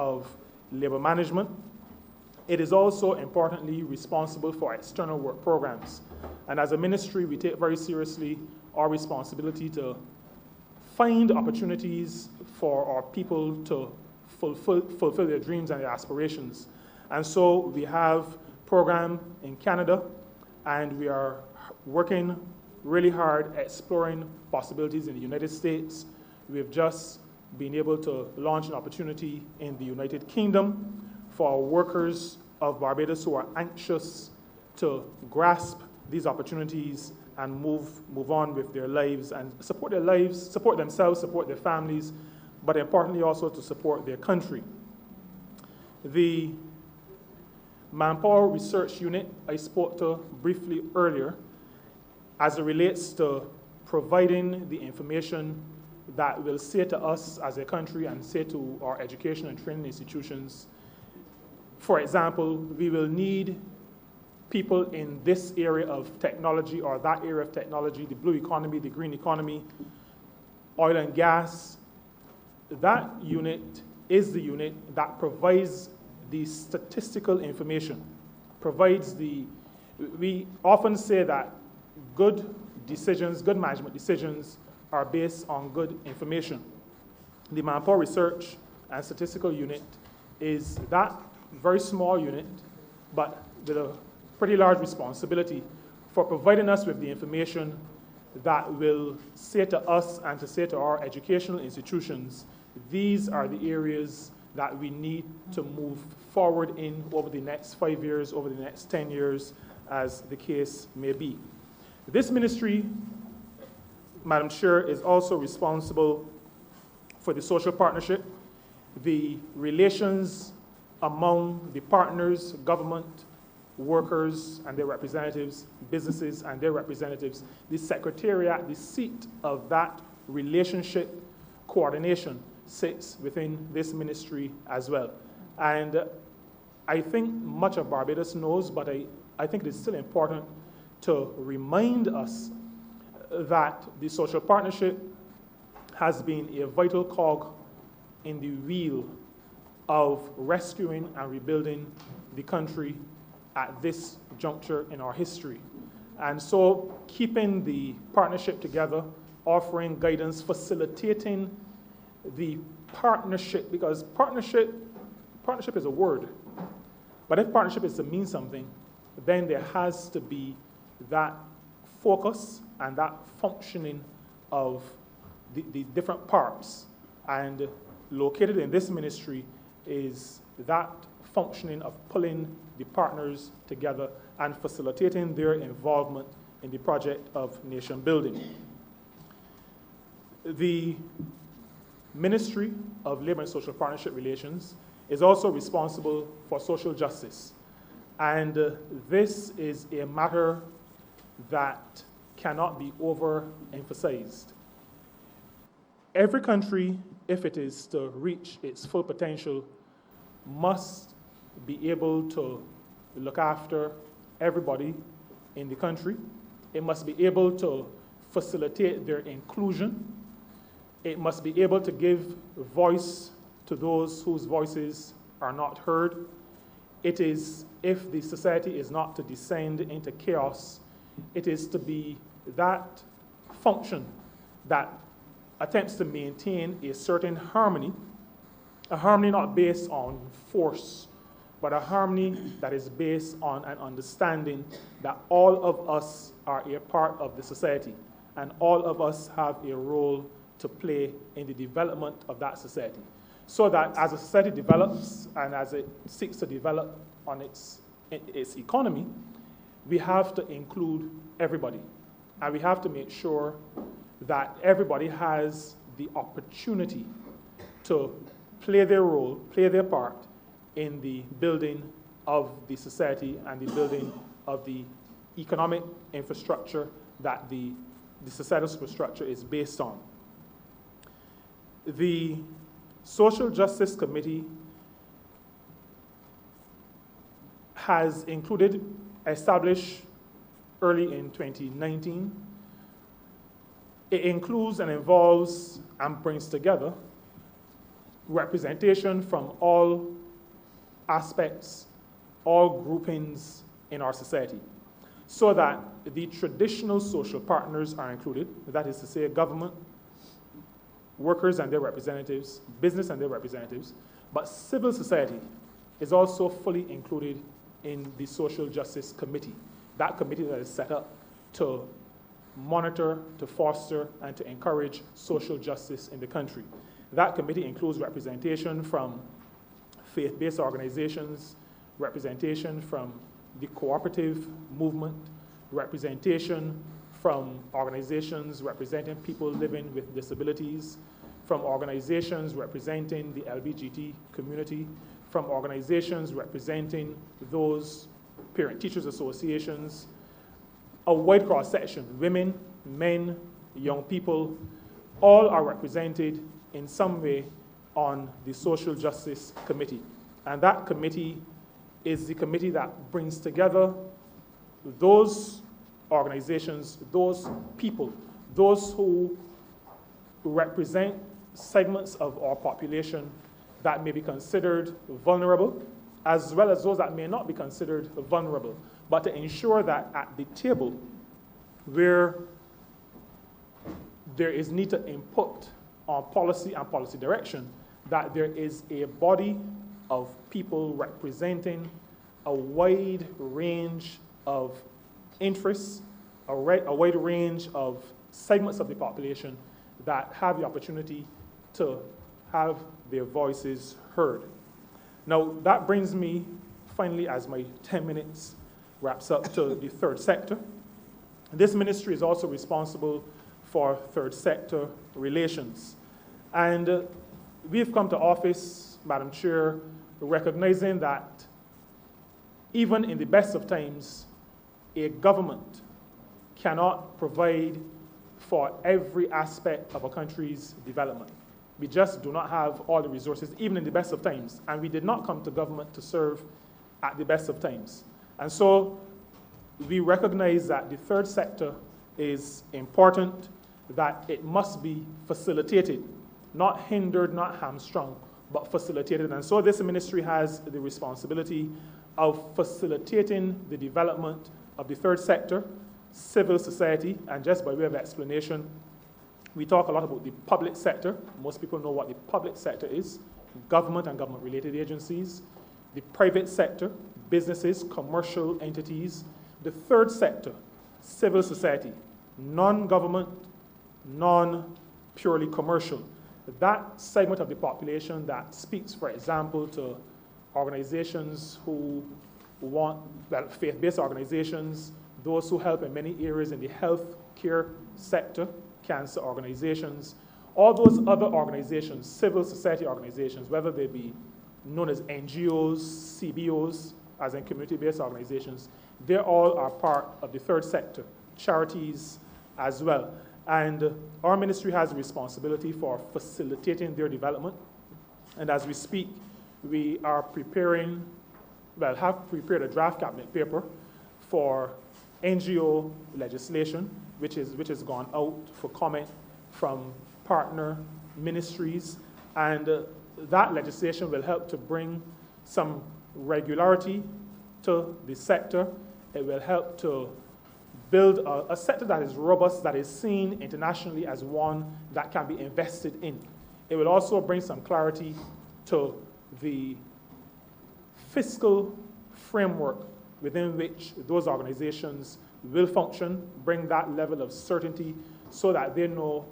of labor management. It is also importantly responsible for external work programs. And as a ministry, we take very seriously our responsibility to find opportunities for our people to fulfill their dreams and their aspirations. And so we have a program in Canada, and we are working really hard exploring possibilities in the United States. We have just been able to launch an opportunity in the United Kingdom for workers of Barbados who are anxious to grasp these opportunities and move on with their lives and support their lives, support themselves, support their families, but importantly also to support their country. The Manpower Research Unit I spoke to briefly earlier, as it relates to providing the information that will say to us as a country and say to our education and training institutions, for example, we will need people in this area of technology or that area of technology, the blue economy, the green economy, oil and gas. That unit is the unit that provides the statistical information, we often say that good decisions, good management decisions are based on good information. The Manpower Research and Statistical Unit is that very small unit, but with a pretty large responsibility for providing us with the information that will say to us and to say to our educational institutions, these are the areas that we need to move forward in over the next 5 years, over the next 10 years, as the case may be. This ministry, Madam Chair, is also responsible for the social partnership, the relations among the partners, government, workers and their representatives, businesses and their representatives. The secretariat, the seat of that relationship coordination sits within this ministry as well. And I think much of Barbados knows, but I think it is still important to remind us that the social partnership has been a vital cog in the wheel of rescuing and rebuilding the country at this juncture in our history. And so keeping the partnership together, offering guidance, facilitating the partnership, because partnership is a word, but if partnership is to mean something, then there has to be that focus and that functioning of the different parts. And located in this ministry is that functioning of pulling the partners together and facilitating their involvement in the project of nation building. The Ministry of Labor and Social Partnership Relations is also responsible for social justice. And this is a matter that cannot be overemphasized. Every country, if it is to reach its full potential, must be able to look after everybody in the country. It must be able to facilitate their inclusion. It must be able to give voice to those whose voices are not heard. It is, if the society is not to descend into chaos, it is to be that function that attempts to maintain a certain harmony, a harmony not based on force, but a harmony that is based on an understanding that all of us are a part of the society, and all of us have a role to play in the development of that society. So that as a society develops and as it seeks to develop on its economy, we have to include everybody. And we have to make sure that everybody has the opportunity to play their role, play their part in the building of the society and the building of the economic infrastructure that the societal superstructure is based on. The Social Justice Committee has established early in 2019. It includes and involves and brings together representation from all aspects, all groupings in our society, so that the traditional social partners are included, that is to say government, workers and their representatives, business and their representatives, but civil society is also fully included in the Social Justice Committee, that committee that is set up to monitor, to foster, and to encourage social justice in the country. That committee includes representation from faith-based organizations, representation from the cooperative movement, representation from organizations representing people living with disabilities, from organizations representing the LGBT community, from organizations representing those parent-teachers associations, a wide cross-section, women, men, young people, all are represented in some way on the Social Justice Committee. And that committee is the committee that brings together those organizations, those people, those who represent segments of our population that may be considered vulnerable, as well as those that may not be considered vulnerable, but to ensure that at the table where there is need to input on policy and policy direction, that there is a body of people representing a wide range of interests, a wide range of segments of the population that have the opportunity to have their voices heard. Now, that brings me finally, as my 10 minutes wraps up, to the third sector. This ministry is also responsible for third sector relations. And we've come to office, Madam Chair, recognizing that even in the best of times, a government cannot provide for every aspect of a country's development. We just do not have all the resources, even in the best of times. And we did not come to government to serve at the best of times. And so we recognize that the third sector is important, that it must be facilitated, not hindered, not hamstrung, but facilitated. And so this ministry has the responsibility of facilitating the development of the third sector, civil society, and just by way of explanation, we talk a lot about the public sector. Most people know what the public sector is, government and government-related agencies, the private sector, businesses, commercial entities, the third sector, civil society, non-government, non-purely commercial. That segment of the population that speaks, for example, to organizations who want, well, faith-based organizations, those who help in many areas in the health care sector, cancer organizations, all those other organizations, civil society organizations, whether they be known as NGOs, CBOs, as in community-based organizations, they all are part of the third sector, charities as well. And our ministry has a responsibility for facilitating their development. And as we speak, we are preparing, well, have prepared a draft cabinet paper for NGO legislation, which has gone out for comment from partner ministries. And that legislation will help to bring some regularity to the sector. It will help to build a sector that is robust, that is seen internationally as one that can be invested in. It will also bring some clarity to the fiscal framework within which those organizations will function, bring that level of certainty so that they know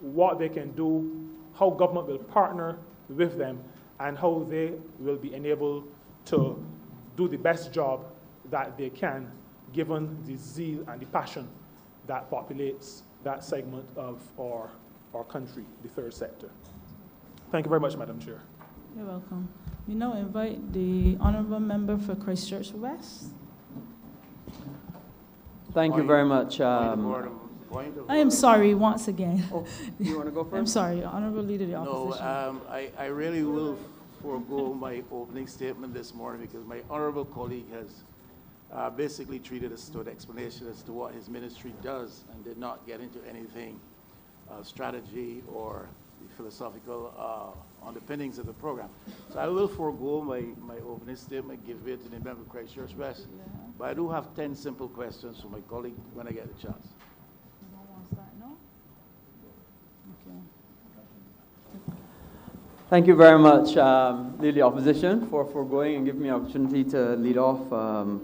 what they can do, how government will partner with them, and how they will be enabled to do the best job that they can, given the zeal and the passion that populates that segment of our country, the third sector. Thank you very much, Madam Chair. You're welcome. We now invite the Honourable Member for Christchurch West. Thank you very much. I am sorry once again. Oh, you want to go first? I'm sorry, Honourable Leader of the Opposition. No, I really will forego my opening statement this morning because my honourable colleague has basically treated us to an explanation as to what his ministry does and did not get into anything strategy or the philosophical underpinnings of the program. So I will forego my opening statement, give way to the member of Christchurch West, but I do have 10 simple questions for my colleague when I get the chance. You don't want to start now? Okay. Thank you very much, the opposition, for foregoing and giving me an opportunity to lead off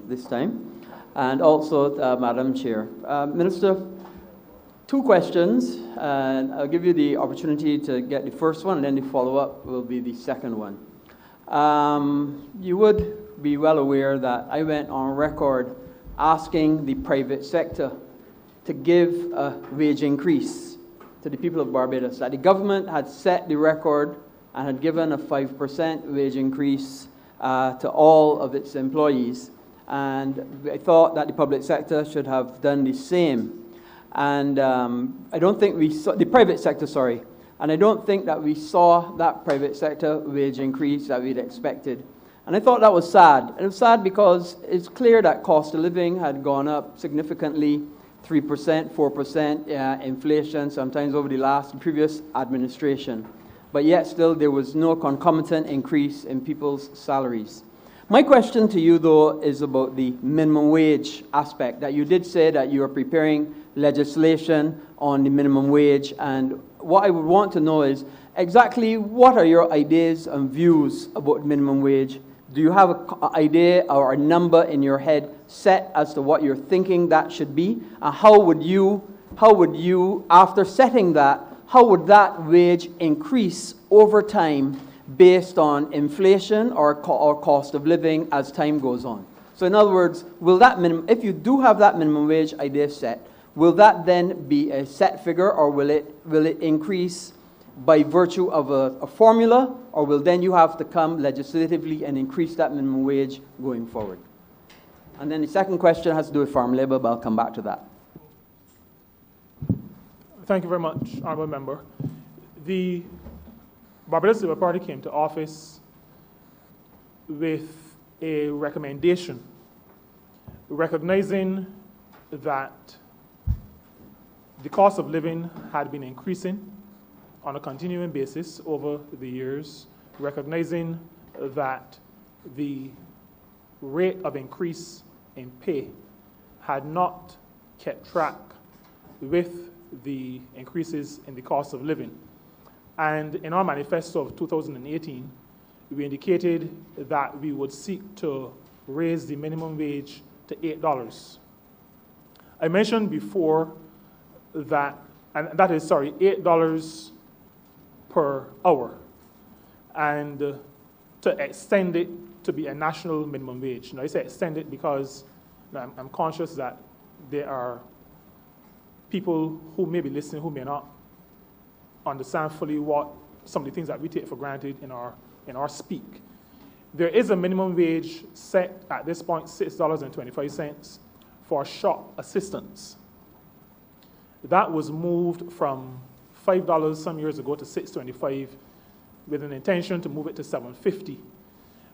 this time, and also Madam Chair. Minister, 2 questions, and I'll give you the opportunity to get the first one, and then the follow-up will be the second one. You would be well aware that I went on record asking the private sector to give a wage increase to the people of Barbados, that the government had set the record and had given a 5% wage increase to all of its employees. And I thought that the public sector should have done the same. And I don't think we saw, the private sector, sorry, and I don't think that we saw that private sector wage increase that we'd expected. And I thought that was sad. And it was sad because it's clear that cost of living had gone up significantly, 3%, 4% inflation, sometimes over the previous administration. But yet still there was no concomitant increase in people's salaries. My question to you, though, is about the minimum wage aspect, that you did say that you are preparing legislation on the minimum wage, and what I would want to know is exactly what are your ideas and views about minimum wage? Do you have an idea or a number in your head set as to what you're thinking that should be? And how would you, after setting that, how would that wage increase over time based on inflation or cost of living as time goes on? So in other words, will that if you do have that minimum wage idea set, will that then be a set figure, or will it increase by virtue of a formula, or will then you have to come legislatively and increase that minimum wage going forward? And then the second question has to do with farm labor, but I'll come back to that. Thank you very much, Honourable Member. The Barbados Labour Party came to office with a recommendation recognizing that the cost of living had been increasing on a continuing basis over the years, recognizing that the rate of increase in pay had not kept track with the increases in the cost of living. And in our manifesto of 2018, we indicated that we would seek to raise the minimum wage to $8. I mentioned before that, and that is, sorry, $8 per hour, and to extend it to be a national minimum wage. Now, I say extend it because I'm conscious that there are people who may be listening who may not understand fully what some of the things that we take for granted in our speak. There is a minimum wage set at this point, $6.25 for shop assistants. That was moved from $5 some years ago to $6.25 with an intention to move it to $7.50.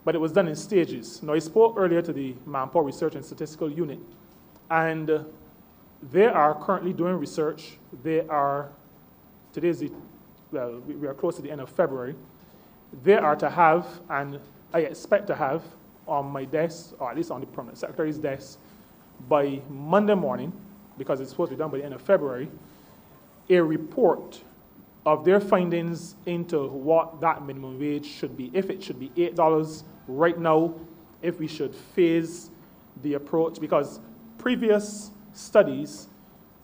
But it was done in stages. Now, I spoke earlier to the Manpower Research and Statistical Unit, and they are currently doing research. We are close to the end of February. They are to have, and I expect to have on my desk, or at least on the Permanent Secretary's desk, by Monday morning, because it's supposed to be done by the end of February, a report of their findings into what that minimum wage should be. If it should be $8 right now, if we should phase the approach, because previous studies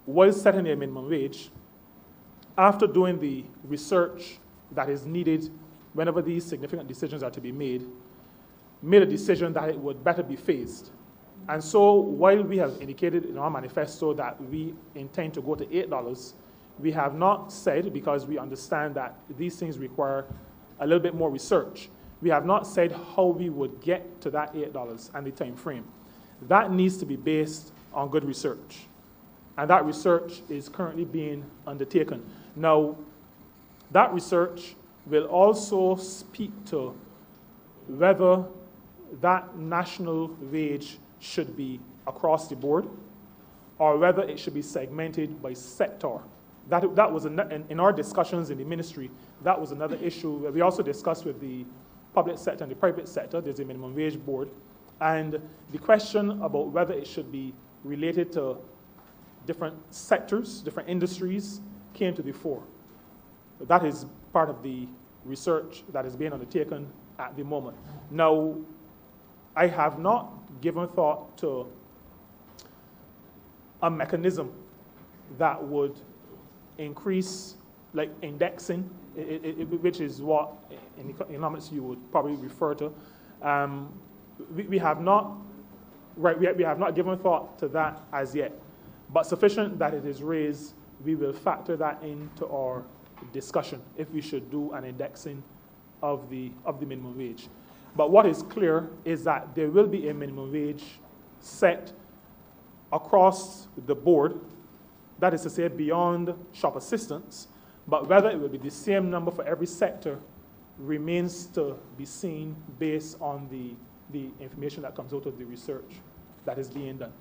was setting a minimum wage after doing the research that is needed whenever these significant decisions are to be made a decision that it would better be phased. And so while we have indicated in our manifesto that we intend to go to $8, we have not said, because we understand that these things require a little bit more research, we have not said how we would get to that $8 and the time frame. That needs to be based on good research. And that research is currently being undertaken. Now, that research will also speak to whether that national wage should be across the board or whether it should be segmented by sector. that was in our discussions in the ministry, that was another issue. We also discussed with the public sector and the private sector. There's a minimum wage board. And the question about whether it should be related to different sectors, different industries, came to the fore. That is part of the research that is being undertaken at the moment. Now, I have not given thought to a mechanism that would increase, like indexing, which is what in economics you would probably refer to. We have not given thought to that as yet, but sufficient that it is raised, we will factor that into our discussion if we should do an indexing of the minimum wage. But what is clear is that there will be a minimum wage set across the board, that is to say beyond shop assistants, but whether it will be the same number for every sector remains to be seen based on the information that comes out of the research that is being done.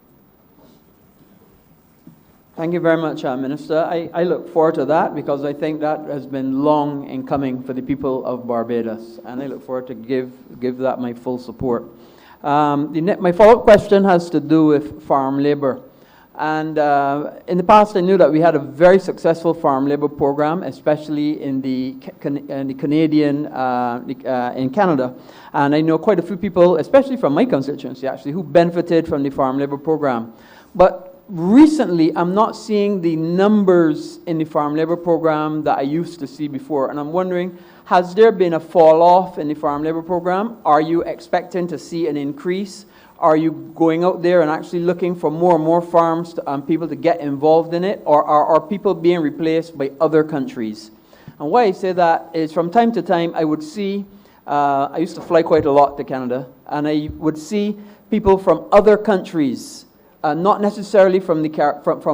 Thank you very much, Minister. I look forward to that because I think that has been long in coming for the people of Barbados, and I look forward to give that my full support. My follow-up question has to do with farm labor. And in the past, I knew that we had a very successful farm labor program, especially in the Canadian, in Canada. And I know quite a few people, especially from my constituency, actually, who benefited from the farm labor program. But recently, I'm not seeing the numbers in the farm labor program that I used to see before. And I'm wondering, has there been a fall off in the farm labor program? Are you expecting to see an increase? Are you going out there and actually looking for more and more farms to, people to get involved in it? Or are people being replaced by other countries? And why I say that is from time to time I would see, I used to fly quite a lot to Canada, and I would see people from other countries, not necessarily from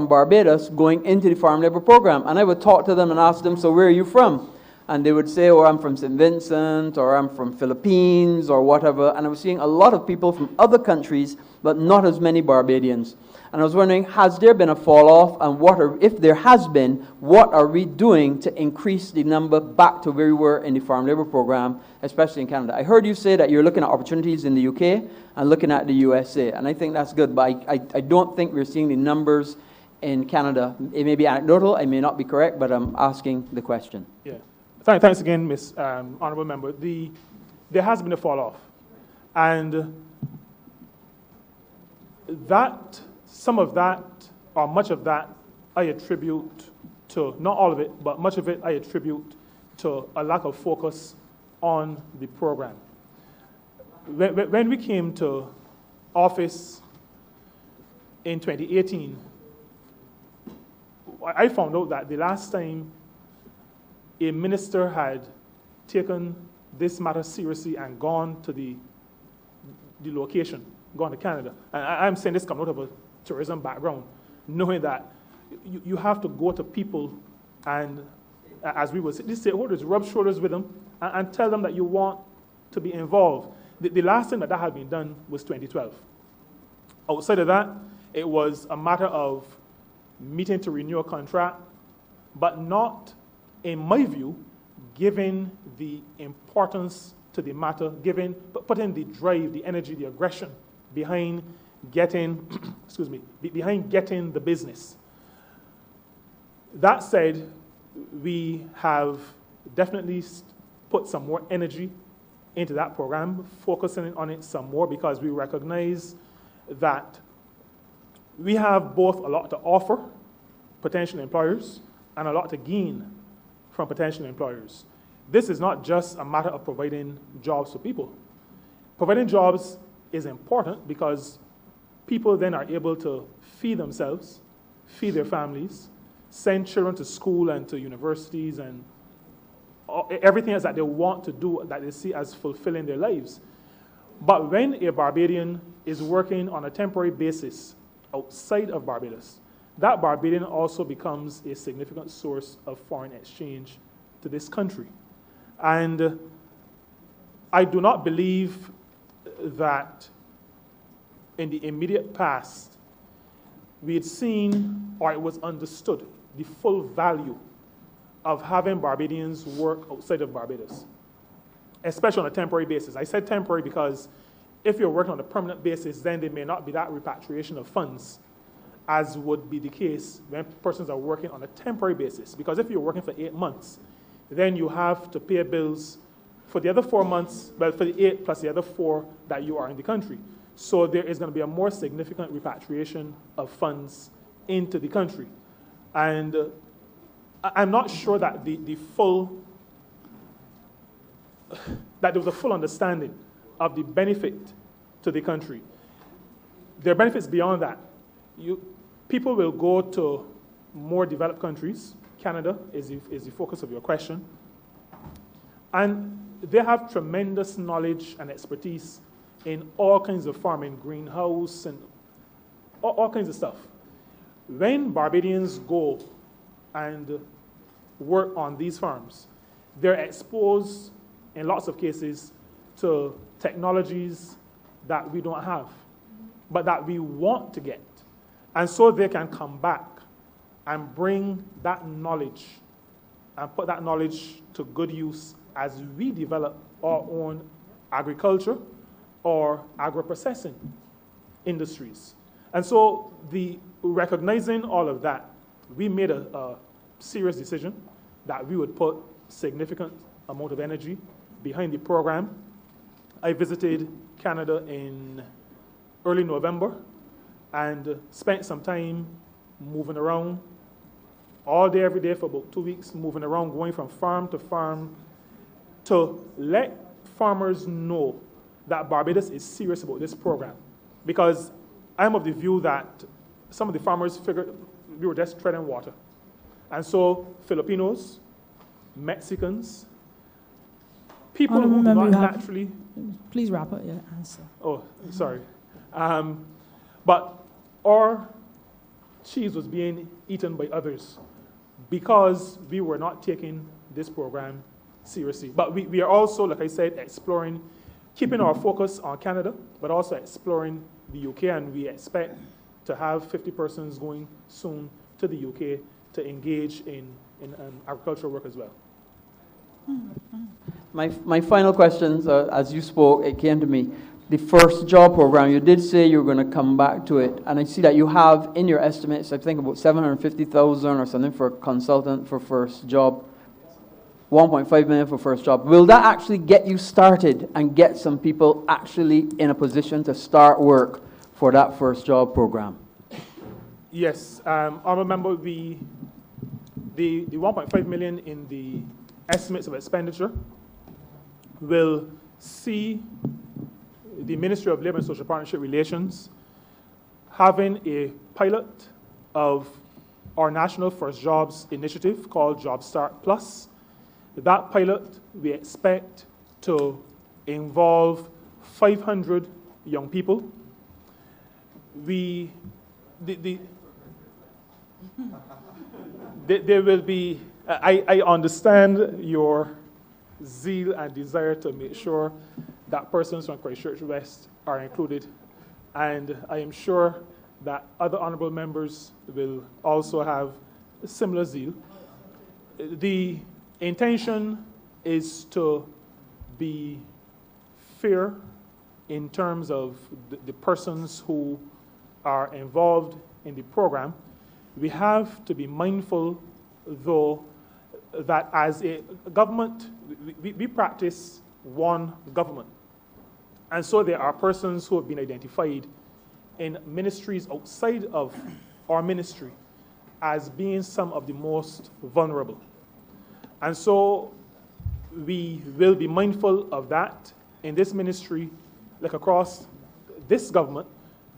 Barbados, going into the farm labor program. And I would talk to them and ask them, so where are you from? And they would say, oh, I'm from St. Vincent, or I'm from Philippines, or whatever. And I was seeing a lot of people from other countries, but not as many Barbadians. And I was wondering, has there been a fall-off? And if there has been, what are we doing to increase the number back to where we were in the farm labor program, especially in Canada? I heard you say that you're looking at opportunities in the UK and looking at the USA. And I think that's good, but I don't think we're seeing the numbers in Canada. It may be anecdotal, I may not be correct, but I'm asking the question. Yeah. Thanks again, Ms. Honourable Member. There has been a fall-off, and some of that, or much of that, I attribute to, not all of it, but much of it I attribute to a lack of focus on the program. When we came to office in 2018, I found out that the last time a minister had taken this matter seriously and gone to the location, gone to Canada. And I'm saying this coming out of a tourism background, knowing that you have to go to people and, as we would say, these stakeholders, rub shoulders with them and tell them that you want to be involved. The last time that had been done was 2012. Outside of that, it was a matter of meeting to renew a contract, but not, in my view, given the importance to the matter, putting the drive, the energy, the aggression behind getting, behind getting the business. That said, we have definitely put some more energy into that program, focusing on it some more, because we recognize that we have both a lot to offer potential employers and a lot to gain from potential employers. This is not just a matter of providing jobs for people. Providing jobs is important because people then are able to feed themselves, feed their families, send children to school and to universities and everything else that they want to do that they see as fulfilling their lives. But when a Barbadian is working on a temporary basis outside of Barbados, that Barbadian also becomes a significant source of foreign exchange to this country. And I do not believe that in the immediate past we had seen, or it was understood, the full value of having Barbadians work outside of Barbados, especially on a temporary basis. I said temporary because if you're working on a permanent basis, then there may not be that repatriation of funds as would be the case when persons are working on a temporary basis. Because if you're working for 8 months, then you have to pay bills for the other 4 months, well, for the 8 plus the other 4 that you are in the country. So there is going to be a more significant repatriation of funds into the country. And I'm not sure that that there was a full understanding of the benefit to the country. There are benefits beyond that. People will go to more developed countries. Canada is the focus of your question. And they have tremendous knowledge and expertise in all kinds of farming, greenhouse, and all kinds of stuff. When Barbadians go and work on these farms, they're exposed, in lots of cases, to technologies that we don't have, but that we want to get. And so they can come back and bring that knowledge and put that knowledge to good use as we develop our own agriculture or agro-processing industries. And so recognizing all of that, we made a serious decision that we would put significant amount of energy behind the program. I visited Canada in early November and spent some time moving around all day, every day for about 2 weeks, moving around, going from farm to farm to let farmers know that Barbados is serious about this program. Because I'm of the view that some of the farmers figured we were just treading water. And so Filipinos, Mexicans, people who do not naturally... Please wrap up your answer. Oh, sorry. But our cheese was being eaten by others because we were not taking this program seriously. But we are also, like I said, exploring, keeping our focus on Canada, but also exploring the UK, and we expect to have 50 persons going soon to the UK to engage in agricultural work as well. My final questions, as you spoke, it came to me. The first job program, you did say you were going to come back to it, and I see that you have in your estimates, I think about 750,000 or something for a consultant for first job, 1.5 million for first job. Will that actually get you started and get some people actually in a position to start work for that first job program? Yes, I remember the 1.5 million in the estimates of expenditure will see the Ministry of Labour and Social Partnership Relations having a pilot of our National First Jobs initiative called Job Start Plus. That pilot, we expect to involve 500 young people. There will be, I understand your zeal and desire to make sure that persons from Christchurch West are included, and I am sure that other honourable members will also have a similar zeal. The intention is to be fair in terms of the persons who are involved in the program. We have to be mindful, though, that as a government, we practice one government. And so there are persons who have been identified in ministries outside of our ministry as being some of the most vulnerable. And so we will be mindful of that in this ministry, like across this government.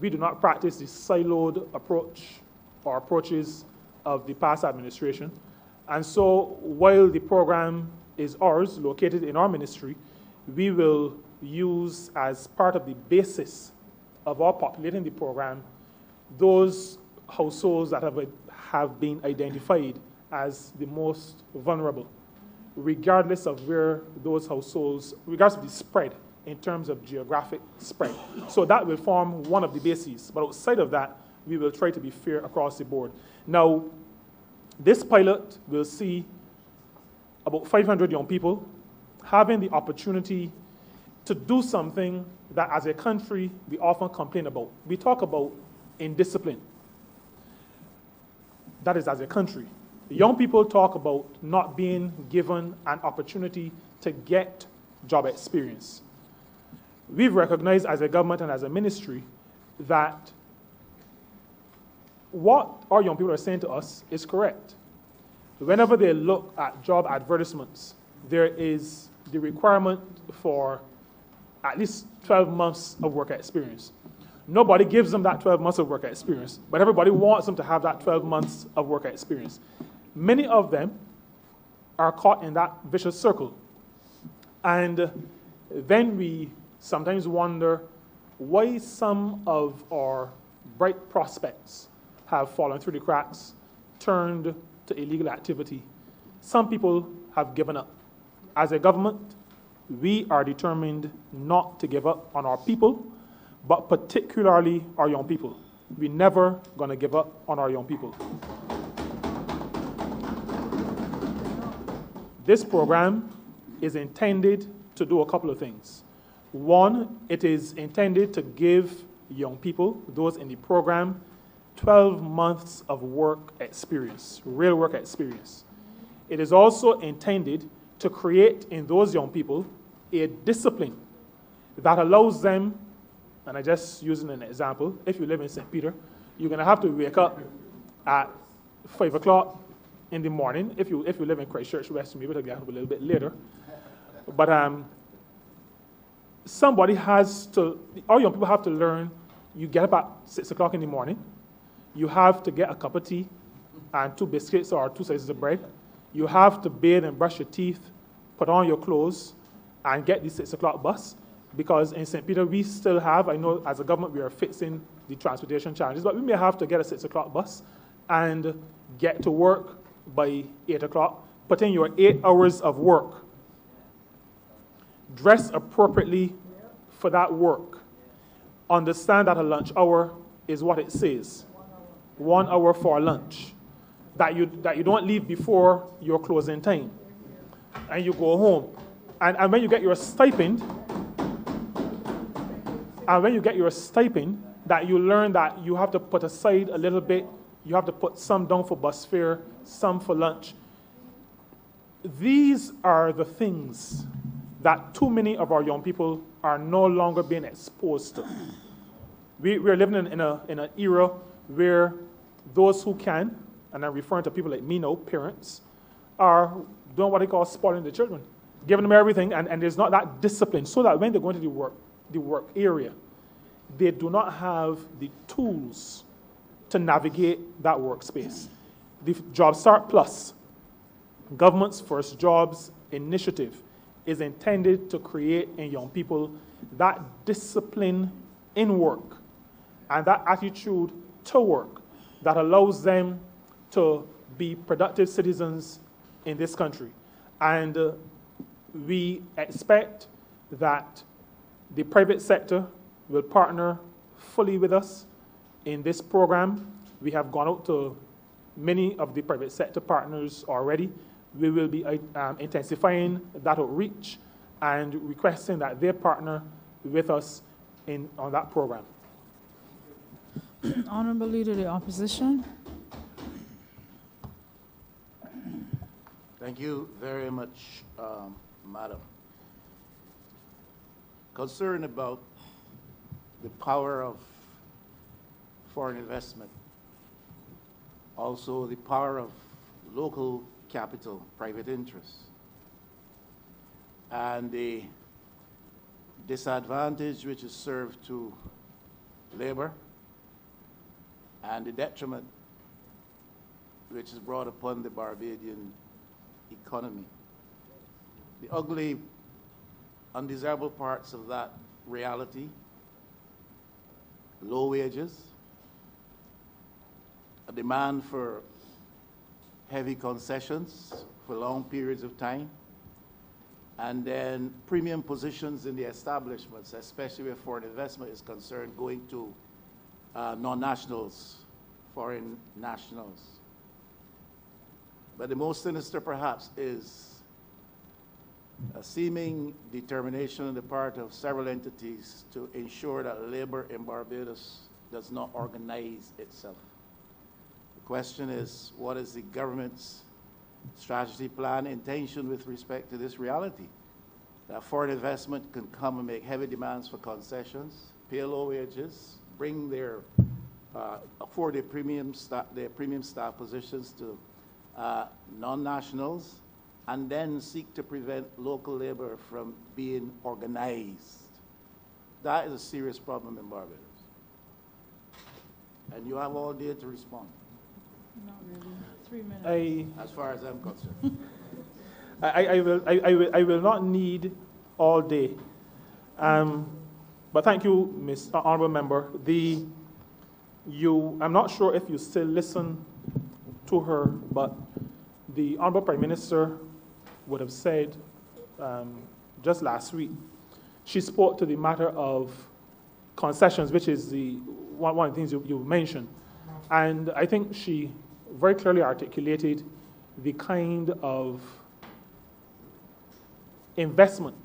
We do not practice the siloed approach or approaches of the past administration. And so while the program is ours, located in our ministry, we will use as part of the basis of our populating the program those households that have been identified as the most vulnerable, regardless of where those households, regardless of the spread in terms of geographic spread. So that will form one of the bases. But outside of that, we will try to be fair across the board. Now, This pilot will see about 500 young people having the opportunity to do something that as a country we often complain about. We talk about indiscipline. That is as a country. Young people talk about not being given an opportunity to get job experience. We've recognized as a government and as a ministry that what our young people are saying to us is correct. Whenever they look at job advertisements, there is the requirement for at least 12 months of work experience. Nobody gives them that 12 months of work experience, but everybody wants them to have that 12 months of work experience. Many of them are caught in that vicious circle. And then we sometimes wonder why some of our bright prospects have fallen through the cracks, turned to illegal activity. Some people have given up. As a government, we are determined not to give up on our people, but particularly our young people. We're never going to give up on our young people. This program is intended to do a couple of things. One, it is intended to give young people, those in the program, 12 months of work experience, real work experience. It is also intended to create in those young people a discipline that allows them, and I just using an example, if you live in St. Peter, you're going to have to wake up at 5 o'clock in the morning. If you live in Christchurch West, you may be able to get up a little bit later. But somebody has to, all young people have to learn, you get up at 6 o'clock in the morning, you have to get a cup of tea and 2 biscuits or 2 slices of bread. You have to bathe and brush your teeth, put on your clothes, and get the 6 o'clock bus. Because in St. Peter, we still have, I know as a government we are fixing the transportation challenges, but we may have to get a 6 o'clock bus and get to work by 8 o'clock, put in your 8 hours of work. Dress appropriately for that work. Understand that a lunch hour is what it says. 1 hour for lunch. That you don't leave before your closing time. And you go home. And when you get your stipend, that you learn that you have to put aside a little bit, you have to put some down for bus fare, some for lunch. These are the things that too many of our young people are no longer being exposed to. We're living in an era where those who can, and I'm referring to people like me now, parents, are doing what they call spoiling the children, giving them everything, and there's not that discipline, so that when they go into the work area, they do not have the tools to navigate that workspace. The Job Start Plus, government's First Jobs initiative, is intended to create in young people that discipline in work and that attitude to work that allows them to be productive citizens in this country. And we expect that the private sector will partner fully with us in this program. We have gone out to many of the private sector partners already. We will be intensifying that outreach and requesting that they partner with us on that program. Honorable Leader of the Opposition. Thank you very much, Madam. Concerned about the power of foreign investment, also the power of local capital, private interests, and the disadvantage which is served to labor and the detriment which is brought upon the Barbadian economy. The ugly, undesirable parts of that reality: low wages, a demand for heavy concessions for long periods of time, and then premium positions in the establishments, especially where foreign investment is concerned, going to non-nationals, foreign nationals. But the most sinister, perhaps, is a seeming determination on the part of several entities to ensure that labor in Barbados does not organize itself. The question is, what is the government's strategy, plan, intention with respect to this reality? That foreign investment can come and make heavy demands for concessions, pay low wages, bring their afford their premium staff positions to non-nationals, and then seek to prevent local labor from being organized. That is a serious problem in Barbados. And you have all day to respond. Not really. 3 minutes. As far as I'm concerned. I will not need all day. But thank you, Mr. Honorable Member. I'm not sure if you still listen to her, but the Honorable Prime Minister would have said just last week, she spoke to the matter of concessions, which is one of the things you mentioned. And I think she very clearly articulated the kind of investment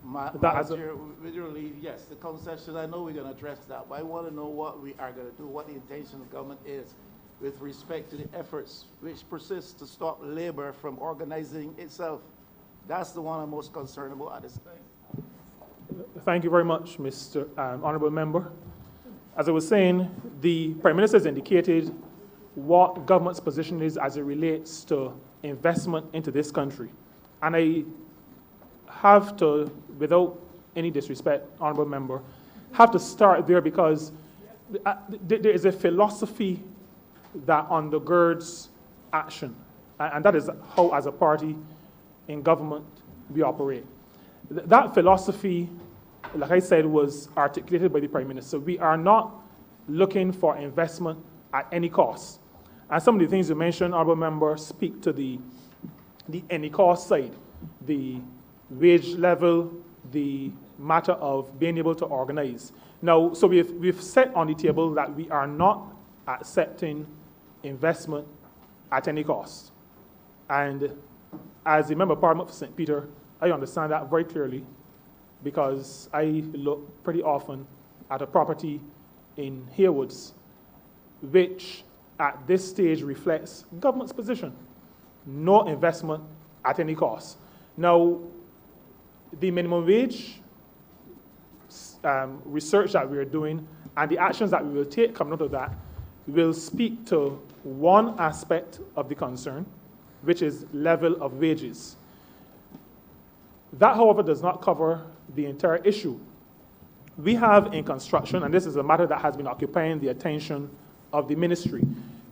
with your leave, yes, the concession, I know we're going to address that, but I want to know what we are going to do, what the intention of the government is with respect to the efforts which persist to stop labor from organizing itself. That's the one I'm most concerned about at this time. Thank you very much, Mr. Honourable Member. As I was saying, the Prime Minister has indicated what government's position is as it relates to investment into this country. And I have to, without any disrespect, Honourable Member, have to start there because there is a philosophy that undergirds action. And that is how, as a party in government, we operate. That philosophy, like I said, was articulated by the Prime Minister. We are not looking for investment at any cost. And some of the things you mentioned, Honourable Member, speak to the any cost side, the wage level, the matter of being able to organize. Now, so we've set on the table that we are not accepting investment at any cost. And as a member of Parliament for St. Peter, I understand that very clearly because I look pretty often at a property in Haywoods, which at this stage reflects government's position. No investment at any cost. Now, the minimum wage research that we are doing and the actions that we will take coming out of that will speak to one aspect of the concern, which is level of wages. That, however, does not cover the entire issue. We have in construction, and this is a matter that has been occupying the attention of the ministry,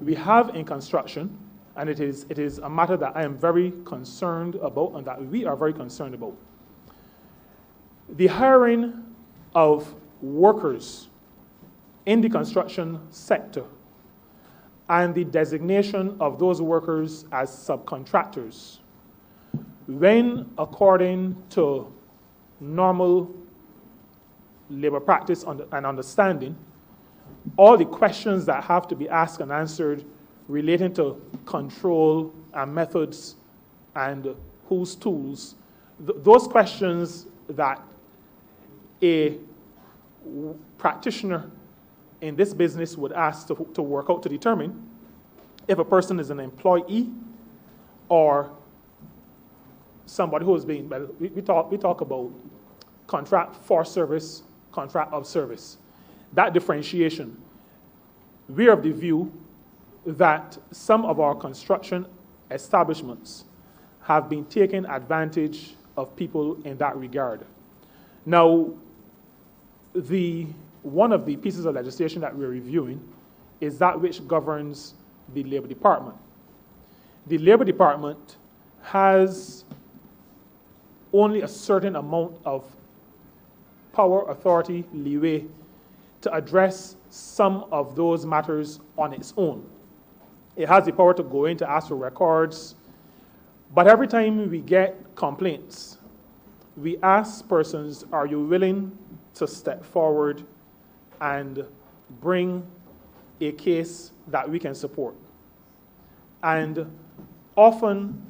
we have in construction, and it is a matter that I am very concerned about and that we are very concerned about. The hiring of workers in the construction sector and the designation of those workers as subcontractors, when according to normal labor practice and understanding, all the questions that have to be asked and answered relating to control and methods and whose tools, those questions that a practitioner in this business would ask to work out to determine if a person is an employee or somebody who is being, well, we talk about contract for service, contract of service. That differentiation, we are of the view that some of our construction establishments have been taking advantage of people in that regard. Now, one of the pieces of legislation that we're reviewing is that which governs the Labor Department. The Labor Department has only a certain amount of power, authority, leeway to address some of those matters on its own. It has the power to go in to ask for records, but every time we get complaints, we ask persons, are you willing to step forward and bring a case that we can support? And often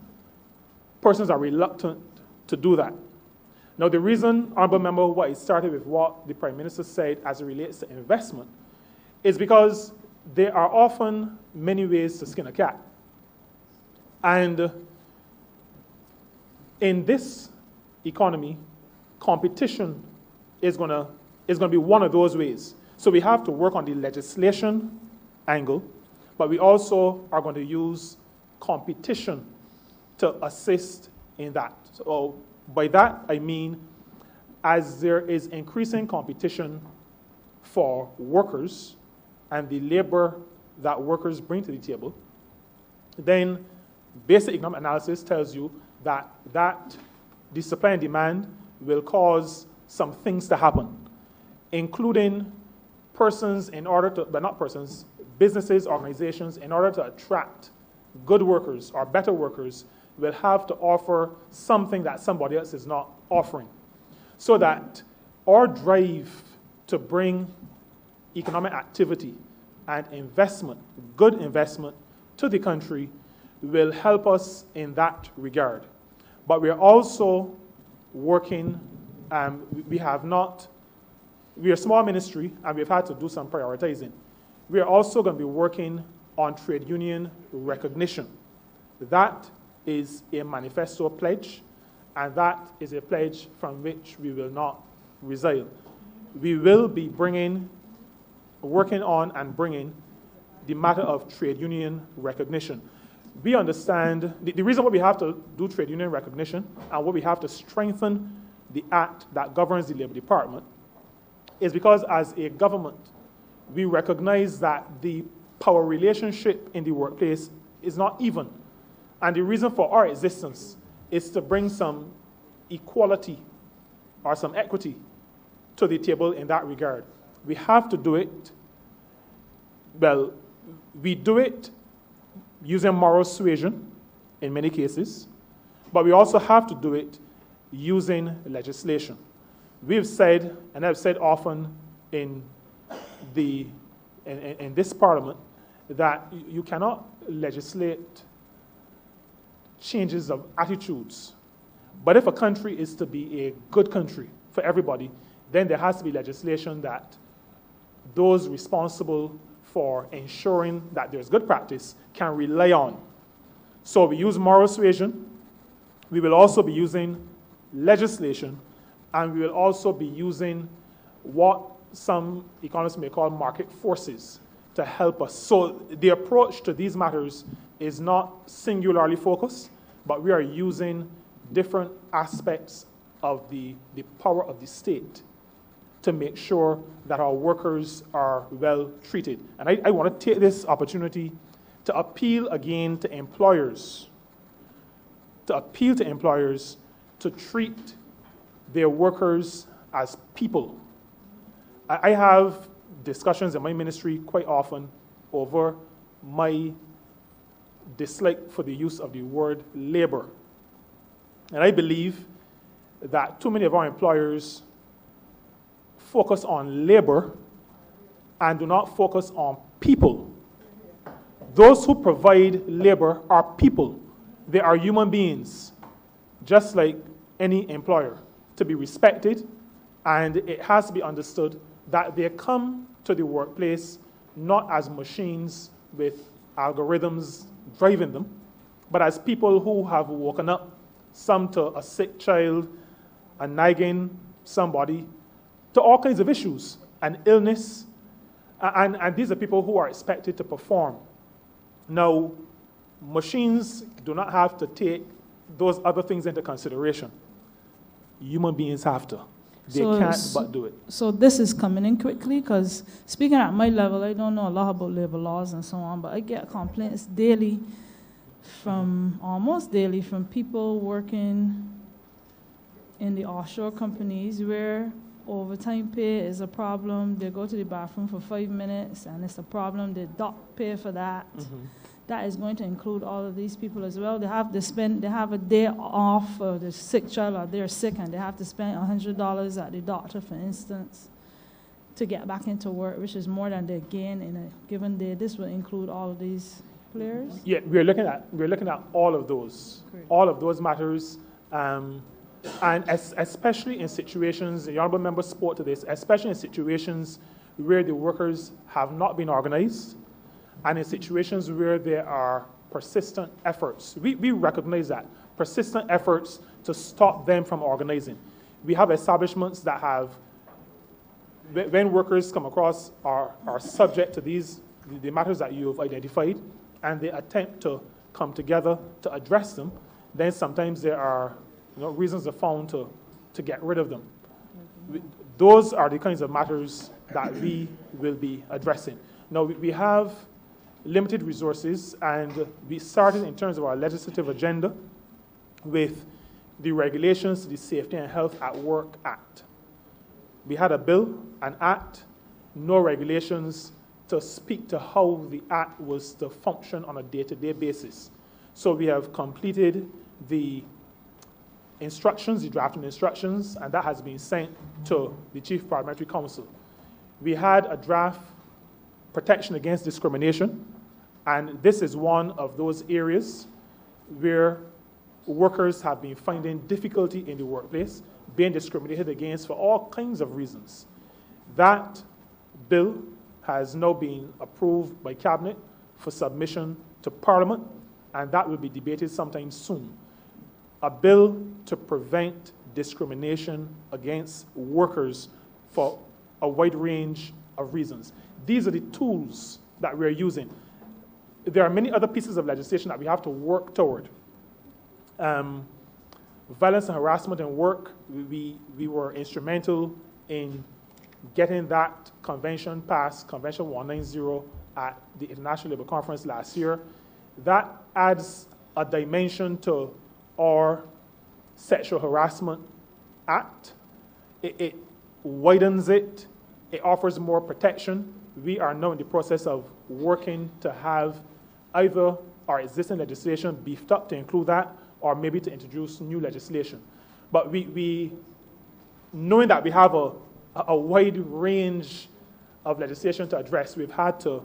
persons are reluctant to do that. Now, the reason, Honorable Member, why it started with what the Prime Minister said as it relates to investment is because there are often many ways to skin a cat. And in this economy, competition is going to be one of those ways. So we have to work on the legislation angle, but we also are going to use competition to assist in that. So by that, I mean, as there is increasing competition for workers and the labor that workers bring to the table, then basic economic analysis tells you that the supply and demand will cause some things to happen, including businesses, organizations, in order to attract good workers or better workers, will have to offer something that somebody else is not offering. So that our drive to bring economic activity and investment, good investment, to the country will help us in that regard. But we are also working, we are a small ministry and we've had to do some prioritizing. We are also going to be working on trade union recognition. That is a manifesto pledge, and that is a pledge from which we will not resile. We will be working on and bringing the matter of trade union recognition. We understand the reason why we have to do trade union recognition and why we have to strengthen the act that governs the Labor Department is because as a government, we recognize that the power relationship in the workplace is not even. And the reason for our existence is to bring some equality or some equity to the table in that regard. We have to do it, well, we do it using moral suasion in many cases, but we also have to do it using legislation. We've said, and I've said often in this Parliament, that you cannot legislate changes of attitudes. But if a country is to be a good country for everybody, then there has to be legislation that those responsible for ensuring that there's good practice can rely on. So we use moral suasion, we will also be using legislation, and we will also be using what some economists may call market forces to help us. So the approach to these matters is not singularly focused, but we are using different aspects of the power of the state to make sure that our workers are well treated. And I want to take this opportunity to appeal again to employers, to treat their workers as people. I have discussions in my ministry quite often over my dislike for the use of the word labor. And I believe that too many of our employers focus on labor and do not focus on people. Those who provide labor are people. They are human beings, just like any employer, to be respected, and it has to be understood that they come to the workplace not as machines with algorithms driving them, but as people who have woken up, some to a sick child, a nagging somebody, to all kinds of issues and illness, and these are people who are expected to perform. Now, machines do not have to take those other things into consideration. Human beings have to. They can't but do it. So this is coming in quickly, because speaking at my level, I don't know a lot about labor laws and so on, but I get complaints almost daily from people working in the offshore companies where overtime pay is a problem. They go to the bathroom for 5 minutes and it's a problem. They dock pay for that. Mm-hmm. That is going to include all of these people as well. They have a day off for the sick child, or they're sick and they have to spend $100 at the doctor, for instance, to get back into work, which is more than they gain in a given day. This will include all of these players? Yeah, we're looking at all of those, Great. all of those matters, and especially in situations. The honourable member spoke to this, especially in situations where the workers have not been organized, and in situations where there are persistent efforts. We recognize that persistent efforts to stop them from organizing. We have establishments that have, when workers come across are subject to the matters that you've identified, and they attempt to come together to address them, then sometimes there are reasons are found to get rid of them. Those are the kinds of matters that we will be addressing. Now, we have limited resources, and we started in terms of our legislative agenda with the regulations to the Safety and Health at Work Act. We had a bill, an act, no regulations to speak to how the act was to function on a day-to-day basis. So we have completed the instructions, the drafting instructions, and that has been sent to the Chief Parliamentary Counsel. We had a draft protection against discrimination, and this is one of those areas where workers have been finding difficulty in the workplace, being discriminated against for all kinds of reasons. That bill has now been approved by Cabinet for submission to Parliament, and that will be debated sometime soon. A bill to prevent discrimination against workers for a wide range of reasons. These are the tools that we're using. There are many other pieces of legislation that we have to work toward. Violence and harassment in work, we were instrumental in getting that convention passed, Convention 190 at the International Labour Conference last year. That adds a dimension to our Sexual Harassment Act. It widens it. It offers more protection. We are now in the process of working to have either our existing legislation beefed up to include that, or maybe to introduce new legislation. But we knowing that we have a wide range of legislation to address, we've had to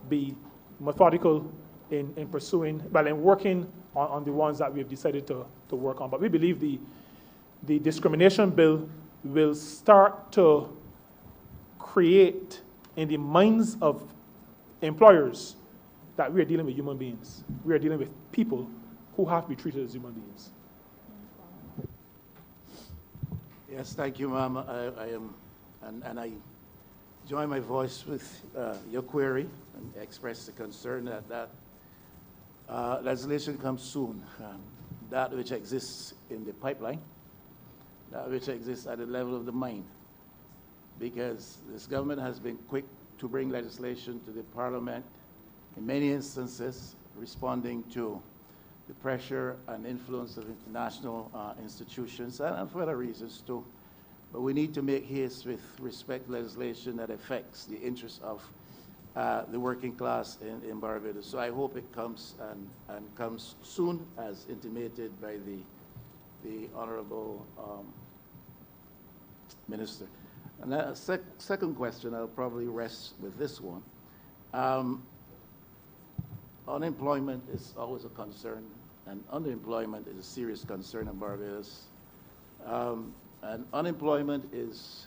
be methodical in working on the ones that we've decided to work on. But we believe the discrimination bill will start to create in the minds of employers that we are dealing with human beings. We are dealing with people who have to be treated as human beings. Yes, thank you, ma'am. I am, and I join my voice with your query and express the concern that legislation comes soon. That which exists in the pipeline, that which exists at the level of the mine, because this government has been quick to bring legislation to the Parliament, in many instances responding to the pressure and influence of international institutions, and for other reasons too. But we need to make haste with respect to legislation that affects the interests of the working class in Barbados. So I hope it comes and comes soon, as intimated by the Honourable Minister. And a second question, I'll probably rest with this one. Unemployment is always a concern, and underemployment is a serious concern in Barbados. And unemployment is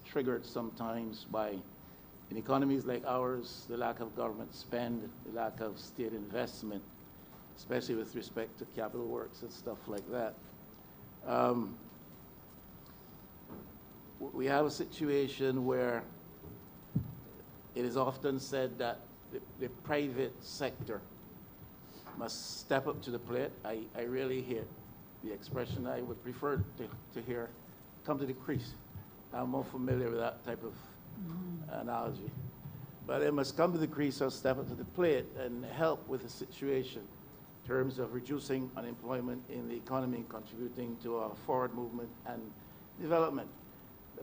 triggered sometimes by, in economies like ours, the lack of government spend, the lack of state investment, especially with respect to capital works and stuff like that. We have a situation where it is often said that the private sector must step up to the plate. I really hear the expression I would prefer to hear, come to the crease. I'm more familiar with that type of analogy. But they must come to the crease or step up to the plate and help with the situation in terms of reducing unemployment in the economy and contributing to our forward movement and development.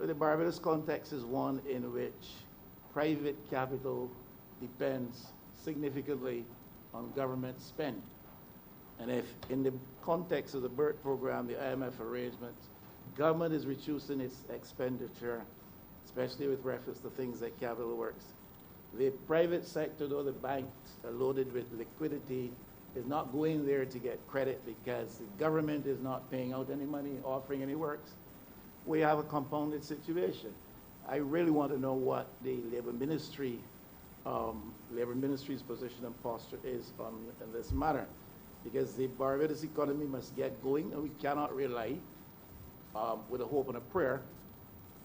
The Barbados context is one in which private capital depends significantly on government spend. And if in the context of the BERT program, the IMF arrangements, government is reducing its expenditure, especially with reference to things like capital works, The private sector, though the banks are loaded with liquidity, is not going there to get credit because the government is not paying out any money, offering any works. We have a compounded situation. I really want to know what the Labor Ministry's position and posture is in this matter, because the Barbados economy must get going, and we cannot rely with a hope and a prayer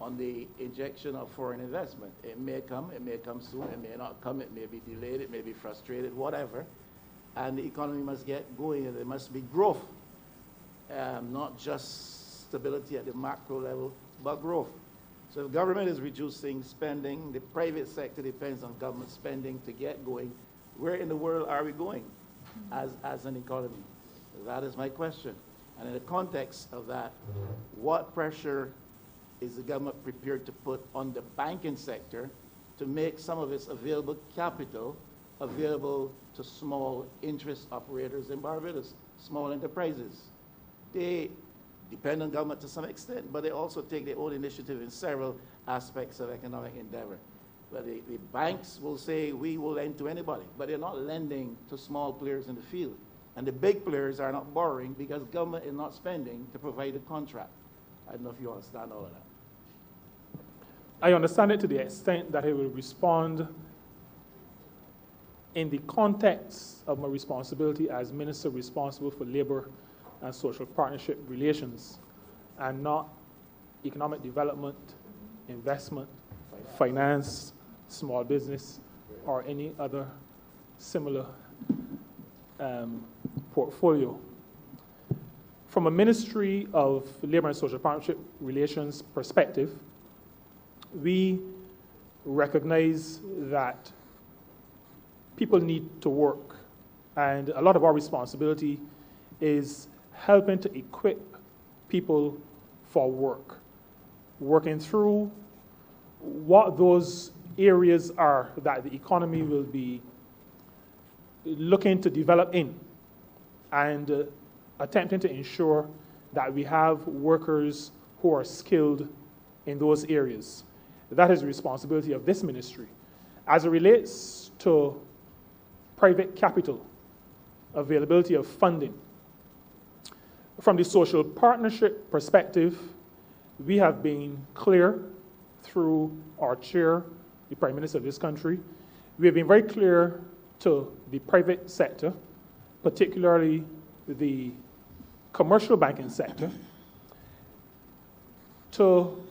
on the injection of foreign investment. It may come soon, it may not come, it may be delayed, it may be frustrated, whatever. And the economy must get going, and there must be growth, not just stability at the macro level, but growth. So if government is reducing spending, the private sector depends on government spending to get going. Where in the world are we going as an economy? That is my question. And in the context of that, what pressure is the government prepared to put on the banking sector to make some of its available capital available to small interest operators in Barbados, small enterprises? They depend on government to some extent, but they also take their own initiative in several aspects of economic endeavor. But the banks will say, we will lend to anybody, but they're not lending to small players in the field. And the big players are not borrowing because government is not spending to provide a contract. I don't know if you understand all of that. I understand it to the extent that it will respond in the context of my responsibility as Minister responsible for labor and social partnership relations, and not economic development, investment, finance, small business, or any other similar portfolio. From a Ministry of Labor and Social Partnership Relations perspective, we recognize that people need to work, and a lot of our responsibility is helping to equip people for work, working through what those areas are that the economy will be looking to develop in, and attempting to ensure that we have workers who are skilled in those areas. That is the responsibility of this ministry. As it relates to private capital, availability of funding, from the social partnership perspective, we have been clear through our chair, the Prime Minister of this country. We have been very clear to the private sector, particularly the commercial banking sector, to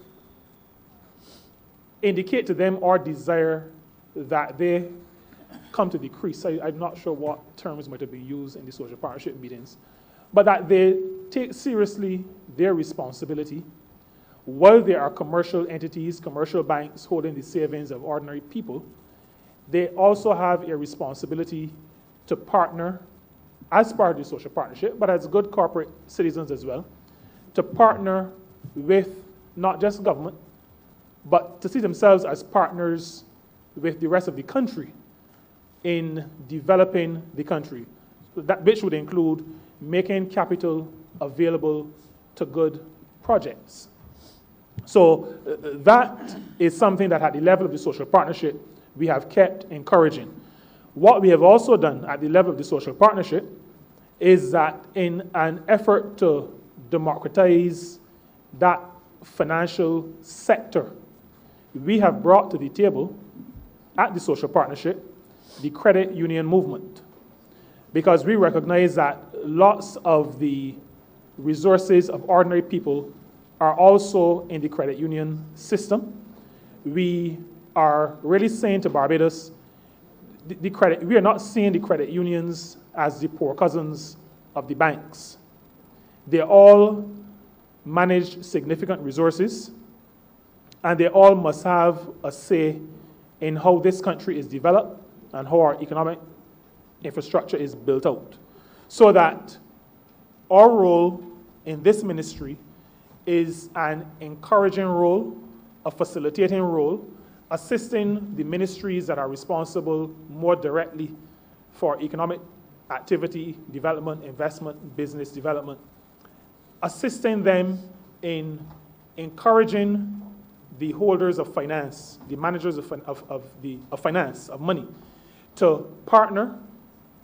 indicate to them our desire that they come to the crease. I'm not sure what terms might have been used in the social partnership meetings, but that they take seriously their responsibility. While there are commercial entities, commercial banks holding the savings of ordinary people, they also have a responsibility to partner as part of the social partnership, but as good corporate citizens as well, to partner with not just government, but to see themselves as partners with the rest of the country in developing the country. That which would include making capital available to good projects. So that is something that at the level of the social partnership, we have kept encouraging. What we have also done at the level of the social partnership is that in an effort to democratize that financial sector, we have brought to the table at the social partnership the credit union movement, because we recognize that lots of the resources of ordinary people are also in the credit union system. We are really saying to Barbados, we are not seeing the credit unions as the poor cousins of the banks. They all manage significant resources, and they all must have a say in how this country is developed and how our economic infrastructure is built out. So that our role in this ministry is an encouraging role, a facilitating role, assisting the ministries that are responsible more directly for economic activity, development, investment, business development, assisting them in encouraging the holders of finance, the managers of finance, of money, to partner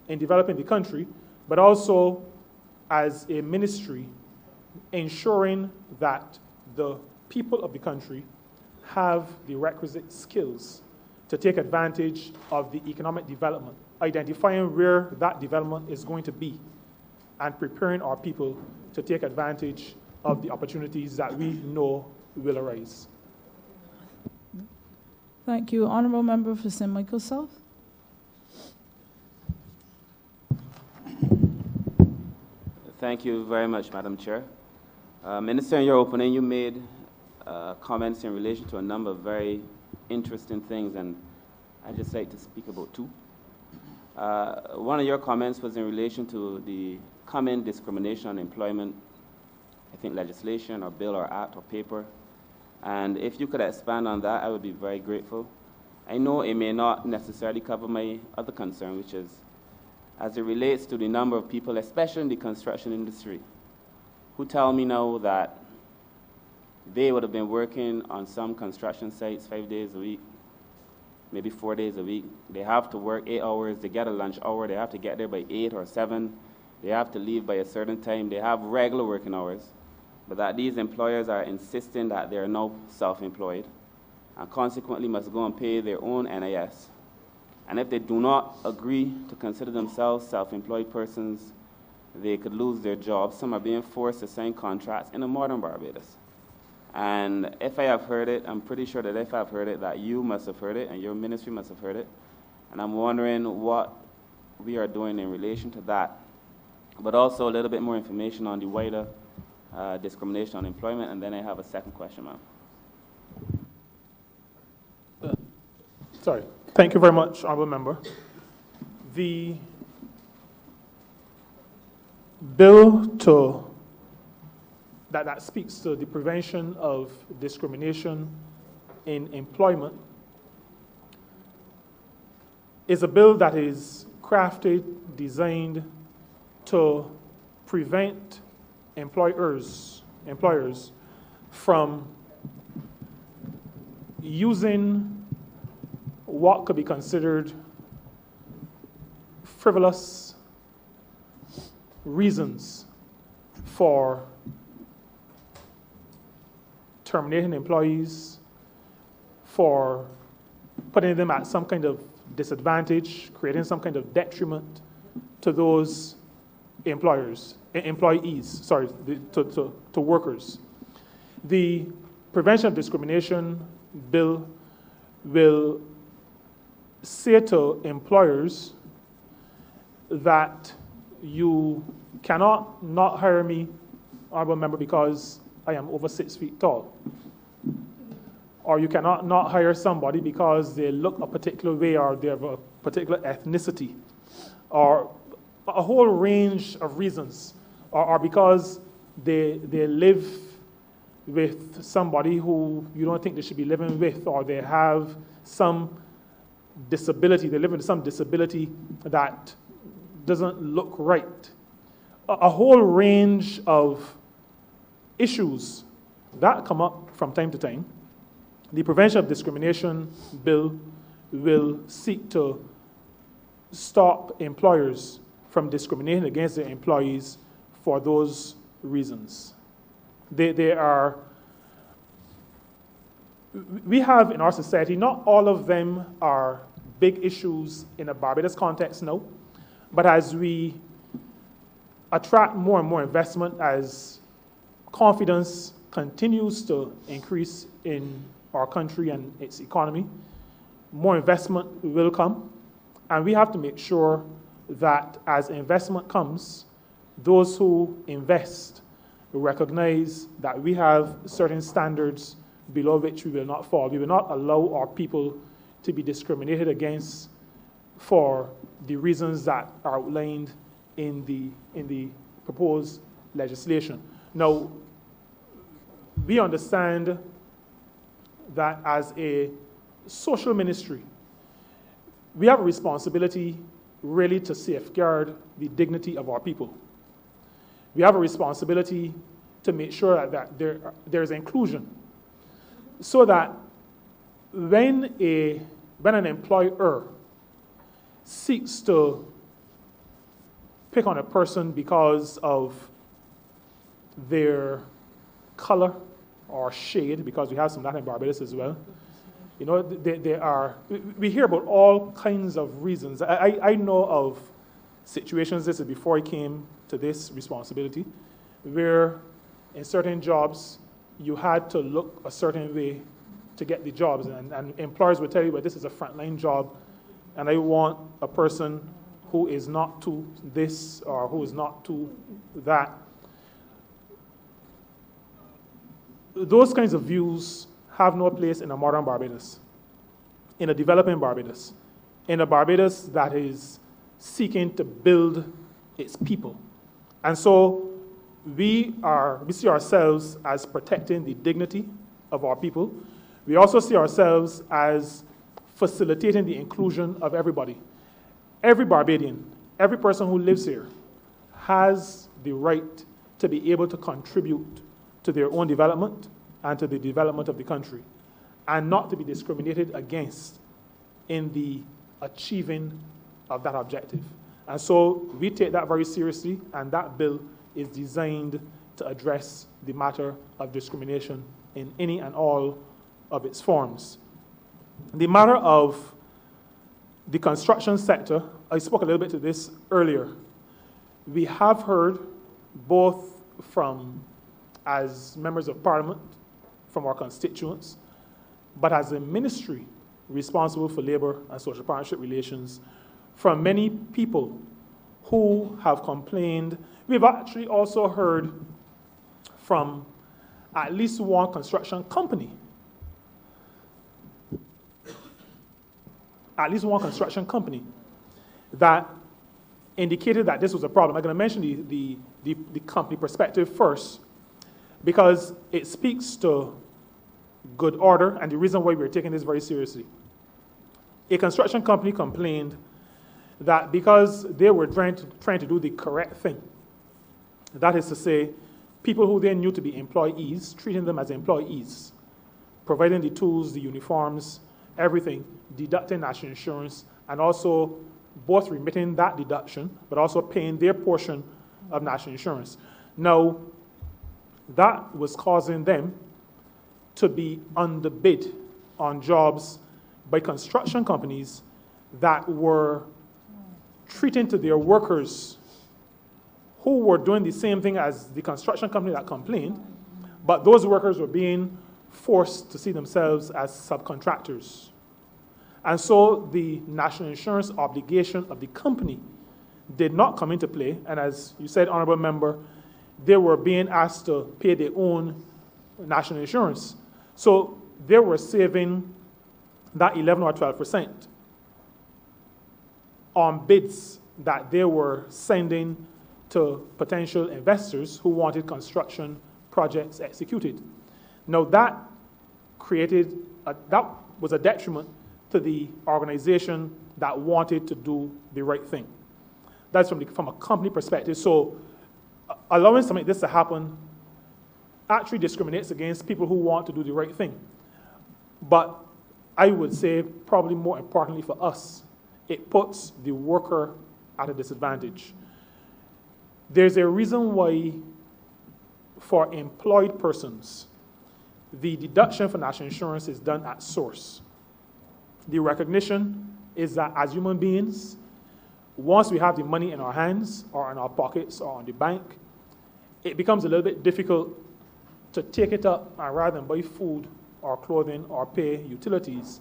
in developing the country, but also as a ministry, ensuring that the people of the country have the requisite skills to take advantage of the economic development, identifying where that development is going to be, and preparing our people to take advantage of the opportunities that we know will arise. Thank you. Honourable Member for St. Michael South. Thank you very much, Madam Chair. Minister, in your opening, you made comments in relation to a number of very interesting things, and I'd just like to speak about two. One of your comments was in relation to the coming discrimination on employment, I think legislation or bill or act or paper. And if you could expand on that, I would be very grateful. I know it may not necessarily cover my other concern, which is as it relates to the number of people, especially in the construction industry, who tell me now that they would have been working on some construction sites 5 days a week, maybe 4 days a week. They have to work 8 hours, they get a lunch hour, they have to get there by 8 or 7, they have to leave by a certain time, they have regular working hours, but that these employers are insisting that they are now self-employed and consequently must go and pay their own NIS. And if they do not agree to consider themselves self-employed persons, they could lose their jobs. Some are being forced to sign contracts in a modern Barbados. And if I have heard it, I'm pretty sure that if I've heard it, that you must have heard it and your ministry must have heard it. And I'm wondering what we are doing in relation to that, but also a little bit more information on the wider discrimination on employment. And then I have a second question, ma'am. Sorry. Thank you very much, Honourable Member. The bill that speaks to the prevention of discrimination in employment is a bill that is crafted, designed to prevent employers from using what could be considered frivolous reasons for terminating employees, for putting them at some kind of disadvantage, creating some kind of detriment to those employees, to workers. The Prevention of Discrimination Bill will say to employers that you cannot not hire me, Honourable Member, because I am over 6 feet tall. Or you cannot not hire somebody because they look a particular way or they have a particular ethnicity, or a whole range of reasons, or because they live with somebody who you don't think they should be living with, or they have some disability, they live with some disability that doesn't look right. A whole range of issues that come up from time to time. The Prevention of Discrimination Bill will seek to stop employers from discriminating against their employees for those reasons. We have in our society, not all of them are big issues in a Barbados context, no, but as we attract more and more investment, as confidence continues to increase in our country and its economy, more investment will come, and we have to make sure that as investment comes, those who invest recognize that we have certain standards below which we will not fall. We will not allow our people to be discriminated against for the reasons that are outlined in the proposed legislation. Now, we understand that as a social ministry, we have a responsibility really to safeguard the dignity of our people. We have a responsibility to make sure that there is inclusion. so that when an employer seeks to pick on a person because of their color or shade, because we have some of that in Barbados as well. You know, we hear about all kinds of reasons. I know of situations, this is before I came to this responsibility, where in certain jobs, you had to look a certain way to get the jobs. And employers would tell you, but this is a frontline job, and I want a person who is not to this or who is not to that. Those kinds of views have no place in a modern Barbados, in a developing Barbados, in a Barbados that is seeking to build its people. And so we see ourselves as protecting the dignity of our people. We also see ourselves as facilitating the inclusion of everybody. Every Barbadian, every person who lives here has the right to be able to contribute to their own development and to the development of the country, and not to be discriminated against in the achieving of that objective. And so we take that very seriously, and that bill is designed to address the matter of discrimination in any and all of its forms. The matter of the construction sector, I spoke a little bit to this earlier. We have heard both from, as members of parliament, from our constituents, but as a ministry responsible for labor and social partnership relations, from many people who have complained. We've actually also heard from at least one construction company. At least one construction company that indicated that this was a problem. I'm going to mention the company perspective first, because it speaks to good order and the reason why we're taking this very seriously. A construction company complained that because they were trying to do the correct thing, that is to say, people who they knew to be employees, treating them as employees, providing the tools, the uniforms, everything, deducting national insurance, and also both remitting that deduction, but also paying their portion of national insurance. Now, that was causing them to be underbid on jobs by construction companies that were treating to their workers who were doing the same thing as the construction company that complained, but those workers were being forced to see themselves as subcontractors. And so the national insurance obligation of the company did not come into play, and as you said, Honorable Member, they were being asked to pay their own national insurance. So they were saving that 11 or 12% on bids that they were sending to potential investors who wanted construction projects executed. Now that that was a detriment to the organization that wanted to do the right thing. That's from a company perspective. So allowing something like this to happen actually discriminates against people who want to do the right thing. But I would say, probably more importantly for us, it puts the worker at a disadvantage. There's a reason why, for employed persons, the deduction for national insurance is done at source. The recognition is that as human beings, once we have the money in our hands or in our pockets or on the bank, it becomes a little bit difficult to take it up and rather than buy food or clothing or pay utilities,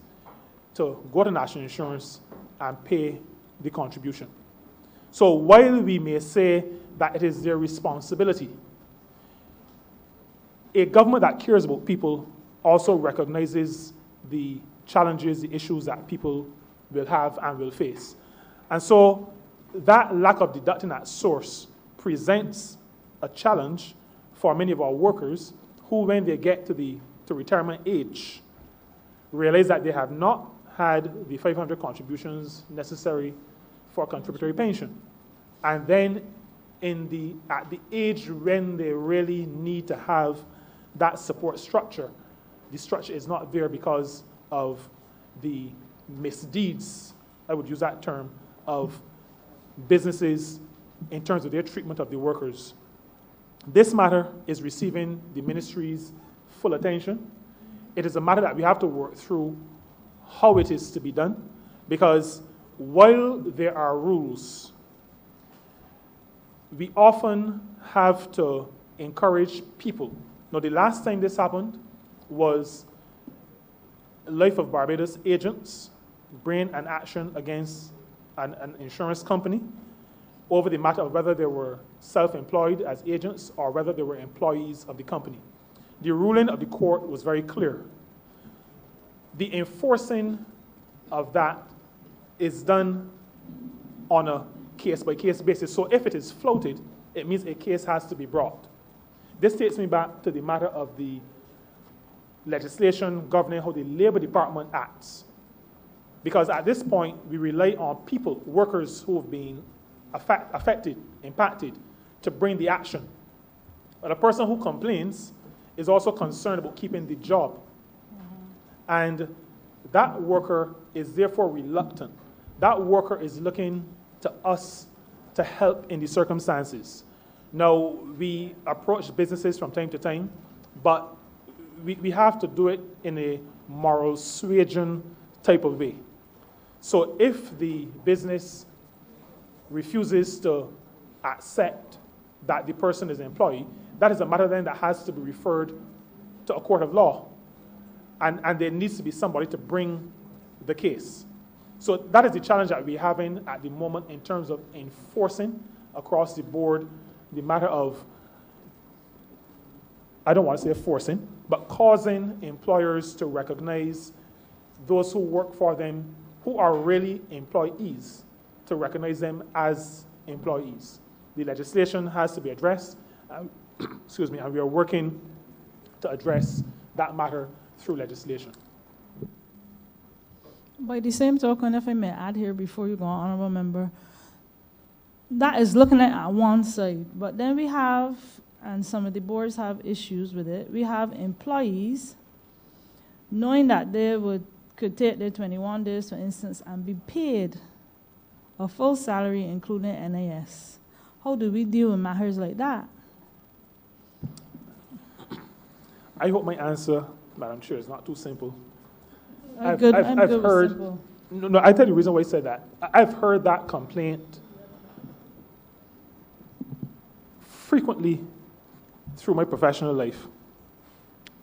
to go to national insurance and pay the contribution. So while we may say that it is their responsibility, a government that cares about people also recognizes the challenges, the issues that people will have and will face. And so that lack of deducting at source presents a challenge for many of our workers who, when they get to retirement age, realize that they have not had the 500 contributions necessary for a contributory pension. And then at the age when they really need to have that support structure, the structure is not there because of the misdeeds, I would use that term, of businesses in terms of their treatment of the workers. This matter is receiving the ministry's full attention. It is a matter that we have to work through how it is to be done, because while there are rules, we often have to encourage people. Now, the last time this happened was Life of Barbados agents bring an action against an insurance company over the matter of whether they were self-employed as agents or whether they were employees of the company. The ruling of the court was very clear. The enforcing of that is done on a case-by-case basis. So if it is floated, it means a case has to be brought. This takes me back to the matter of the legislation governing how the Labor Department acts. Because at this point, we rely on people, workers who have been affected, impacted, to bring the action. But a person who complains is also concerned about keeping the job. And that worker is therefore reluctant. That worker is looking to us to help in the circumstances. Now, we approach businesses from time to time, but we have to do it in a moral suasion type of way. So if the business refuses to accept that the person is an employee, that is a matter then that has to be referred to a court of law. And there needs to be somebody to bring the case. So that is the challenge that we're having at the moment in terms of enforcing across the board the matter of, I don't want to say forcing, but causing employers to recognize those who work for them, who are really employees, to recognize them as employees. The legislation has to be addressed, and we are working to address that matter through legislation. By the same token, if I may add here before you go on, honorable member, that is looking at one side, but then we have, and some of the boards have issues with it, we have employees knowing that they could take their 21 days, for instance, and be paid a full salary, including NAS. How do we deal with matters like that? I hope my answer, Madam Chair, is not too simple. I'm good with heard, simple. No, I tell you the reason why I said that. I've heard that complaint frequently through my professional life.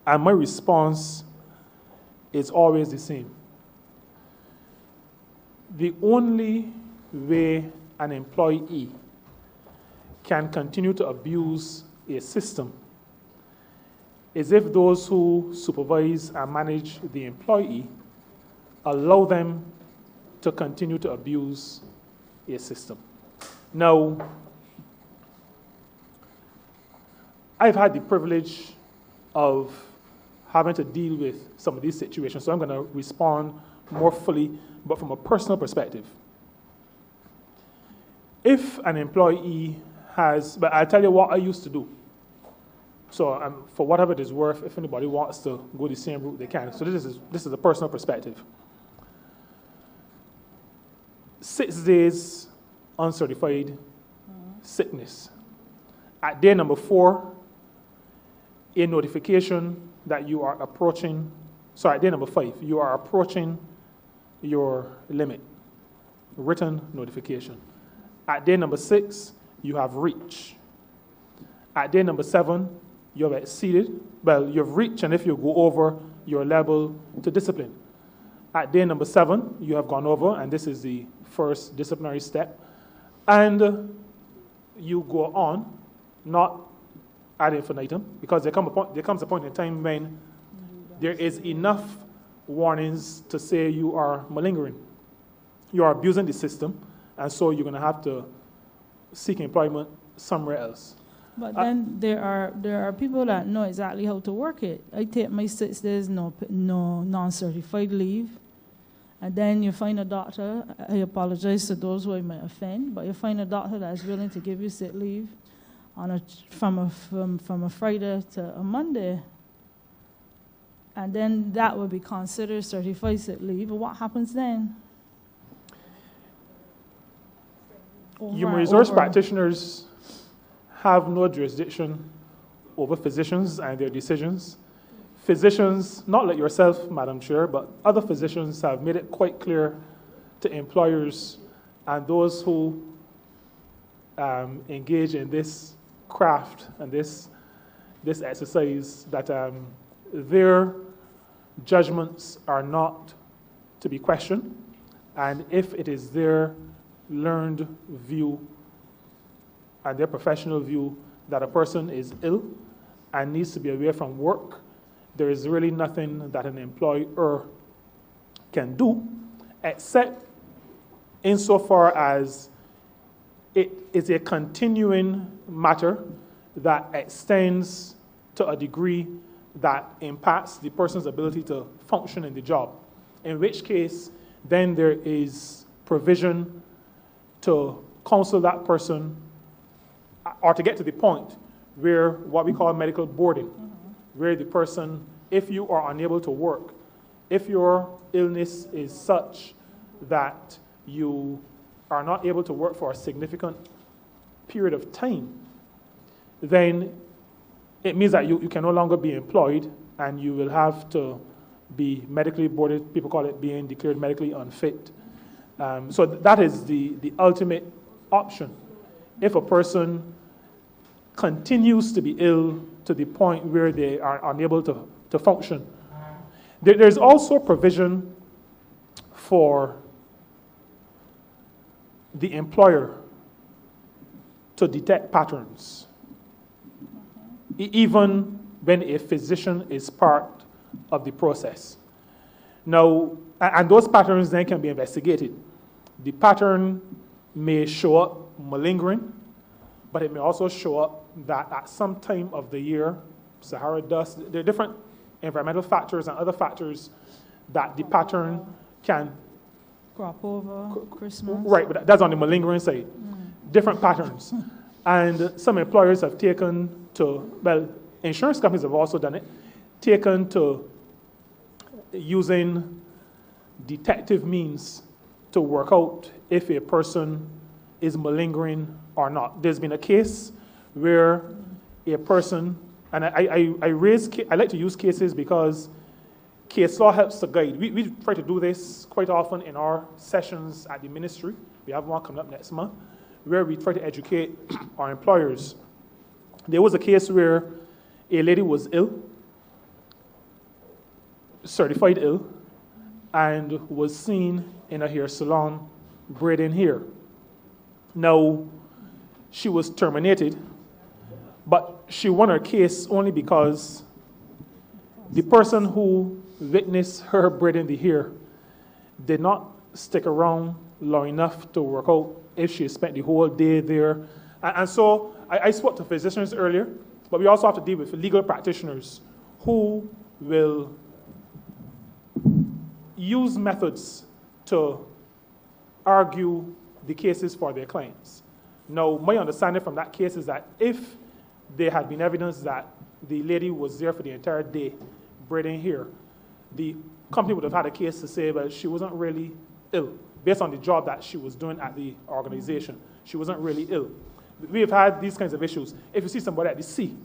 And my response is always the same. The only way an employee can continue to abuse a system is if those who supervise and manage the employee allow them to continue to abuse a system. Now, I've had the privilege of having to deal with some of these situations, so I'm going to respond more fully, but from a personal perspective. If an employee has, but I'll tell you what I used to do. So for whatever it is worth, if anybody wants to go the same route, they can. So this is a personal perspective. 6 days uncertified sickness. At day number 4, a notification that you are approaching, sorry, at day number 5, you are approaching your limit. Written notification. At day number 6, you have reached. At day number 7, you have exceeded. Well, you've reached, and if you go over, you're liable to discipline. At day number 7, you have gone over, and this is the first disciplinary step. And you go on, not ad infinitum, because there comes a point in time when there is enough warnings to say you are malingering. You are abusing the system, and so you're going to have to seek employment somewhere else. But then there are people that know exactly how to work it. I take my 6 days no non-certified leave, and then you find a doctor. I apologize to those who I might offend, but you find a doctor that is willing to give you sick leave from a Friday to a Monday. and then that would be considered certified sick leave. What happens then? Human resource practitioners have no jurisdiction over physicians and their decisions. Physicians, not like yourself, Madam Chair, but other physicians have made it quite clear to employers and those who engage in this craft and this exercise that their judgments are not to be questioned, and if it is their learned view and their professional view that a person is ill and needs to be away from work, there is really nothing that an employer can do, except insofar as it is a continuing matter that extends to a degree that impacts the person's ability to function in the job, in which case then there is provision to counsel that person or to get to the point where what we call medical boarding, where the person, if you are unable to work, if your illness is such that you are not able to work for a significant period of time, then it means that you can no longer be employed and you will have to be medically boarded. People call it being declared medically unfit. So that is the ultimate option. If a person continues to be ill to the point where they are unable to function, there's also provision for the employer to detect patterns, even when a physician is part of the process. Now, and those patterns then can be investigated. The pattern may show up malingering, but it may also show up that at some time of the year, Sahara dust, there are different environmental factors and other factors that the pattern can... Crop over, Christmas. Right, but that's on the malingering side. Different patterns. And some employers have taken to, well, insurance companies have also done it, taken to using detective means to work out if a person is malingering or not. There's been a case where a person, and I like to use cases because case law helps to guide. We try to do this quite often in our sessions at the ministry. We have one coming up next month, where we try to educate our employers. There was a case where a lady was ill, certified ill, and was seen in a hair salon braiding hair. Now, she was terminated, but she won her case only because the person who witnessed her braiding the hair did not stick around long enough to work out if she spent the whole day there. And so I spoke to physicians earlier, but we also have to deal with legal practitioners who will use methods to argue the cases for their clients. Now, my understanding from that case is that if there had been evidence that the lady was there for the entire day braiding hair, the company would have had a case to say, well, she wasn't really ill, based on the job that she was doing at the organization. She wasn't really ill. We have had these kinds of issues. If you see somebody at the sea,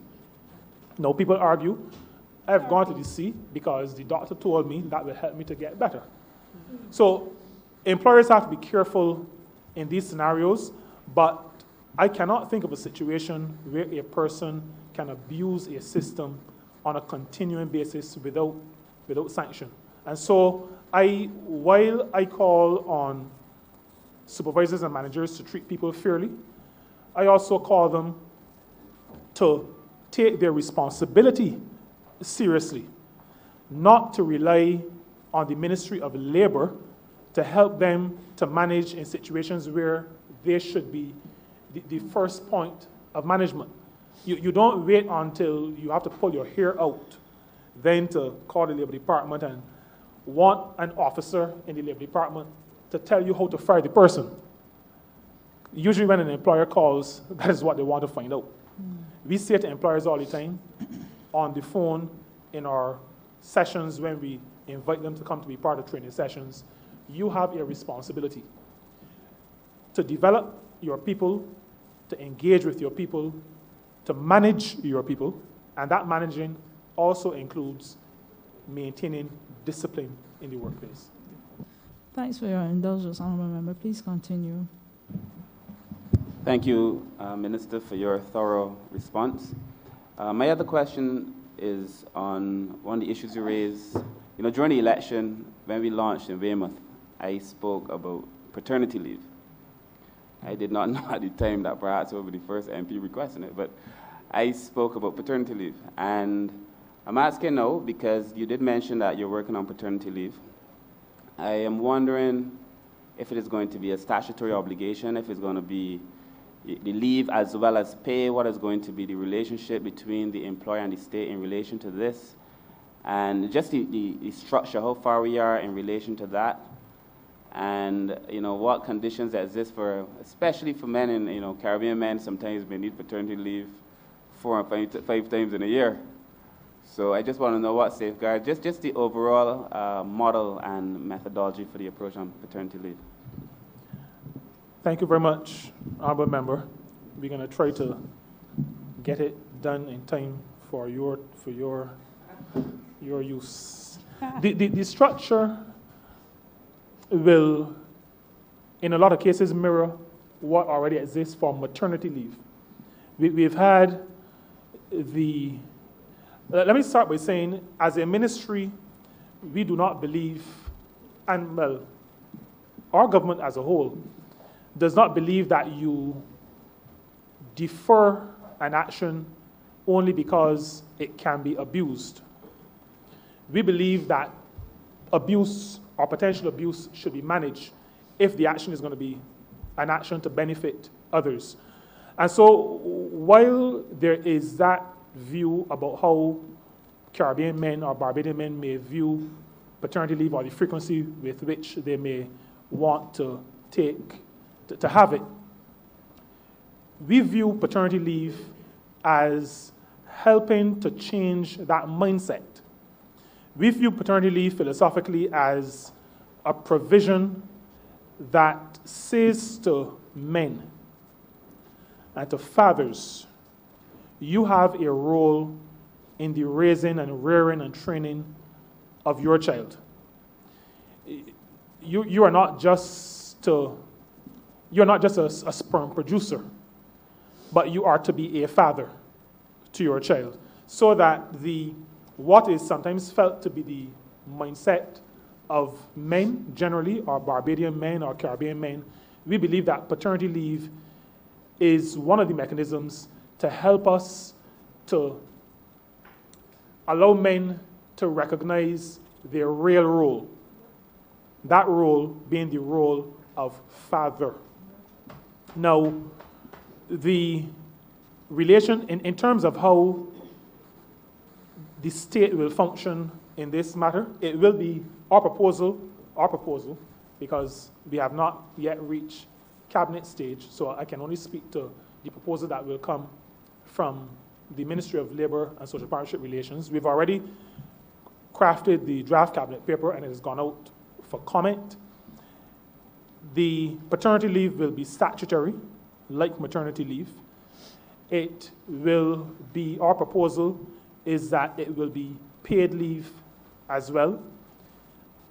now people argue, I've gone to the sea because the doctor told me that will help me to get better. So employers have to be careful in these scenarios, but I cannot think of a situation where a person can abuse a system on a continuing basis without sanction. And so while I call on supervisors and managers to treat people fairly, I also call them to take their responsibility seriously, not to rely on the Ministry of Labor to help them to manage in situations where they should be the first point of management. You don't wait until you have to pull your hair out, then to call the Labor Department and want an officer in the Labor Department to tell you how to fire the person. Usually when an employer calls, that is what they want to find out. We say to employers all the time, on the phone, in our sessions when we invite them to come to be part of training sessions, you have a responsibility to develop your people, to engage with your people, to manage your people, and that managing also includes maintaining discipline in the workplace. Thanks for your indulgence, Honourable Member. Please continue. Thank you, Minister, for your thorough response. My other question is on one of the issues you raised. You know, during the election, when we launched in Weymouth, I spoke about paternity leave. I did not know at the time that perhaps I would be the first MP requesting it, but I spoke about paternity leave. And I'm asking now, because you did mention that you're working on paternity leave. I am wondering if it is going to be a statutory obligation, if it's going to be the leave as well as pay, what is going to be the relationship between the employer and the state in relation to this, and just the structure, how far we are in relation to that, and you know what conditions exist for, especially for men, and you know Caribbean men sometimes may need paternity leave 4 and 5 times in a year. So I just want to know what safeguards, just the overall model and methodology for the approach on paternity leave. Thank you very much, Honourable Member. We're going to try to get it done in time for your use. The structure will, in a lot of cases, mirror what already exists for maternity leave. We've had the... Let me start by saying, as a ministry, we do not believe, and well, our government as a whole does not believe that you defer an action only because it can be abused. We believe that abuse or potential abuse should be managed if the action is going to be an action to benefit others. And so while there is that view about how Caribbean men or Barbadian men may view paternity leave or the frequency with which they may want to have it, we view paternity leave as helping to change that mindset. We view paternity leave philosophically as a provision that says to men and to fathers, you have a role in the raising and rearing and training of your child. You are not just a sperm producer, but you are to be a father to your child, so that what is sometimes felt to be the mindset of men generally, or Barbadian men or Caribbean men, we believe that paternity leave is one of the mechanisms to help us to allow men to recognize their real role, that role being the role of father. Now, the relation, in terms of how the state will function in this matter, it will be our proposal, because we have not yet reached cabinet stage, so I can only speak to the proposal that will come from the Ministry of Labour and Social Partnership Relations. We've already crafted the draft cabinet paper and it has gone out for comment. The paternity leave will be statutory, like maternity leave. It will be, our proposal is that it will be paid leave as well.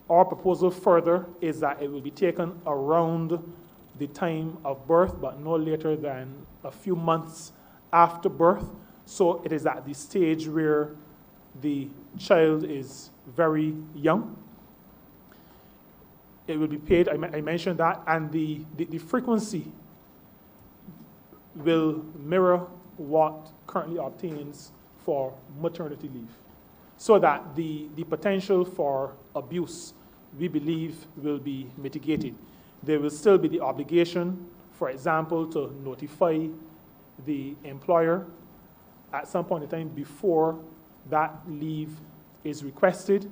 Our proposal further is that it will be taken around the time of birth, but no later than a few months after birth. So it is at the stage where the child is very young. It will be paid, I mentioned that, and the frequency will mirror what currently obtains for maternity leave, so that the potential for abuse, we believe, will be mitigated. There will still be the obligation, for example, to notify the employer at some point in time before that leave is requested,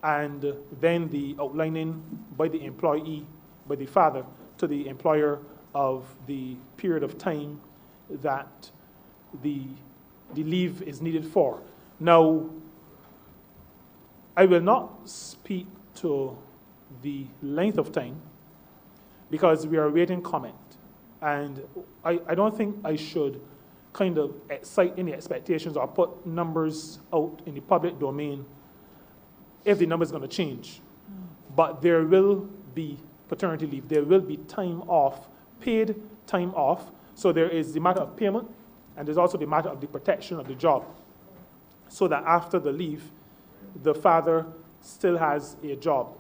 and then the outlining by the employee, by the father, to the employer of the period of time that the leave is needed for. Now, I will not speak to the length of time because we are awaiting comment. And I don't think I should kind of excite any expectations or put numbers out in the public domain if the number is going to change. But there will be paternity leave. There will be time off, paid time off. So there is the matter of payment, and there's also the matter of the protection of the job. So that after the leave, the father still has a job,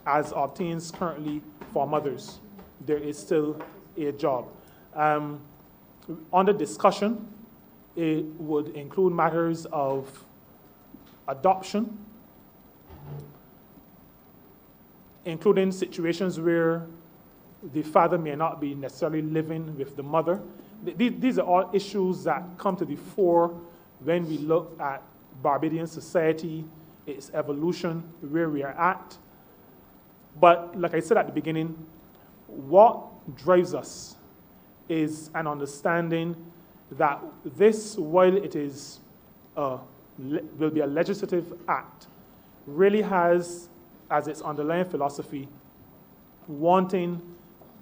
as obtains currently for mothers. There is still a job. Under discussion, it would include matters of adoption, including situations where the father may not be necessarily living with the mother. These are all issues that come to the fore when we look at Barbadian society, its evolution, where we are at. But like I said at the beginning, what drives us is an understanding that this, while it is will be a legislative act, really has as its underlying philosophy wanting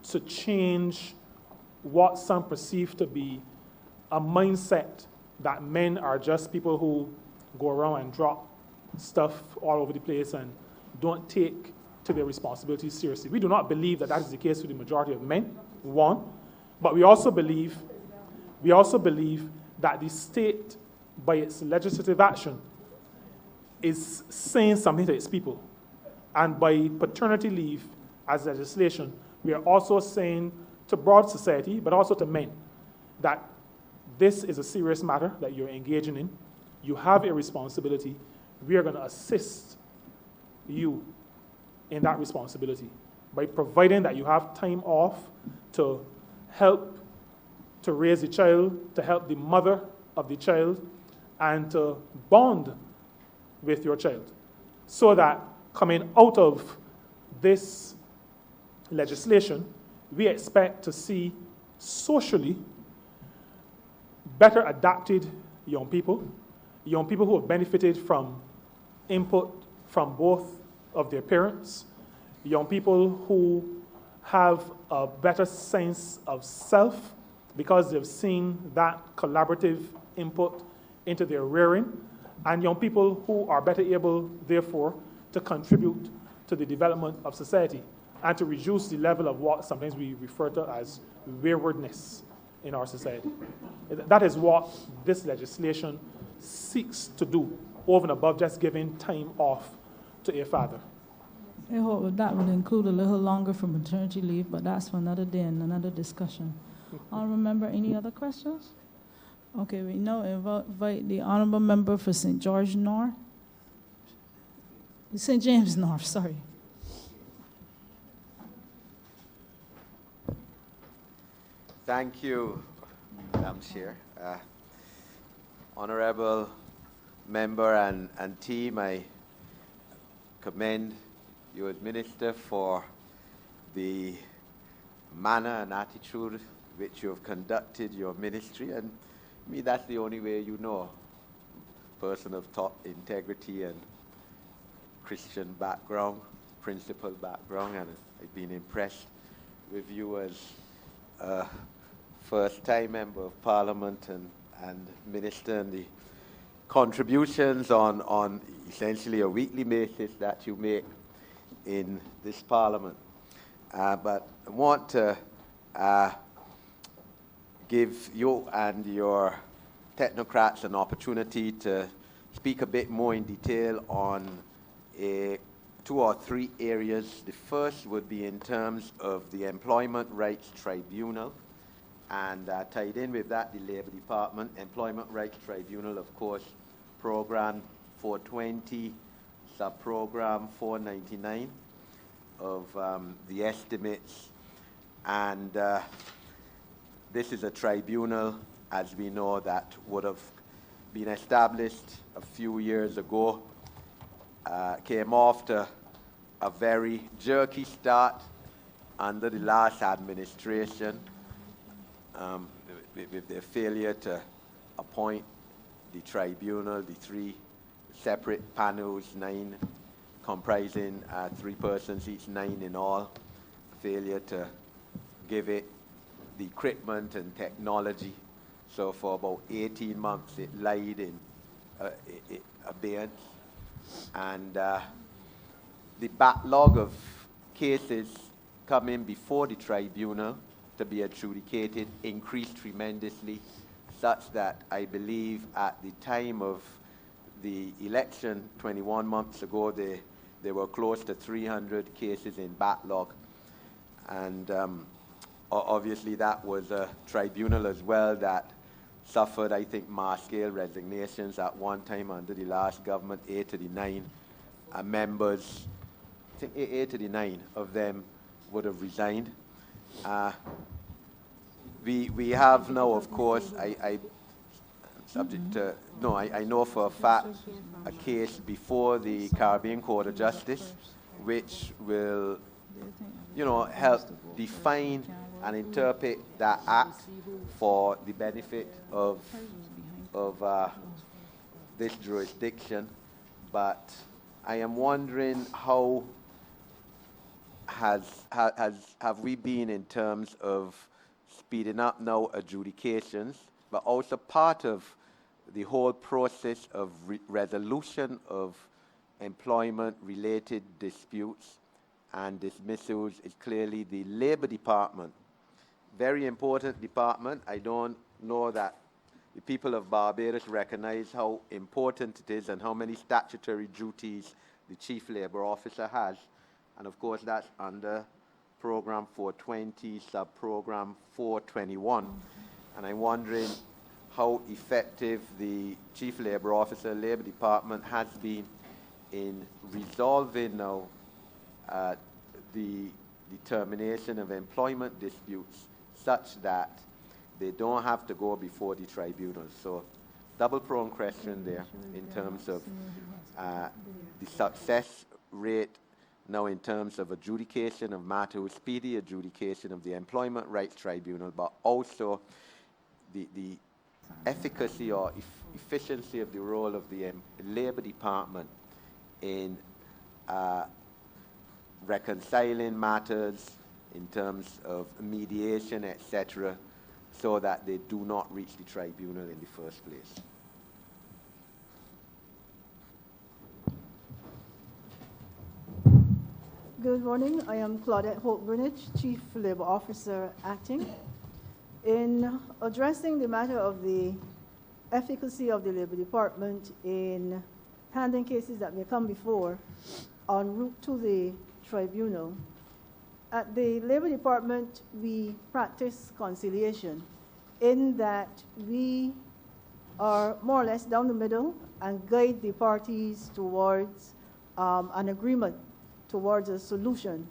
to change what some perceive to be a mindset that men are just people who go around and drop stuff all over the place and don't take to their responsibilities seriously. We do not believe that that is the case with the majority of men, one, but we also believe that the state, by its legislative action, is saying something to its people. And by paternity leave as legislation, we are also saying to broad society, but also to men, that this is a serious matter that you're engaging in. You have a responsibility. We are going to assist you in that responsibility by providing that you have time off to help to raise the child, to help the mother of the child, and to bond with your child. So that coming out of this legislation, we expect to see socially better adapted young people who have benefited from input from both of their parents, young people who have a better sense of self because they've seen that collaborative input into their rearing, and young people who are better able, therefore, to contribute to the development of society and to reduce the level of what sometimes we refer to as waywardness in our society. That is what this legislation seeks to do, over and above just giving time off to a father. I hope that would include a little longer for maternity leave, but that's for another day and another discussion. Honorable member, any other questions? Okay, we now invite the honorable member for St. George North. St. James North, sorry. Thank you, Madam Chair. Honorable member and team, I commend you, Minister, for the manner and attitude which you have conducted your ministry, and me, that's the only way you know. Person of top integrity and Christian background, principled background, and I've been impressed with you as a first-time member of Parliament and Minister, and the contributions on essentially a weekly basis that you make in this Parliament. But I want to give you and your technocrats an opportunity to speak a bit more in detail on 2 or 3 areas. The first would be in terms of the Employment Rights Tribunal, and tied in with that, the Labour Department Employment Rights Tribunal, of course, Program 420, Sub-Program 499 of the estimates. And this is a tribunal, as we know, that would have been established a few years ago, came off to a very jerky start under the last administration, with their failure to appoint the tribunal, the 3 separate panels, 9 comprising 3 persons, each 9 in all, failure to give it the equipment and technology. So for about 18 months, it lied in abeyance. And the backlog of cases coming before the tribunal to be adjudicated increased tremendously, such that I believe at the time of the election 21 months ago, there were close to 300 cases in backlog. And obviously that was a tribunal as well that suffered, I think, mass-scale resignations at one time under the last government. 8 of the 9 members, I think 8 of the 9 of them would have resigned. We have now, of course, I know for a fact a case before the Caribbean Court of Justice, which will, help define and interpret that act for the benefit of this jurisdiction. But I am wondering how have we been in terms of speeding up now adjudications, but also part of the whole process of resolution of employment-related disputes and dismissals is clearly the Labor Department. Very important department. I don't know that the people of Barbados recognize how important it is and how many statutory duties the Chief Labor Officer has. And of course, that's under Program 420, Sub-Program 421. And I'm wondering how effective the Chief Labor Officer, Labor Department, has been in resolving now the determination of employment disputes such that they don't have to go before the tribunals. So double-pronged question there in terms of the success rate now in terms of adjudication of matters, speedy adjudication of the Employment Rights Tribunal, but also the efficacy or efficiency of the role of the Labor Department in reconciling matters in terms of mediation, etc., so that they do not reach the tribunal in the first place. Good morning. I am Claudette Holt-Greenwich, Chief Labor Officer acting. In addressing the matter of the efficacy of the Labor Department in handling cases that may come before en route to the tribunal, at the Labor Department we practice conciliation in that we are more or less down the middle and guide the parties towards an agreement, towards a solution.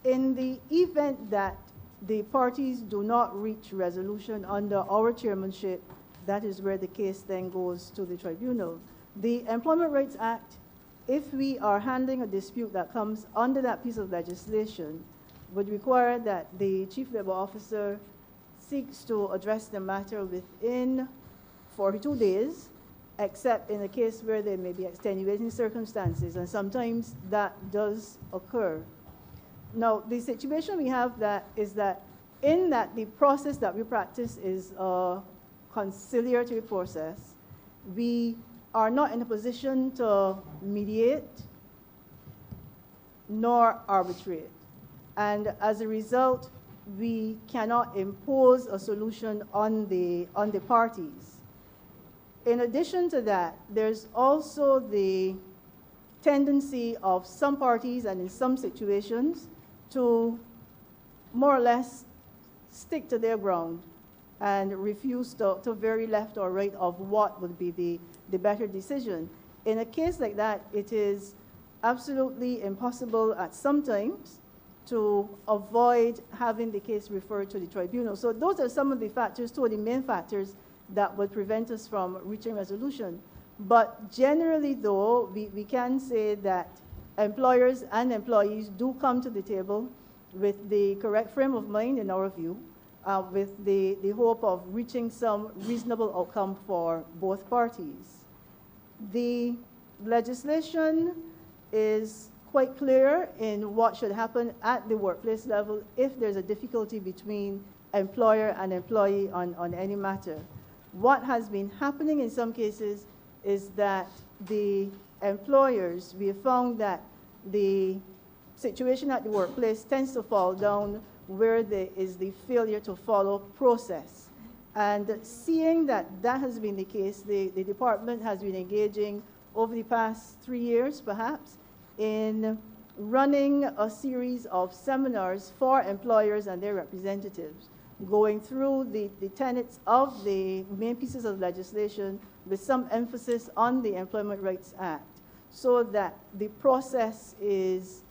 In the event that the parties do not reach resolution under our chairmanship, that is where the case then goes to the tribunal. The Employment Rights Act, if we are handling a dispute that comes under that piece of legislation, would require that the Chief Labor Officer seeks to address the matter within 42 days, except in a case where there may be extenuating circumstances, and sometimes that does occur. Now, the situation we have is that in that the process that we practice is a conciliatory process, we are not in a position to mediate nor arbitrate. And as a result, we cannot impose a solution on the parties. In addition to that, there's also the tendency of some parties and in some situations to more or less stick to their ground and refuse to vary left or right of what would be the better decision. In a case like that, it is absolutely impossible at some times to avoid having the case referred to the tribunal. So those are some of the factors, two of the main factors that would prevent us from reaching resolution. But generally, though, we can say that employers and employees do come to the table with the correct frame of mind, in our view, with the hope of reaching some reasonable outcome for both parties. The legislation is quite clear in what should happen at the workplace level if there's a difficulty between employer and employee on any matter. What has been happening in some cases is that the employers, we have found that the situation at the workplace tends to fall down where there is the failure to follow process. And seeing that that has been the case, the department has been engaging over the past 3 years, perhaps, in running a series of seminars for employers and their representatives, going through the tenets of the main pieces of legislation with some emphasis on the Employment Rights Act, so that the process is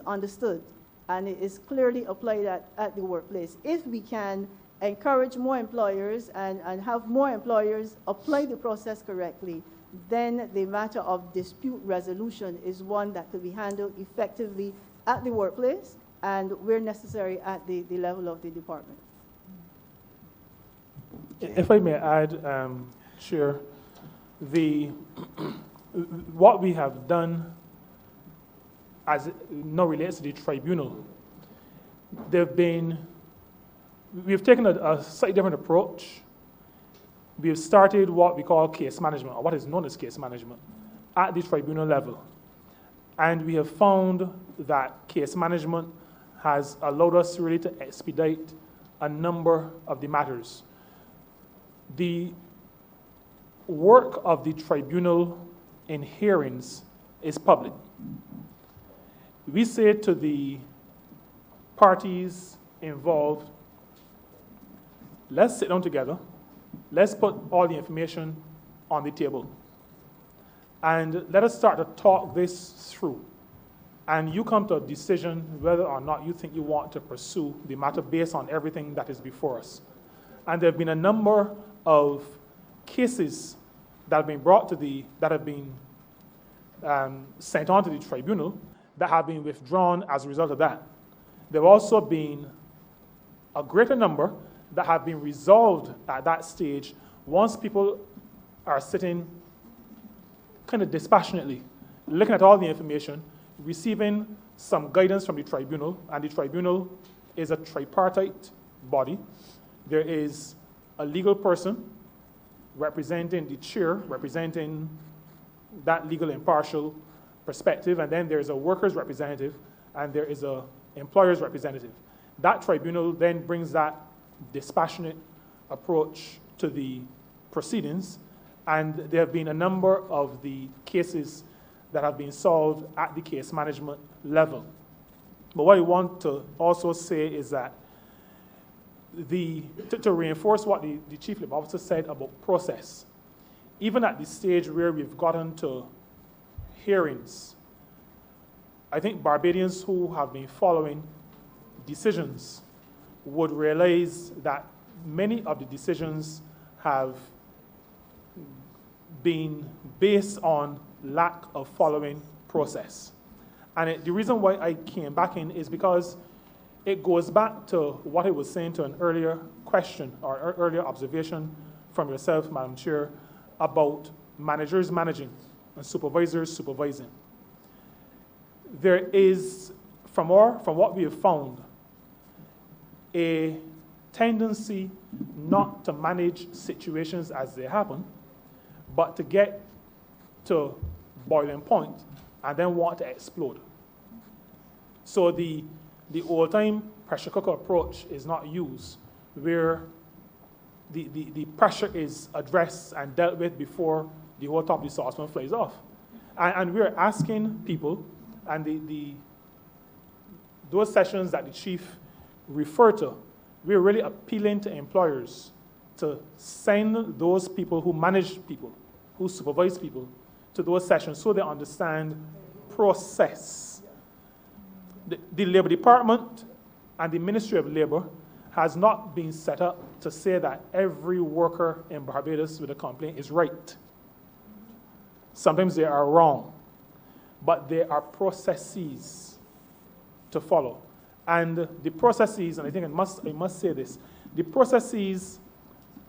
understood and it is clearly applied at the workplace. If we can encourage more employers and have more employers apply the process correctly, then the matter of dispute resolution is one that could be handled effectively at the workplace and where necessary at the level of the department. If I may add, Chair, what we have done as it now relates to the tribunal, we've taken a slightly different approach. We've started what we call case management, or what is known as case management, at the tribunal level. And we have found that case management has allowed us really to expedite a number of the matters. The work of the tribunal in hearings is public. We say to the parties involved, let's sit down together, let's put all the information on the table, and let us start to talk this through. And you come to a decision whether or not you think you want to pursue the matter based on everything that is before us. And there have been a number of cases that have been sent on to the tribunal that have been withdrawn as a result of that. There have also been a greater number that have been resolved at that stage once people are sitting kind of dispassionately, looking at all the information, receiving some guidance from the tribunal, and the tribunal is a tripartite body. There is a legal person representing the chair, representing that legal impartial perspective, and then there is a workers' representative, and there is an employer's representative. That tribunal then brings that dispassionate approach to the proceedings, and there have been a number of the cases that have been solved at the case management level. But what I want to also say is that to reinforce what the Chief Labor Officer said about process, even at the stage where we've gotten to hearings, I think Barbadians who have been following decisions would realize that many of the decisions have been based on lack of following process. And the reason why I came back in is because it goes back to what I was saying to an earlier question or earlier observation from yourself, Madam Chair, about managers managing and supervisors supervising. There is, from what we have found, a tendency not to manage situations as they happen, but to get to boiling point and then want to explode. So the old-time pressure cooker approach is not used, where the pressure is addressed and dealt with before the whole top of the saucepan flies off. And we're asking people, and those sessions that the chief referred to, we're really appealing to employers to send those people who manage people, who supervise people, to those sessions so they understand process. The Labor Department and the Ministry of Labor has not been set up to say that every worker in Barbados with a complaint is right. Sometimes they are wrong, but there are processes to follow. And the processes, and I think I must say this, the processes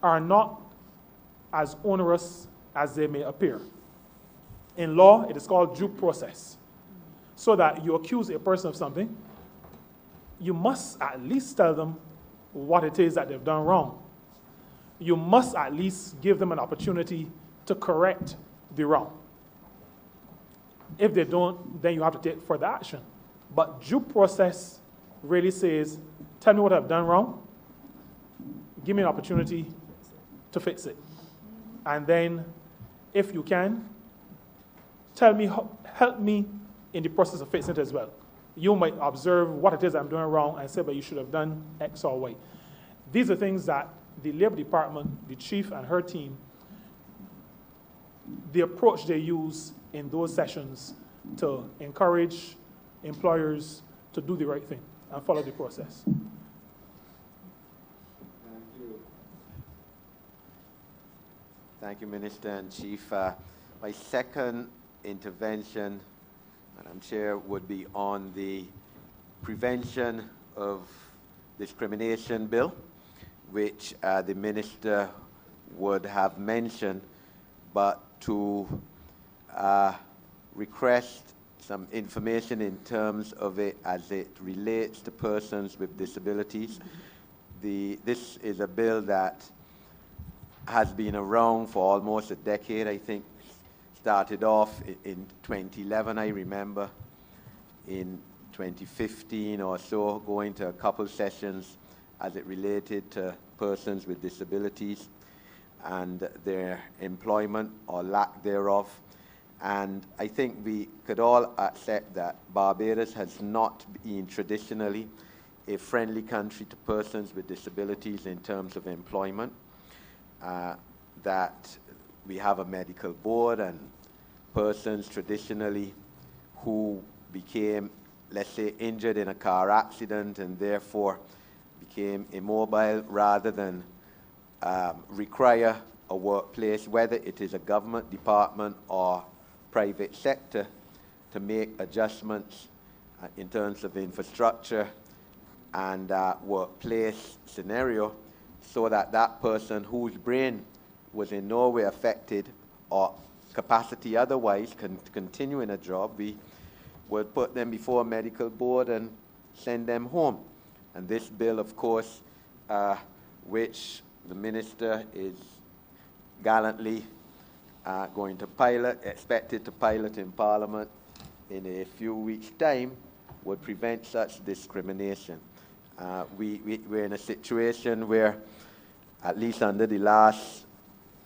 are not as onerous as they may appear. In law, it is called due process. So that you accuse a person of something, you must at least tell them what it is that they've done wrong. You must at least give them an opportunity to correct the wrong. If they don't, then you have to take further action. But due process really says, tell me what I've done wrong, give me an opportunity to fix it. And then, if you can, tell me, help me in the process of fixing it as well. You might observe what it is I'm doing wrong and say, but you should have done X or Y. These are things that the Labor Department, the chief and her team, the approach they use in those sessions to encourage employers to do the right thing and follow the process. Thank you. Thank you, Minister and Chief. My second intervention, Madam Chair, would be on the Prevention of Discrimination Bill, which the Minister would have mentioned, but to request some information in terms of it as it relates to persons with disabilities. This is a bill that has been around for almost a decade. I think started off in 2011, I remember, in 2015 or so, going to a couple sessions as it related to persons with disabilities and their employment or lack thereof. And I think we could all accept that Barbados has not been traditionally a friendly country to persons with disabilities in terms of employment, that we have a medical board and persons traditionally who became, let's say, injured in a car accident and therefore became immobile rather than require a workplace, whether it is a government department or private sector, to make adjustments in terms of infrastructure and workplace scenario, so that that person whose brain was in no way affected or capacity otherwise can continue in a job, we would put them before a medical board and send them home. And this bill, of course, which the minister is gallantly going to pilot, expected to pilot in Parliament in a few weeks' time, would prevent such discrimination. We're in a situation where, at least under the last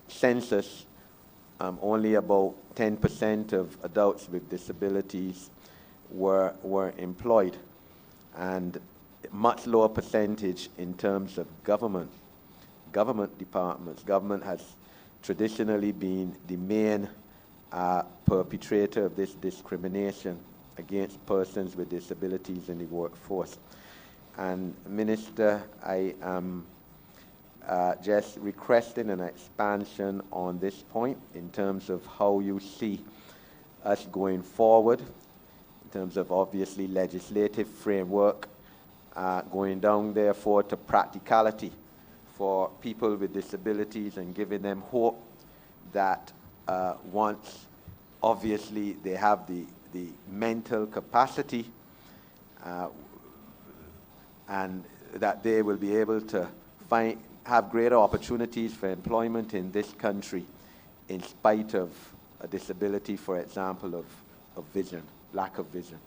census, only about 10% of adults with disabilities were employed, and a much lower percentage in terms of government departments. Government has traditionally been the main perpetrator of this discrimination against persons with disabilities in the workforce. And Minister, I am just requesting an expansion on this point in terms of how you see us going forward, in terms of obviously legislative framework, going down therefore to practicality for people with disabilities and giving them hope that once obviously they have the mental capacity and that they will be able to have greater opportunities for employment in this country in spite of a disability, for example, of vision, lack of vision.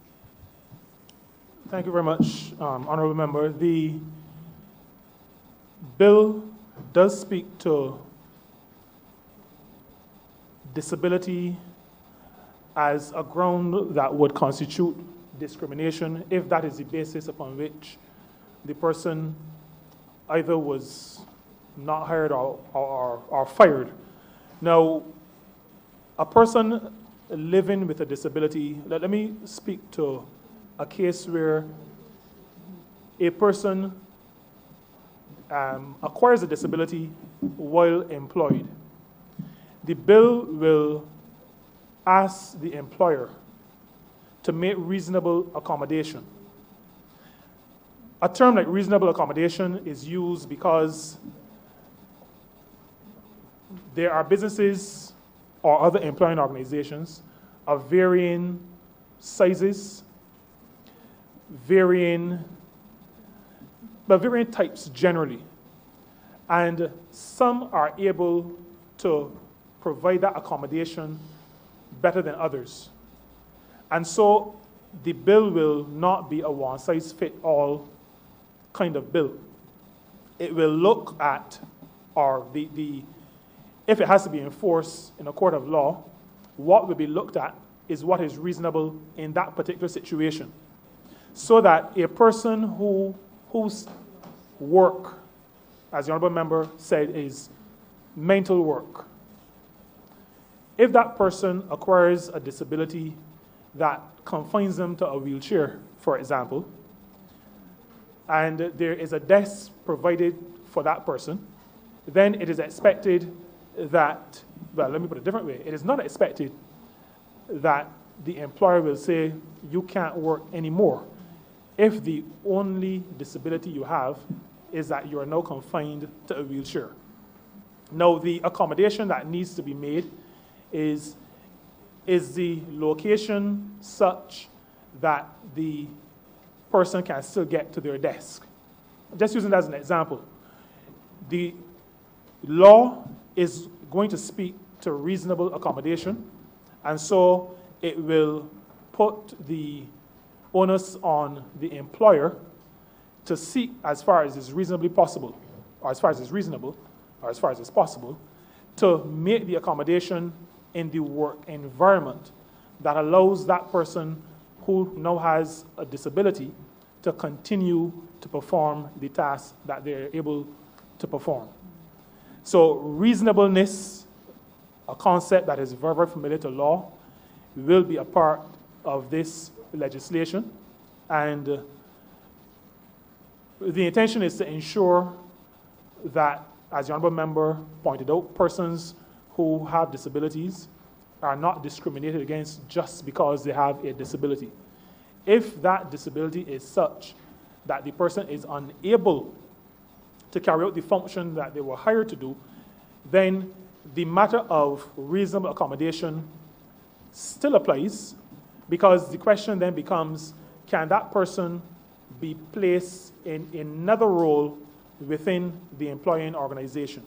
Thank you very much, Honourable Member. The bill does speak to disability as a ground that would constitute discrimination if that is the basis upon which the person either was not hired or fired. Now, a person living with a disability, let me speak to a case where a person acquires a disability while employed. The bill will ask the employer to make reasonable accommodation. A term like reasonable accommodation is used because there are businesses or other employing organizations of varying sizes, varying types generally. And some are able to provide that accommodation better than others. And so the bill will not be a one-size-fits-all kind of bill. It will look at, or if it has to be enforced in a court of law, what will be looked at is what is reasonable in that particular situation. So that a person whose work, as the Honorable Member said, is mental work, if that person acquires a disability that confines them to a wheelchair, for example, and there is a desk provided for that person, then it is expected that, well, let me put it a different way. It is not expected that the employer will say, you can't work anymore if the only disability you have is that you are now confined to a wheelchair. Now, the accommodation that needs to be made is the location such that the person can still get to their desk? Just using that as an example. The law is going to speak to reasonable accommodation, and so it will put the onus on the employer to seek, as far as is reasonably possible, or as far as is reasonable, or as far as is possible, to make the accommodation in the work environment that allows that person who now has a disability to continue to perform the tasks that they're able to perform. So reasonableness, a concept that is very, very familiar to law, will be a part of this legislation. And the intention is to ensure that, as the Honourable Member pointed out, persons who have disabilities are not discriminated against just because they have a disability. If that disability is such that the person is unable to carry out the function that they were hired to do, then the matter of reasonable accommodation still applies, because the question then becomes, can that person be placed in another role within the employing organization?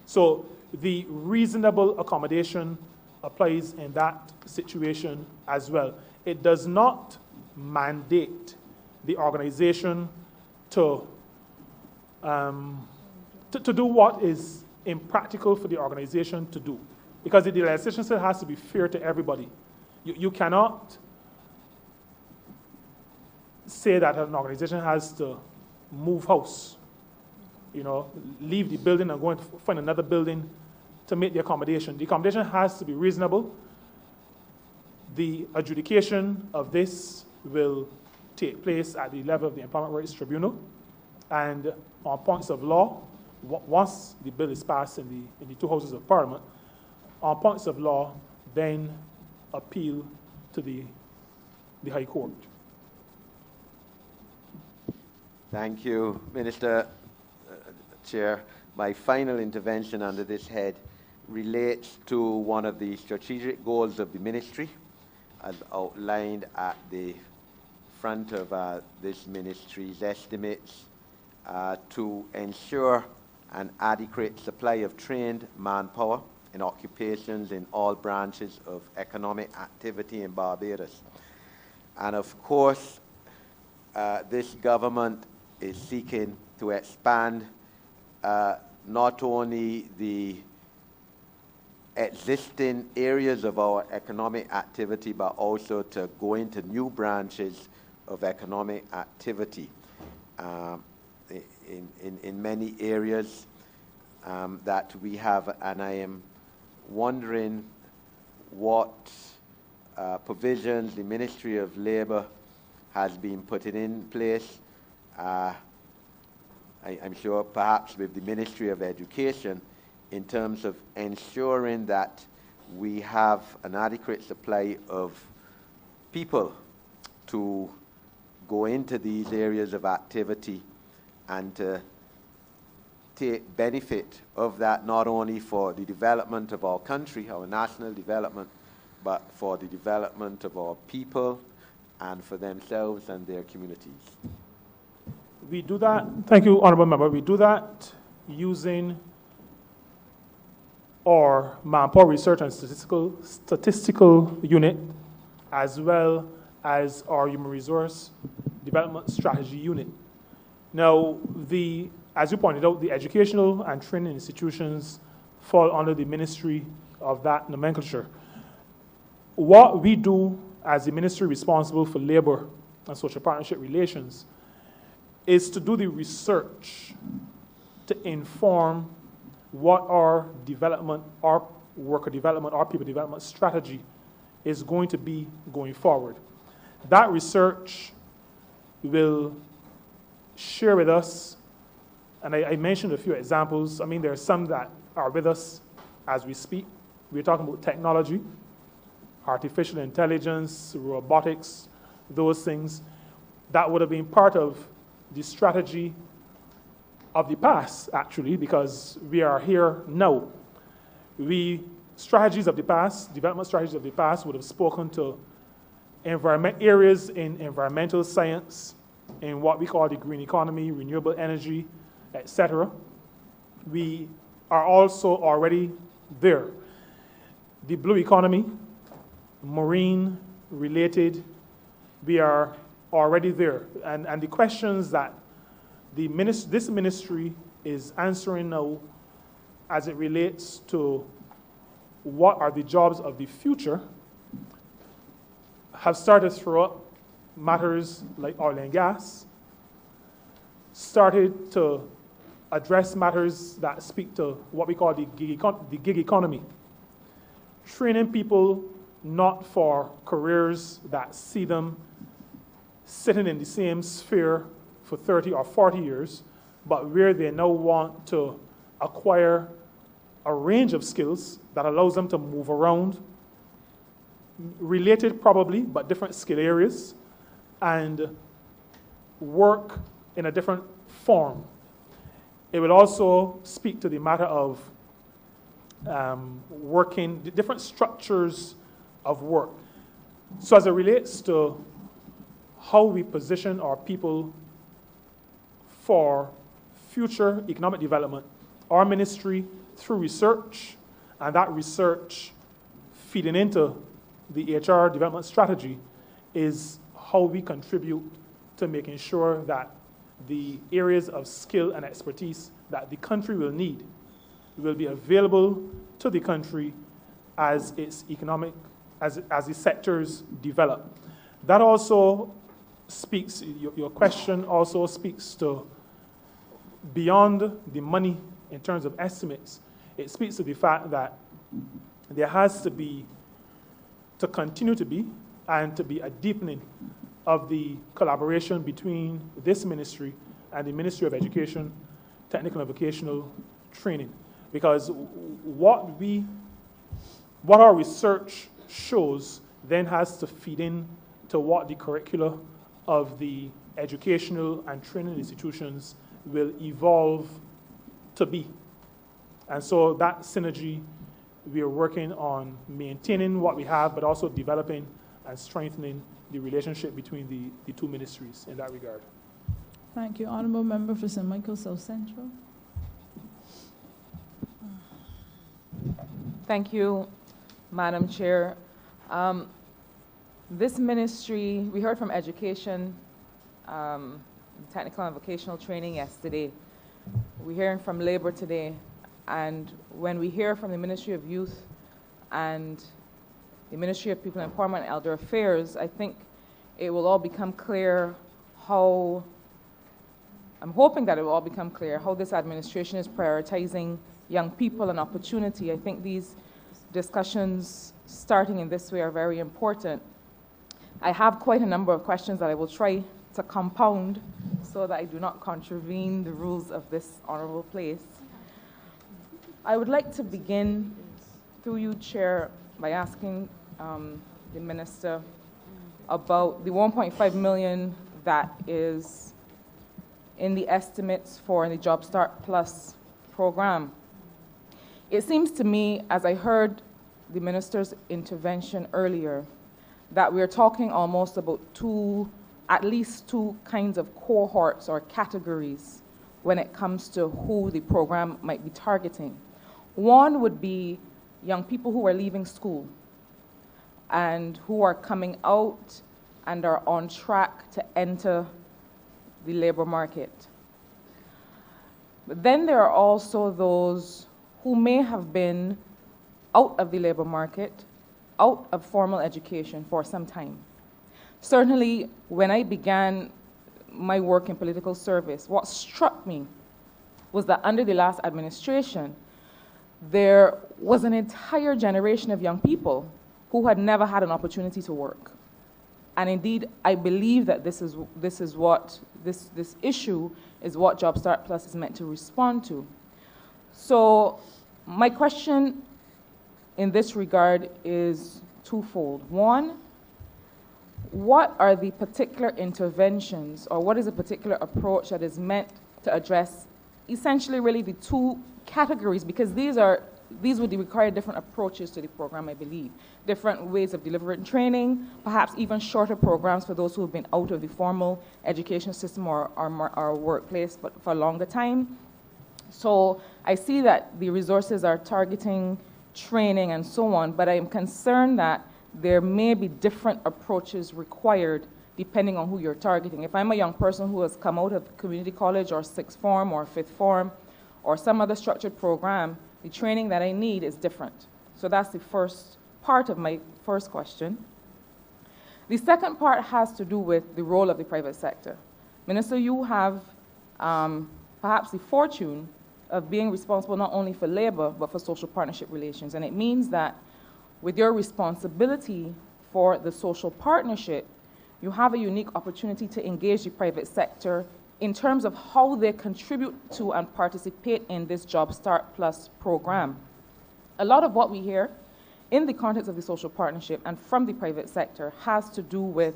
So the reasonable accommodation applies in that situation as well. It does not mandate the organization to do what is impractical for the organization to do, because the legislation still has to be fair to everybody. You cannot say that an organization has to move house, leave the building and go and find another building to make the accommodation. The accommodation has to be reasonable. The adjudication of this will take place at the level of the Employment Rights Tribunal, and on points of law, once the bill is passed in the two houses of Parliament, on points of law, then appeal to the High Court. Thank you, Minister. Chair, my final intervention under this head relates to one of the strategic goals of the ministry, as outlined at the front of this ministry's estimates, to ensure an adequate supply of trained manpower in occupations in all branches of economic activity in Barbados. And of course, this government is seeking to expand not only the existing areas of our economic activity, but also to go into new branches of economic activity in many areas that we have. And I am wondering what provisions the Ministry of Labour has been putting in place. I'm sure perhaps with the Ministry of Education, in terms of ensuring that we have an adequate supply of people to go into these areas of activity and to take benefit of that, not only for the development of our country, our national development, but for the development of our people and for themselves and their communities. We do that, thank you, Honorable Member, we do that using our Manpower Research and Statistical Unit, as well as our Human Resource Development Strategy Unit. Now, as you pointed out, the educational and training institutions fall under the ministry of that nomenclature. What we do as the ministry responsible for labor and social partnership relations is to do the research to inform what our development, our worker development, our people development strategy is going to be going forward. That research will share with us, and I mentioned a few examples. I mean, there are some that are with us as we speak. We're talking about technology, artificial intelligence, robotics, those things that would have been part of the strategy of the past, actually, because we are here now. Strategies of the past, development strategies of the past would have spoken to areas in environmental science, in what we call the green economy, renewable energy, etc. We are also already there. The blue economy, marine related, we are already there. And the questions that this ministry is answering now as it relates to what are the jobs of the future have started to throw up matters like oil and gas, started to address matters that speak to what we call the gig economy. Training people not for careers that see them sitting in the same sphere for 30 or 40 years, but where they now want to acquire a range of skills that allows them to move around, related probably, but different skill areas, and work in a different form. It will also speak to the matter of working, the different structures of work. So as it relates to how we position our people for future economic development, our ministry, through research, and that research feeding into the HR development strategy, is how we contribute to making sure that the areas of skill and expertise that the country will need will be available to the country as its economic, as the sectors develop. That also speaks, your question also speaks to beyond the money in terms of estimates. It speaks to the fact that there has to be, to continue to be, and to be a deepening of the collaboration between this ministry and the Ministry of Education, Technical and Vocational Training. Because what our research shows then has to feed in to what the curricula of the educational and training institutions will evolve to be. And so that synergy, we are working on maintaining what we have, but also developing and strengthening the relationship between the two ministries in that regard. Thank you. Honourable Member for St. Michael South Central. Thank you, Madam Chair. This ministry, we heard from Education, Technical and Vocational Training yesterday. We're hearing from Labor today. And when we hear from the Ministry of Youth and the Ministry of People Empowerment and Elder Affairs, I think it will all become clear how, I'm hoping that it will all become clear how this administration is prioritizing young people and opportunity. I think these discussions starting in this way are very important. I have quite a number of questions that I will try to compound so that I do not contravene the rules of this honorable place. I would like to begin, through you, Chair, by asking the Minister about the 1.5 million that is in the estimates for the Job Start Plus program. It seems to me, as I heard the minister's intervention earlier, that we're talking almost about at least two kinds of cohorts or categories when it comes to who the program might be targeting. One would be young people who are leaving school and who are coming out and are on track to enter the labor market. But then there are also those who may have been out of the labor market, out of formal education for some time. Certainly, when I began my work in political service, what struck me was that under the last administration, there was an entire generation of young people who had never had an opportunity to work. And indeed, I believe that this issue is what Job Start Plus is meant to respond to. So my question in this regard is twofold. One, what are the particular interventions, or what is a particular approach that is meant to address essentially really the two categories, because these would require different approaches to the program, I believe. Different ways of delivering training, perhaps even shorter programs for those who have been out of the formal education system or workplace but for a longer time. So I see that the resources are targeting training and so on, but I am concerned that there may be different approaches required depending on who you're targeting. If I'm a young person who has come out of community college or sixth form or fifth form or some other structured program, the training that I need is different. So that's the first part of my first question. The second part has to do with the role of the private sector. Minister, you have perhaps the fortune of being responsible not only for labor, but for social partnership relations. And it means that with your responsibility for the social partnership, you have a unique opportunity to engage the private sector in terms of how they contribute to and participate in this Job Start Plus program. A lot of what we hear in the context of the social partnership and from the private sector has to do with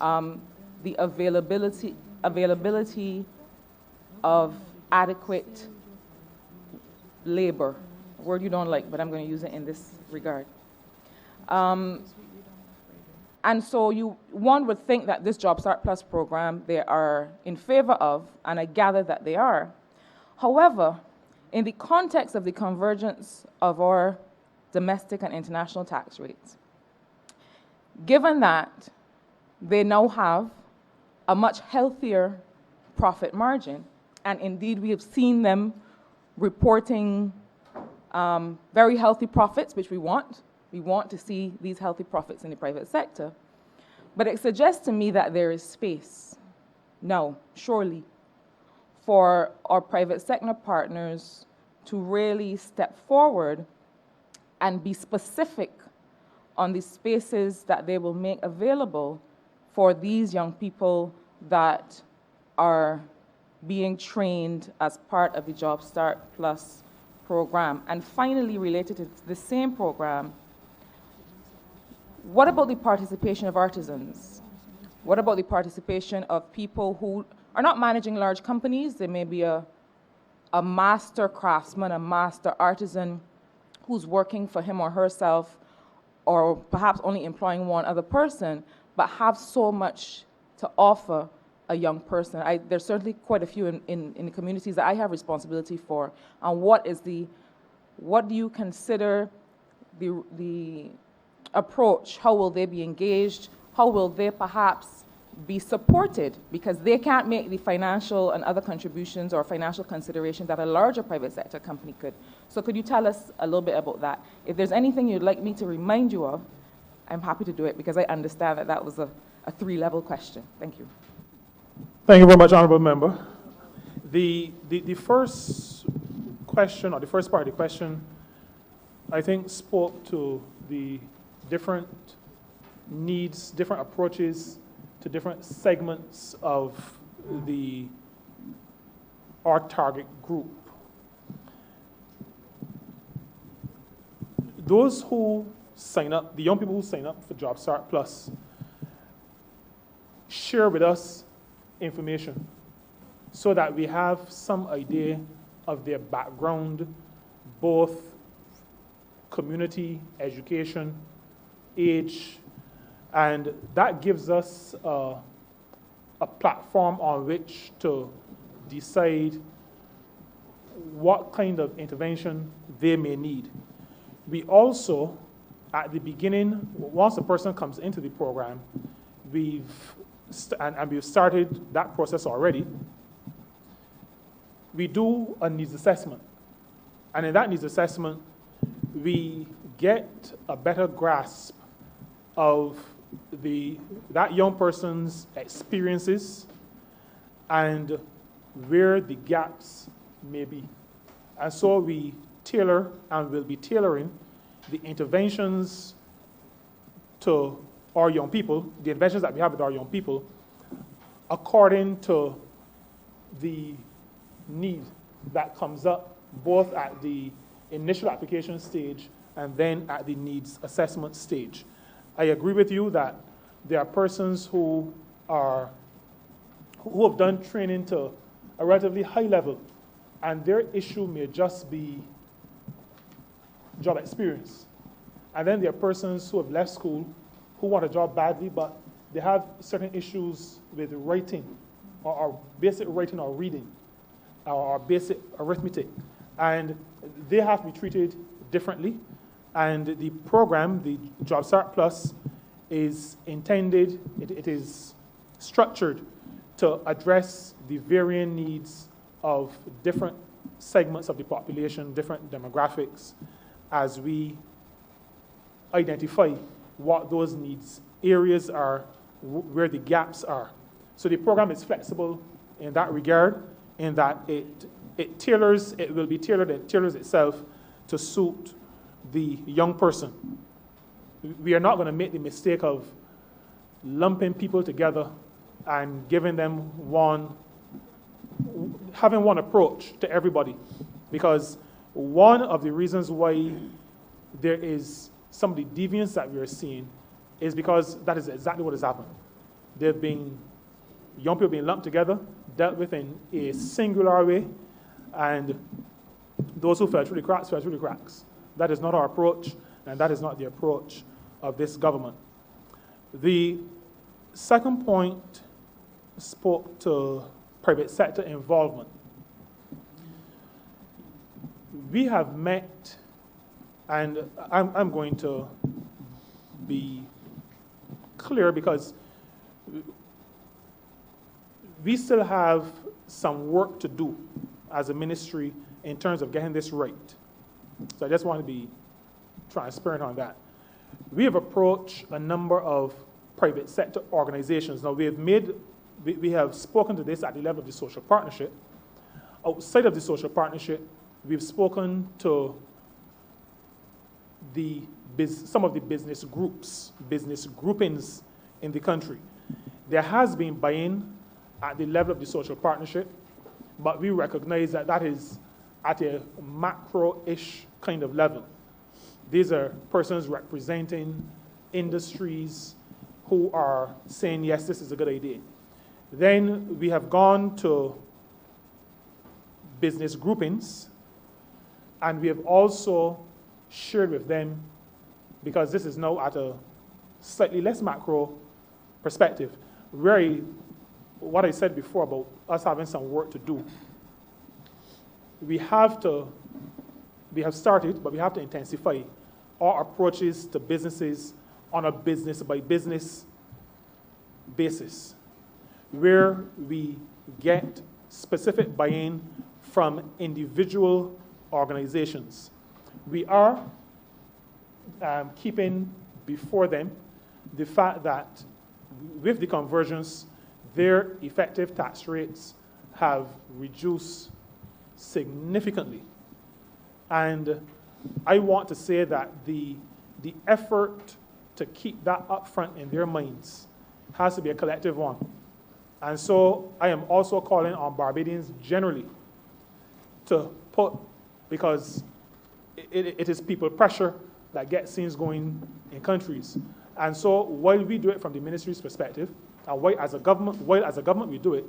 the availability of adequate labor, a word you don't like, but I'm going to use it in this regard. And so one would think that this Job Start Plus program they are in favor of, and I gather that they are. However, in the context of the convergence of our domestic and international tax rates, given that they now have a much healthier profit margin, and indeed we have seen them reporting very healthy profits, which we want. We want to see these healthy profits in the private sector. But it suggests to me that there is space now, surely, for our private sector partners to really step forward and be specific on the spaces that they will make available for these young people that are being trained as part of the Job Start Plus program. And finally, related to the same program, what about the participation of artisans? What about the participation of people who are not managing large companies? There may be a master craftsman, a master artisan who's working for him or herself, or perhaps only employing one other person, but have so much to offer a young person. There's certainly quite a few in the communities that I have responsibility for. And what do you consider the approach? How will they be engaged? How will they perhaps be supported? Because they can't make the financial and other contributions or financial consideration that a larger private sector company could. So could you tell us a little bit about that? If there's anything you'd like me to remind you of, I'm happy to do it, because I understand that that was a three-level question. Thank you. Thank you very much, Honourable Member. The first question, or the first part of the question, I think spoke to the different needs, different approaches to different segments of our target group. Those who sign up, the young people who sign up for Job Start Plus, share with us information so that we have some idea of their background, both community, education, age, and that gives us a platform on which to decide what kind of intervention they may need. We also, at the beginning, once a person comes into the program, we've started that process already. We do a needs assessment. And in that needs assessment, we get a better grasp of that young person's experiences and where the gaps may be. And so we tailor and will be tailoring the interventions to our young people, the interventions that we have with our young people, according to the need that comes up both at the initial application stage and then at the needs assessment stage. I agree with you that there are persons who have done training to a relatively high level, and their issue may just be job experience. And then there are persons who have left school who want a job badly, but they have certain issues with writing, or basic writing or reading, or basic arithmetic. And they have to be treated differently. And the program, the Job Start Plus, is intended, it is structured to address the varying needs of different segments of the population, different demographics, as we identify what those needs areas are, where the gaps are. So the program is flexible in that regard, in that it will be tailored, it tailors itself to suit the young person. We are not going to make the mistake of lumping people together and giving them having one approach to everybody. Because one of the reasons why there is some of the deviance that we are seeing is because that is exactly what has happened. There have been young people being lumped together, dealt with in a singular way, and those who fell through the cracks fell through the cracks. That is not our approach, and that is not the approach of this government. The second point spoke to private sector involvement. We have met, and I'm going to be clear because we still have some work to do as a ministry in terms of getting this right. So I just want to be transparent on that. We have approached a number of private sector organizations. Now, we have spoken to this at the level of the social partnership. Outside of the social partnership, we've spoken to some of the business groups, business groupings in the country. There has been buy-in at the level of the social partnership, but we recognize that that is at a macro-ish kind of level. These are persons representing industries who are saying, yes, this is a good idea. Then we have gone to business groupings, and we have also shared with them, because this is now at a slightly less macro perspective, what I said before about us having some work to do. We have started, but we have to intensify our approaches to businesses on a business-by-business basis, where we get specific buy-in from individual organizations. We are keeping before them the fact that with the convergence, their effective tax rates have reduced significantly. And I want to say that the effort to keep that up front in their minds has to be a collective one. And so I am also calling on Barbadians generally to because it is people pressure that gets things going in countries. And so while we do it from the ministry's perspective, and while as a government we do it,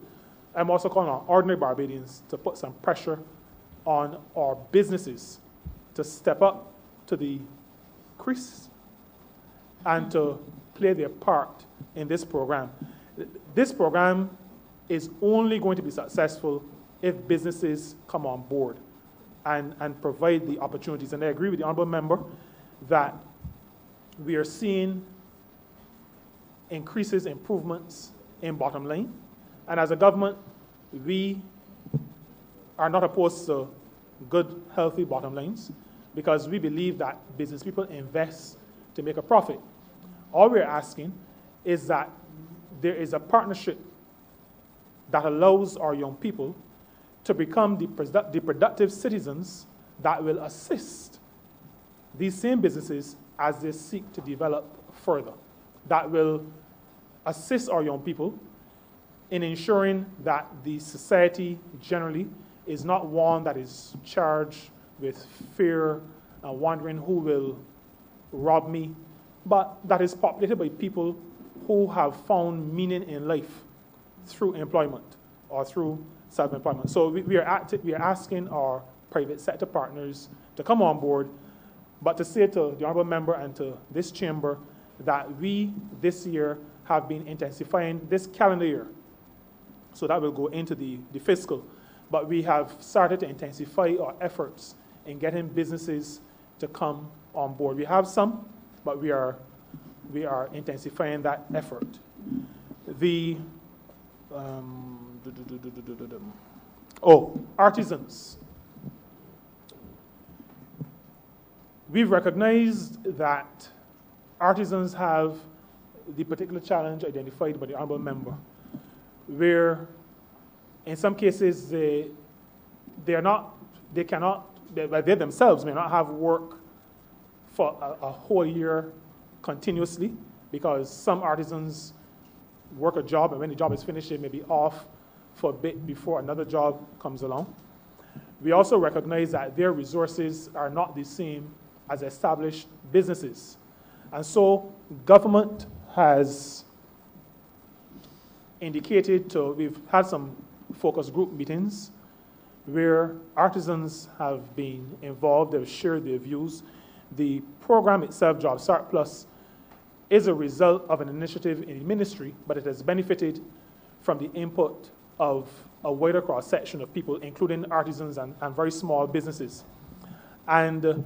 I'm also calling on ordinary Barbadians to put some pressure on our businesses to step up to the crease and to play their part in this program. This program is only going to be successful if businesses come on board and provide the opportunities. And I agree with the honorable member that we are seeing increases, improvements in bottom line. And as a government, we are not opposed to good, healthy bottom lines because we believe that business people invest to make a profit. All we're asking is that there is a partnership that allows our young people to become the productive citizens that will assist these same businesses as they seek to develop further, that will assist our young people in ensuring that the society generally is not one that is charged with fear and wondering who will rob me, but that is populated by people who have found meaning in life through employment or through self-employment. So we are asking our private sector partners to come on board, but to say to the honorable member and to this chamber that we this year have been intensifying this calendar year. So that will go into the fiscal. But we have started to intensify our efforts in getting businesses to come on board. We have some, but we are intensifying that effort. The artisans. We've recognized that artisans have the particular challenge identified by the honorable member, where in some cases they themselves may not have work for a whole year continuously, because some artisans work a job and when the job is finished they may be off for a bit before another job comes along. We also recognize that their resources are not the same as established businesses. And so government has indicated we've had some focus group meetings where artisans have been involved, they've shared their views. The program itself, Job Start Plus, is a result of an initiative in the ministry, but it has benefited from the input of a wider cross-section of people, including artisans and very small businesses. And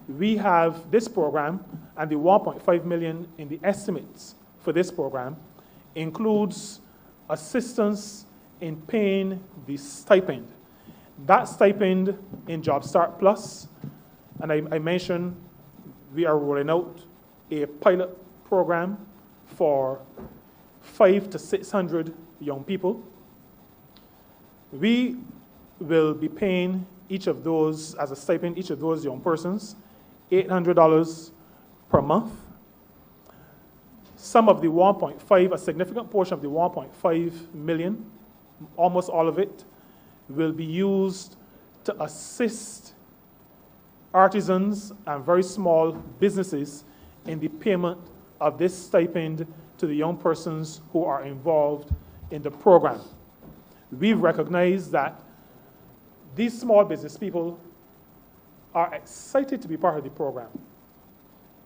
we have this program, and the 1.5 million in the estimates for this program includes assistance in paying the stipend. That stipend in Job Start Plus, and I mentioned we are rolling out a pilot program for 500 to 600 young people. We will be paying each of those, as a stipend, each of those young persons, $800 per month. Some of the 1.5, a significant portion of the 1.5 million, almost all of it, will be used to assist artisans and very small businesses in the payment of this stipend to the young persons who are involved in the program. We've recognized that these small business people are excited to be part of the program.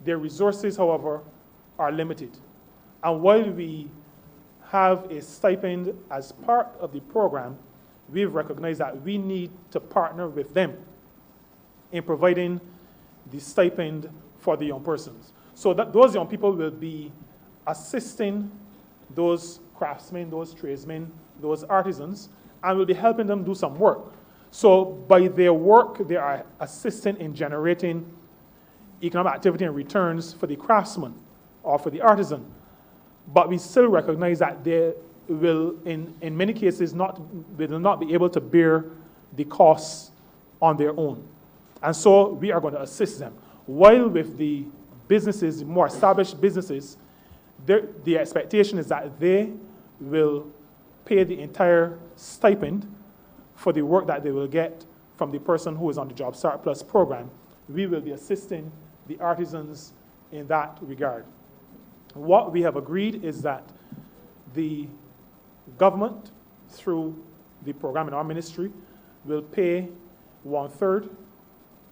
Their resources, however, are limited. And while we have a stipend as part of the program, we've recognized that we need to partner with them in providing the stipend for the young persons. So that those young people will be assisting those craftsmen, those tradesmen, those artisans, and will be helping them do some work. So by their work, they are assisting in generating economic activity and returns for the craftsman or for the artisan. But we still recognize that they will, in many cases, they will not be able to bear the costs on their own. And so we are going to assist them. While with the businesses, more established businesses, the expectation is that they will pay the entire stipend for the work that they will get from the person who is on the Job Start Plus program. We will be assisting the artisans in that regard. What we have agreed is that the government, through the program in our ministry, will pay 1/3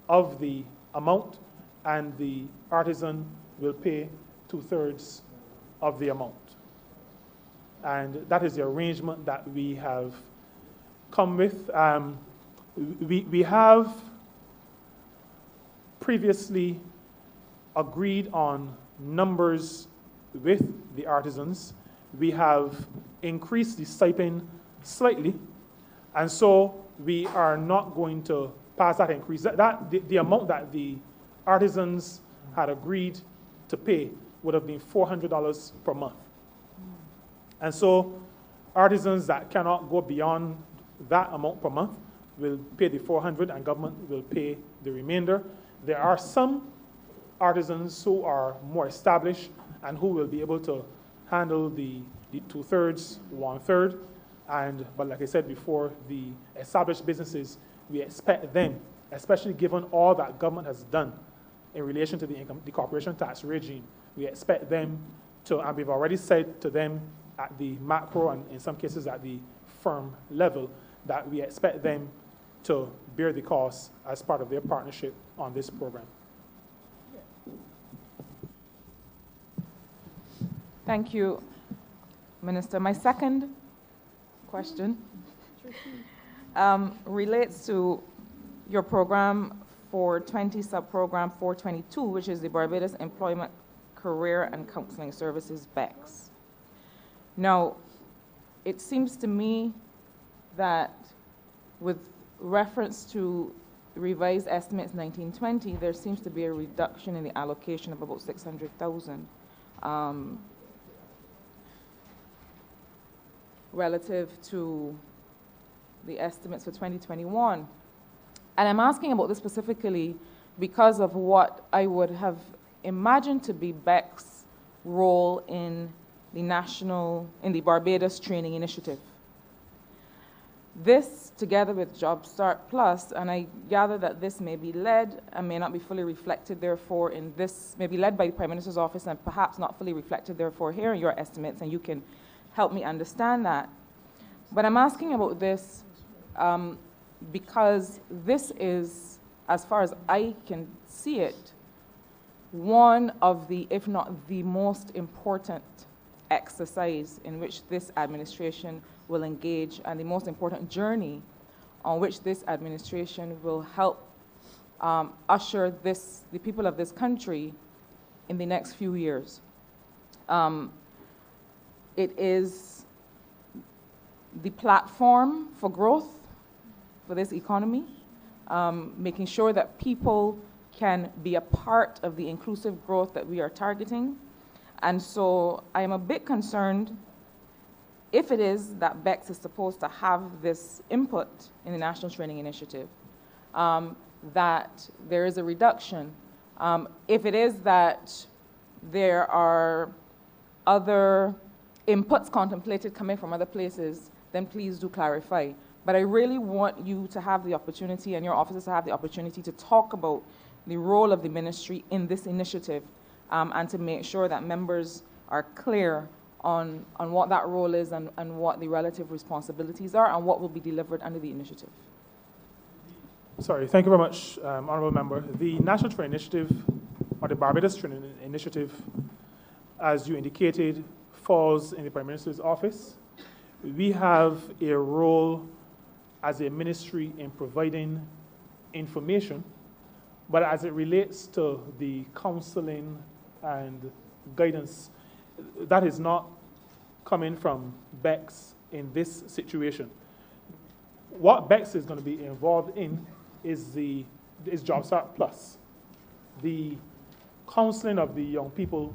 of the amount and the artisan will pay 2/3 of the amount. And that is the arrangement that we have come with. We have previously agreed on numbers with the artisans. We have increased the stipend slightly, and so we are not going to pass that increase. The amount that the artisans had agreed to pay would have been $400 per month. And so artisans that cannot go beyond that amount per month will pay the $400 and government will pay the remainder. There are some artisans who are more established and who will be able to handle the 2/3, 1/3. But like I said before, the established businesses, we expect them, especially given all that government has done in relation to the corporation tax regime, we expect them to, and we've already said to them at the macro and in some cases at the firm level, that we expect them to bear the cost as part of their partnership on this program. Thank you, Minister. My second question relates to your program for 20 sub-program 422, which is the Barbados Employment, Career and Counseling Services, BECS. Now, it seems to me that with reference to revised estimates 1920, there seems to be a reduction in the allocation of about 600,000 relative to the estimates for 2021. And I'm asking about this specifically because of what I would have imagined to be BEC's role in the Barbados Training Initiative. This, together with Job Start Plus, and I gather that this may be led and may not be fully reflected, therefore, in this, may be led by the Prime Minister's office and perhaps not fully reflected, therefore, here in your estimates, and you can help me understand that. But I'm asking about this because this is, as far as I can see it, one of the, if not the most important exercise in which this administration will engage, and the most important journey on which this administration will help usher the people of this country in the next few years. It is the platform for growth for this economy, making sure that people can be a part of the inclusive growth that we are targeting. And so I am a bit concerned if it is that BECS is supposed to have this input in the National Training Initiative, that there is a reduction. If it is that there are other inputs contemplated coming from other places, then please do clarify. But I really want you to have the opportunity, and your officers to have the opportunity, to talk about the role of the ministry in this initiative, and to make sure that members are clear on what that role is and what the relative responsibilities are and what will be delivered under the initiative. Sorry, thank you very much, Honourable Member. The National Training Initiative, or the Barbados Training Initiative, as you indicated, falls in the Prime Minister's office. We have a role as a ministry in providing information, but as it relates to the counseling and guidance, that is not coming from BECS in this situation. What BECS is going to be involved in is Job Start Plus. The counseling of the young people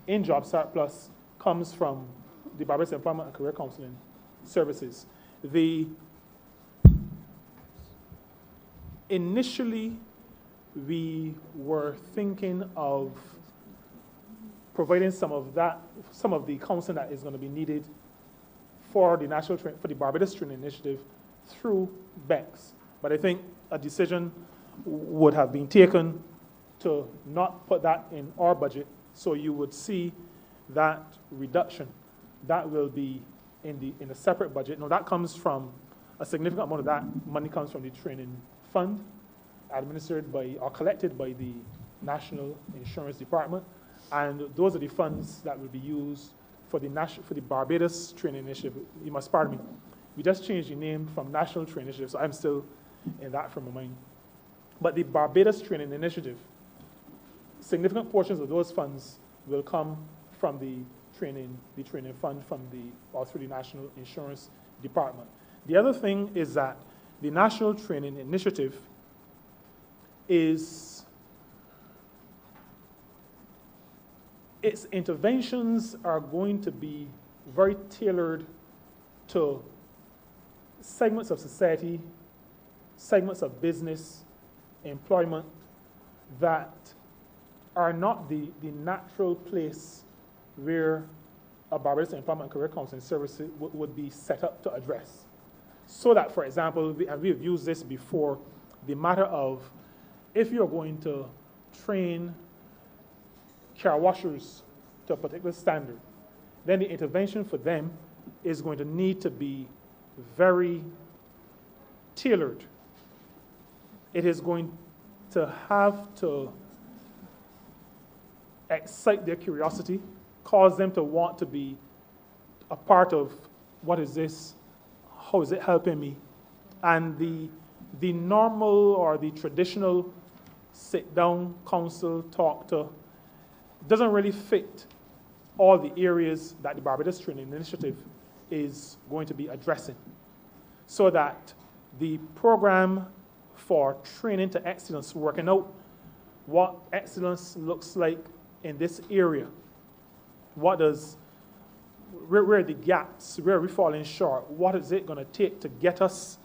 in Job Start Plus comes from the Barbados Employment and Career Counseling Services. Initially, we were thinking of providing some of the counseling that is going to be needed for the Barbados Training Initiative through BECS. But I think a decision would have been taken to not put that in our budget, so you would see that reduction. That will be in a separate budget. Now, that comes from, a significant amount of that money comes from the training fund, administered by or collected by the National Insurance Department, and those are the funds that will be used for the Barbados Training Initiative. You must pardon me. We just changed the name from National Training Initiative, so I'm still in that frame of mind. But the Barbados Training Initiative, significant portions of those funds will come from the training fund or through the National Insurance Department. The other thing is that the National Training Initiative its interventions are going to be very tailored to segments of society, segments of business, employment that are not the natural place where a Barbados Employment and Career Counseling Service would be set up to address. So that, for example, and we have used this before, the matter of if you're going to train car washers to a particular standard, then the intervention for them is going to need to be very tailored. It is going to have to excite their curiosity, cause them to want to be a part of what is this, how is it helping me? And the normal or the traditional sit down, counsel, talk to doesn't really fit all the areas that the Barbados Training Initiative is going to be addressing. So that the program for training to excellence, working out what excellence looks like in this area, where are the gaps, where are we falling short, what is it going to take to get us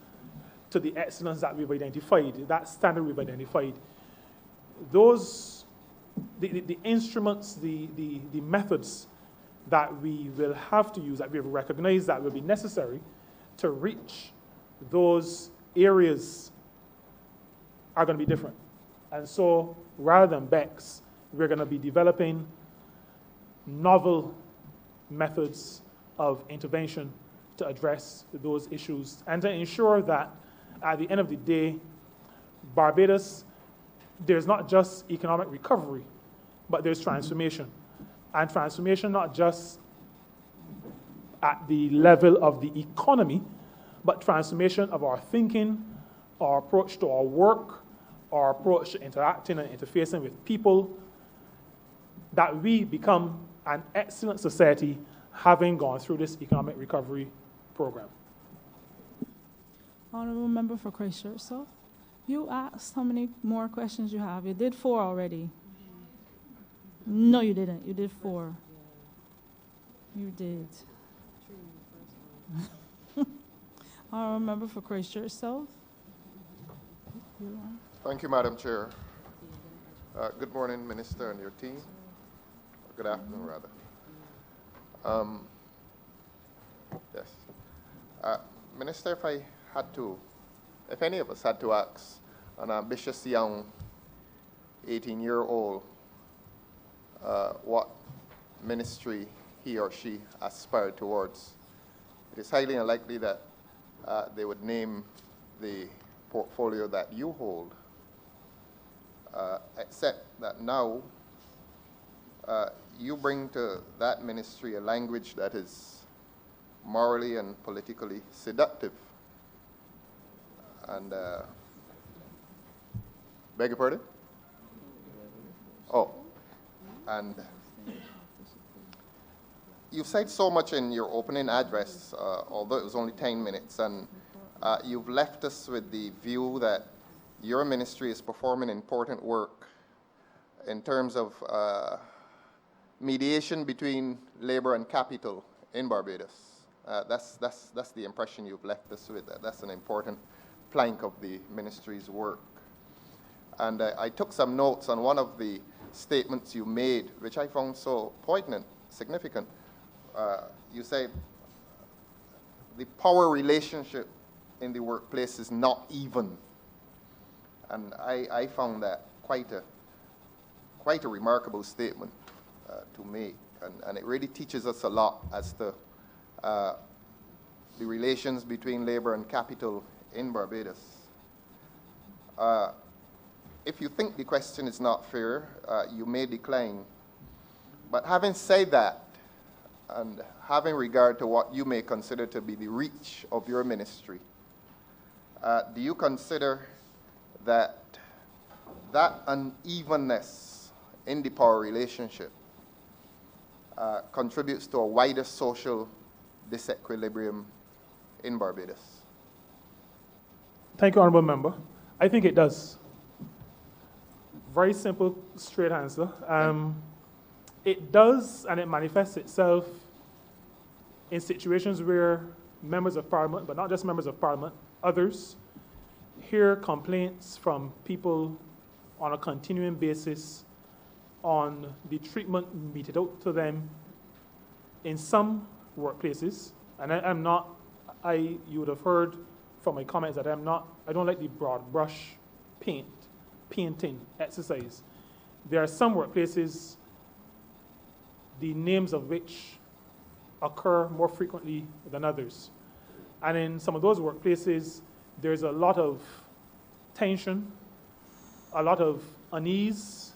to the excellence that we've identified, that standard we've identified. Those, the instruments, the methods that we will have to use, that we have recognized that will be necessary to reach those areas are going to be different. And so rather than BECS, we're going to be developing novel methods of intervention to address those issues and to ensure that at the end of the day, Barbados, there's not just economic recovery, but there's transformation. And transformation not just at the level of the economy, but transformation of our thinking, our approach to our work, our approach to interacting and interfacing with people, that we become an excellent society having gone through this economic recovery program. Honorable Member for Christchurch South, you asked how many more questions you have. You did 4 already. No, you didn't. You did 4. You did. Honorable Member for Christchurch South. Thank you, Madam Chair. Good morning, Minister and your team. Good afternoon, rather. Yes. Minister, if any of us had to ask an ambitious young 18-year-old what ministry he or she aspired towards, it is highly unlikely that they would name the portfolio that you hold, except that now you bring to that ministry a language that is morally and politically seductive. And, beg your pardon? Oh, and you've said so much in your opening address, although it was only 10 minutes, and you've left us with the view that your ministry is performing important work in terms of mediation between labor and capital in Barbados. That's the impression you've left us with. That's an important plank of the ministry's work. And I took some notes on one of the statements you made, which I found so poignant, significant. You said the power relationship in the workplace is not even. And I found that quite a remarkable statement to make. And it really teaches us a lot as to the relations between labor and capital in Barbados. if you think the question is not fair, you may decline. But having said that, and having regard to what you may consider to be the reach of your ministry, do you consider that unevenness in the power relationship contributes to a wider social disequilibrium in Barbados? Thank you, Honorable Member. I think it does. Very simple, straight answer. It does, and it manifests itself in situations where members of Parliament, but not just members of Parliament, others, hear complaints from people on a continuing basis on the treatment meted out to them in some workplaces. And you would have heard from my comments that I don't like the broad brush painting exercise. There are some workplaces, the names of which occur more frequently than others. And in some of those workplaces, there's a lot of tension, a lot of unease.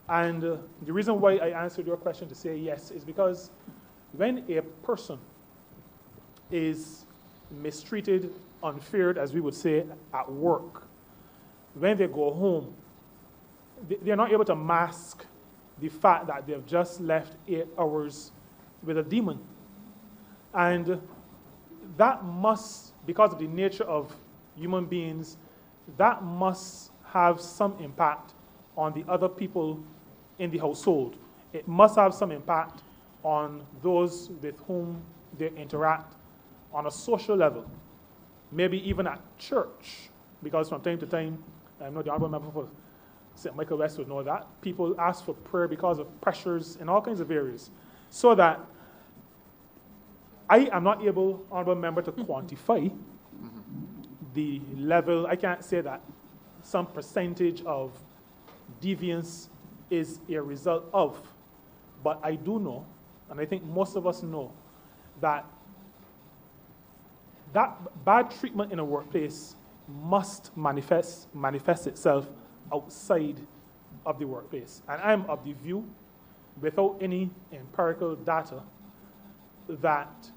And the reason why I answered your question to say yes is because when a person is mistreated, unfair, as we would say, at work, when they go home, they're not able to mask the fact that they've just left 8 hours with a demon. And that must, because of the nature of human beings, that must have some impact on the other people in the household. It must have some impact on those with whom they interact on a social level, maybe even at church, because from time to time, I know the Honorable Member for St. Michael West would know that, people ask for prayer because of pressures in all kinds of areas. So that I am not able, Honorable Member, to quantify the level. I can't say that some percentage of deviance is a result of, but I do know, and I think most of us know, that bad treatment in a workplace must manifest itself outside of the workplace. And I'm of the view, without any empirical data, that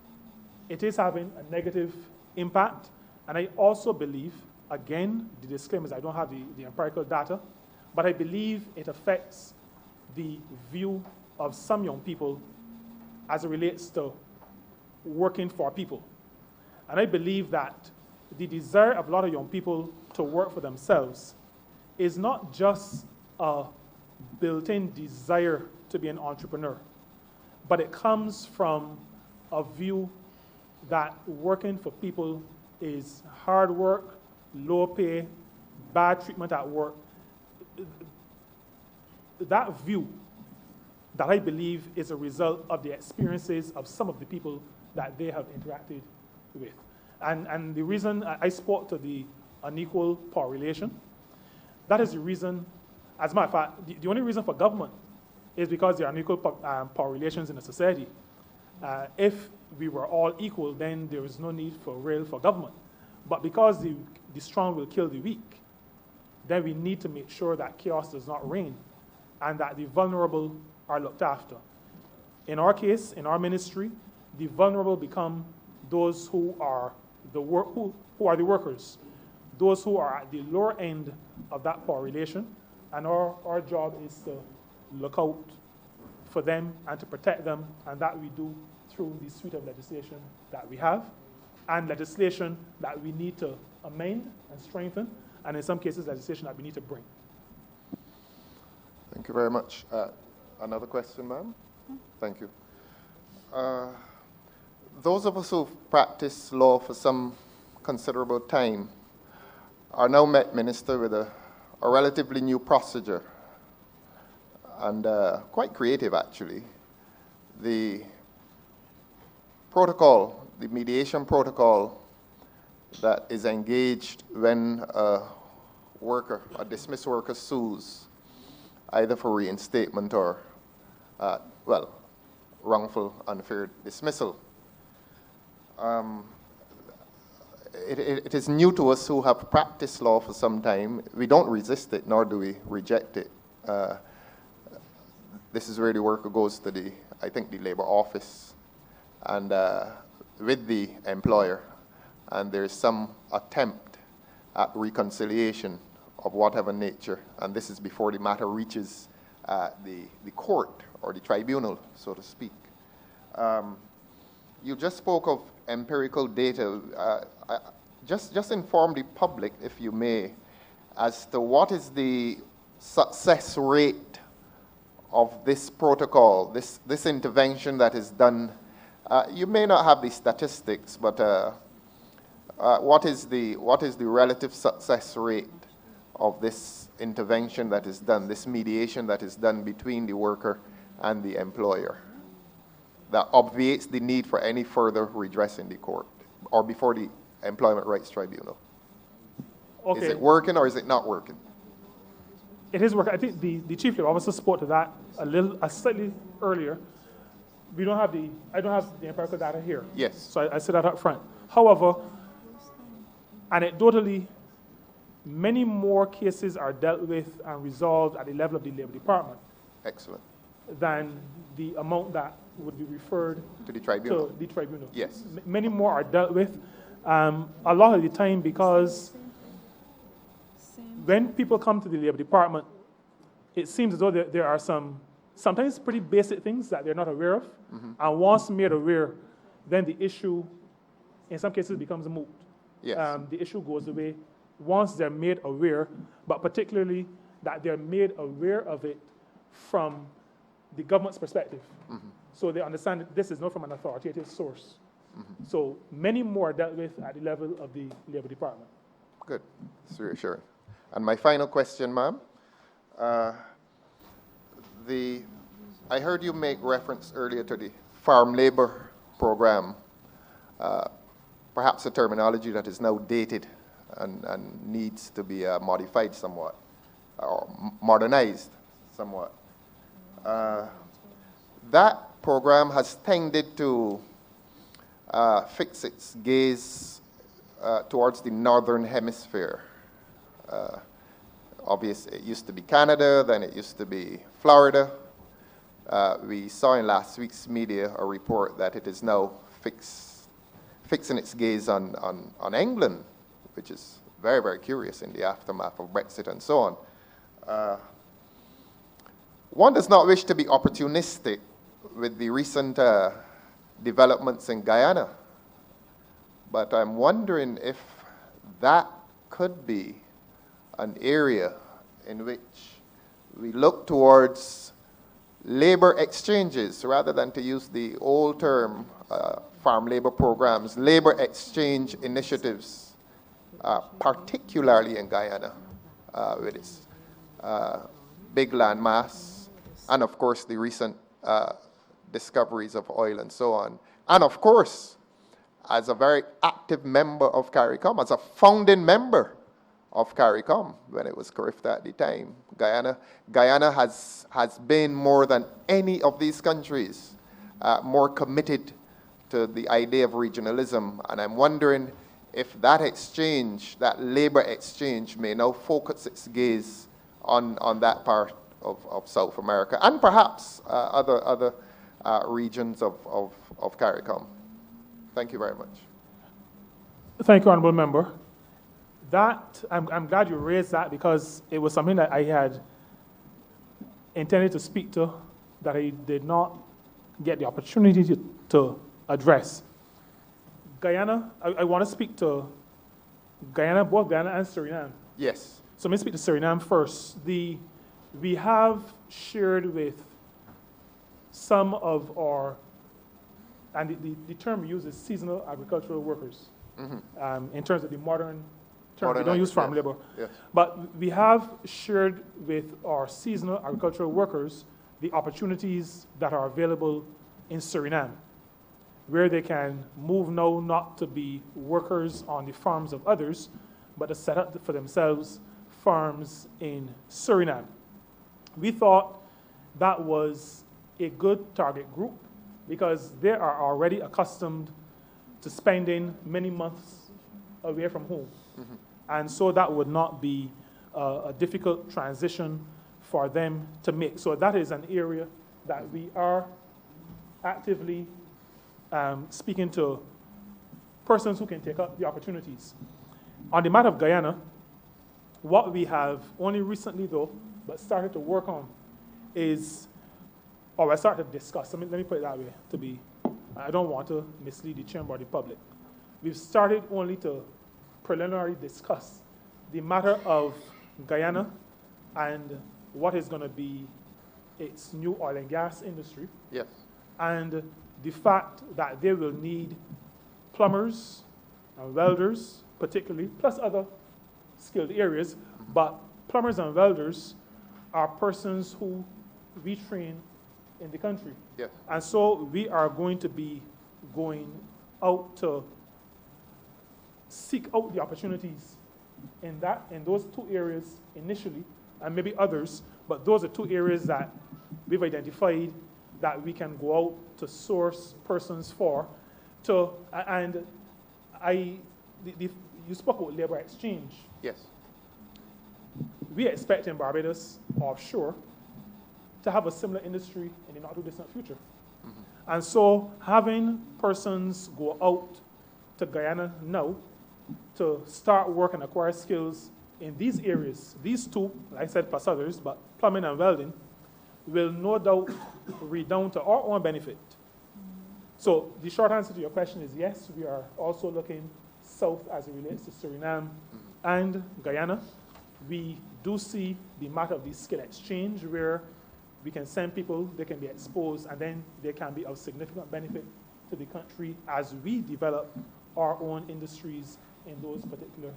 it is having a negative impact. And I also believe, again, the disclaimer is I don't have the empirical data, but I believe it affects the view of some young people as it relates to working for people. And I believe that the desire of a lot of young people to work for themselves is not just a built-in desire to be an entrepreneur, but it comes from a view that working for people is hard work, low pay, bad treatment at work. That view, that I believe is a result of the experiences of some of the people that they have interacted with. And the reason I spoke to the unequal power relation, that is the reason, as a matter of fact, the only reason for government is because there are unequal power relations in a society. If we were all equal, then there is no need for government. But because the strong will kill the weak, then we need to make sure that chaos does not reign and that the vulnerable are looked after. In our case, in our ministry, the vulnerable become those who are the workers, those who are at the lower end of that power relation, and our job is to look out for them and to protect them, and that we do through the suite of legislation that we have, and legislation that we need to amend and strengthen, and in some cases, legislation that we need to bring. Thank you very much. Another question, ma'am? Thank you. Those of us who've practiced law for some considerable time are now met, Minister, with a relatively new procedure, and quite creative, actually. The protocol, the mediation protocol that is engaged when a dismissed worker sues, either for reinstatement or, wrongful, unfair dismissal. it is new to us who have practiced law for some time. We don't resist it, nor do we reject it. This is where the worker goes to the labor office and with the employer, and there's some attempt at reconciliation of whatever nature, and this is before the matter reaches the court or the tribunal, so to speak. You just spoke of empirical data. Just inform the public, if you may, as to what is the success rate of this protocol, this intervention that is done. You may not have the statistics, but what is the relative success rate of this intervention that is done, this mediation that is done between the worker and the employer, that obviates the need for any further redress in the court or before the Employment Rights Tribunal? Okay. Is it working or is it not working? It is working. I think the Chief Labor Officer spoke to that slightly earlier. I don't have the empirical data here. Yes. So I said that up front. However, anecdotally, many more cases are dealt with and resolved at the level of the Labor Department. Excellent. Than the amount that would be referred to the tribunal. To the tribunal. Yes. Many more are dealt with. A lot of the time, because when people come to the Labor Department, it seems as though there are sometimes pretty basic things that they're not aware of. Mm-hmm. And once made aware, then the issue, in some cases, becomes moot. Yes. The issue goes away once they're made aware, but particularly that they're made aware of it from the government's perspective. Mm-hmm. So they understand that this is not from an authoritative source. Mm-hmm. So many more are dealt with at the level of the Labor Department. Good. That's reassuring. And my final question, ma'am. I heard you make reference earlier to the farm labor program, perhaps a terminology that is now dated and needs to be modified somewhat or modernized somewhat. That program has tended to fix its gaze towards the northern hemisphere. Obviously, it used to be Canada, then it used to be Florida. We saw in last week's media a report that it is now fixing its gaze on England, which is very, very curious in the aftermath of Brexit and so on. One does not wish to be opportunistic with the recent developments in Guyana, but I'm wondering if that could be an area in which we look towards labor exchanges rather than to use the old term farm labor programs, labor exchange initiatives, particularly in Guyana with its big land mass, and of course the recent discoveries of oil and so on. And of course, as a very active member of CARICOM, as a founding member of CARICOM when it was CARIFTA at the time, Guyana has been more than any of these countries more committed to the idea of regionalism, and I'm wondering if that exchange, that labor exchange, may now focus its gaze on that part of South America and perhaps other regions of CARICOM. Thank you very much. Thank you, Honourable Member. That, I'm glad you raised that because it was something that I had intended to speak to that I did not get the opportunity to address. Guyana, I want to speak to Guyana, both Guyana and Suriname. Yes. So let me speak to Suriname first. We have shared with some of our, and the term we use is seasonal agricultural workers. Mm-hmm. In terms of the modern term, we don't use farm labor. Yes. But we have shared with our seasonal agricultural workers the opportunities that are available in Suriname, where they can move now not to be workers on the farms of others, but to set up for themselves farms in Suriname. We thought that was a good target group because they are already accustomed to spending many months away from home. And so that would not be a difficult transition for them to make. So that is an area that we are actively speaking to persons who can take up the opportunities. On the matter of Guyana, what we have only recently, though, but started to work on is, or I started to discuss, let me put it that way, I don't want to mislead the chamber or the public. We've started only to preliminarily discuss the matter of Guyana and what is going to be its new oil and gas industry, Yes. and the fact that they will need plumbers and welders, particularly, plus other skilled areas, but plumbers and welders are persons who we train in the country. Yes. And so we are going to be going out to seek out the opportunities in those two areas initially, and maybe others, but those are two areas that we've identified that we can go out to source persons for. And you spoke about labor exchange. Yes. We expect in Barbados, offshore, to have a similar industry in the not too distant future. And so having persons go out to Guyana now to start work and acquire skills in these areas, these two, like I said, plus others, but plumbing and welding, will no doubt redound to our own benefit. So the short answer to your question is yes, we are also looking south as it relates to Suriname and Guyana. We do see the matter of the skill exchange where we can send people, they can be exposed, and then they can be of significant benefit to the country as we develop our own industries in those particular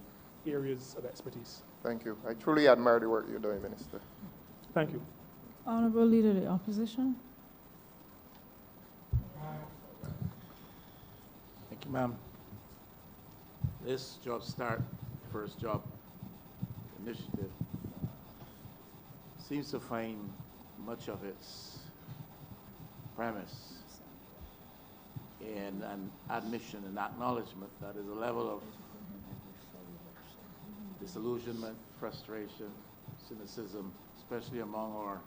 areas of expertise. Thank you. I truly admire the work you're doing, Minister. Thank you. Honorable Leader of the Opposition. Thank you, ma'am. This Job Start, First Job initiative seems to find much of its premise in an admission and acknowledgement that there's a level of disillusionment, frustration, cynicism, especially among our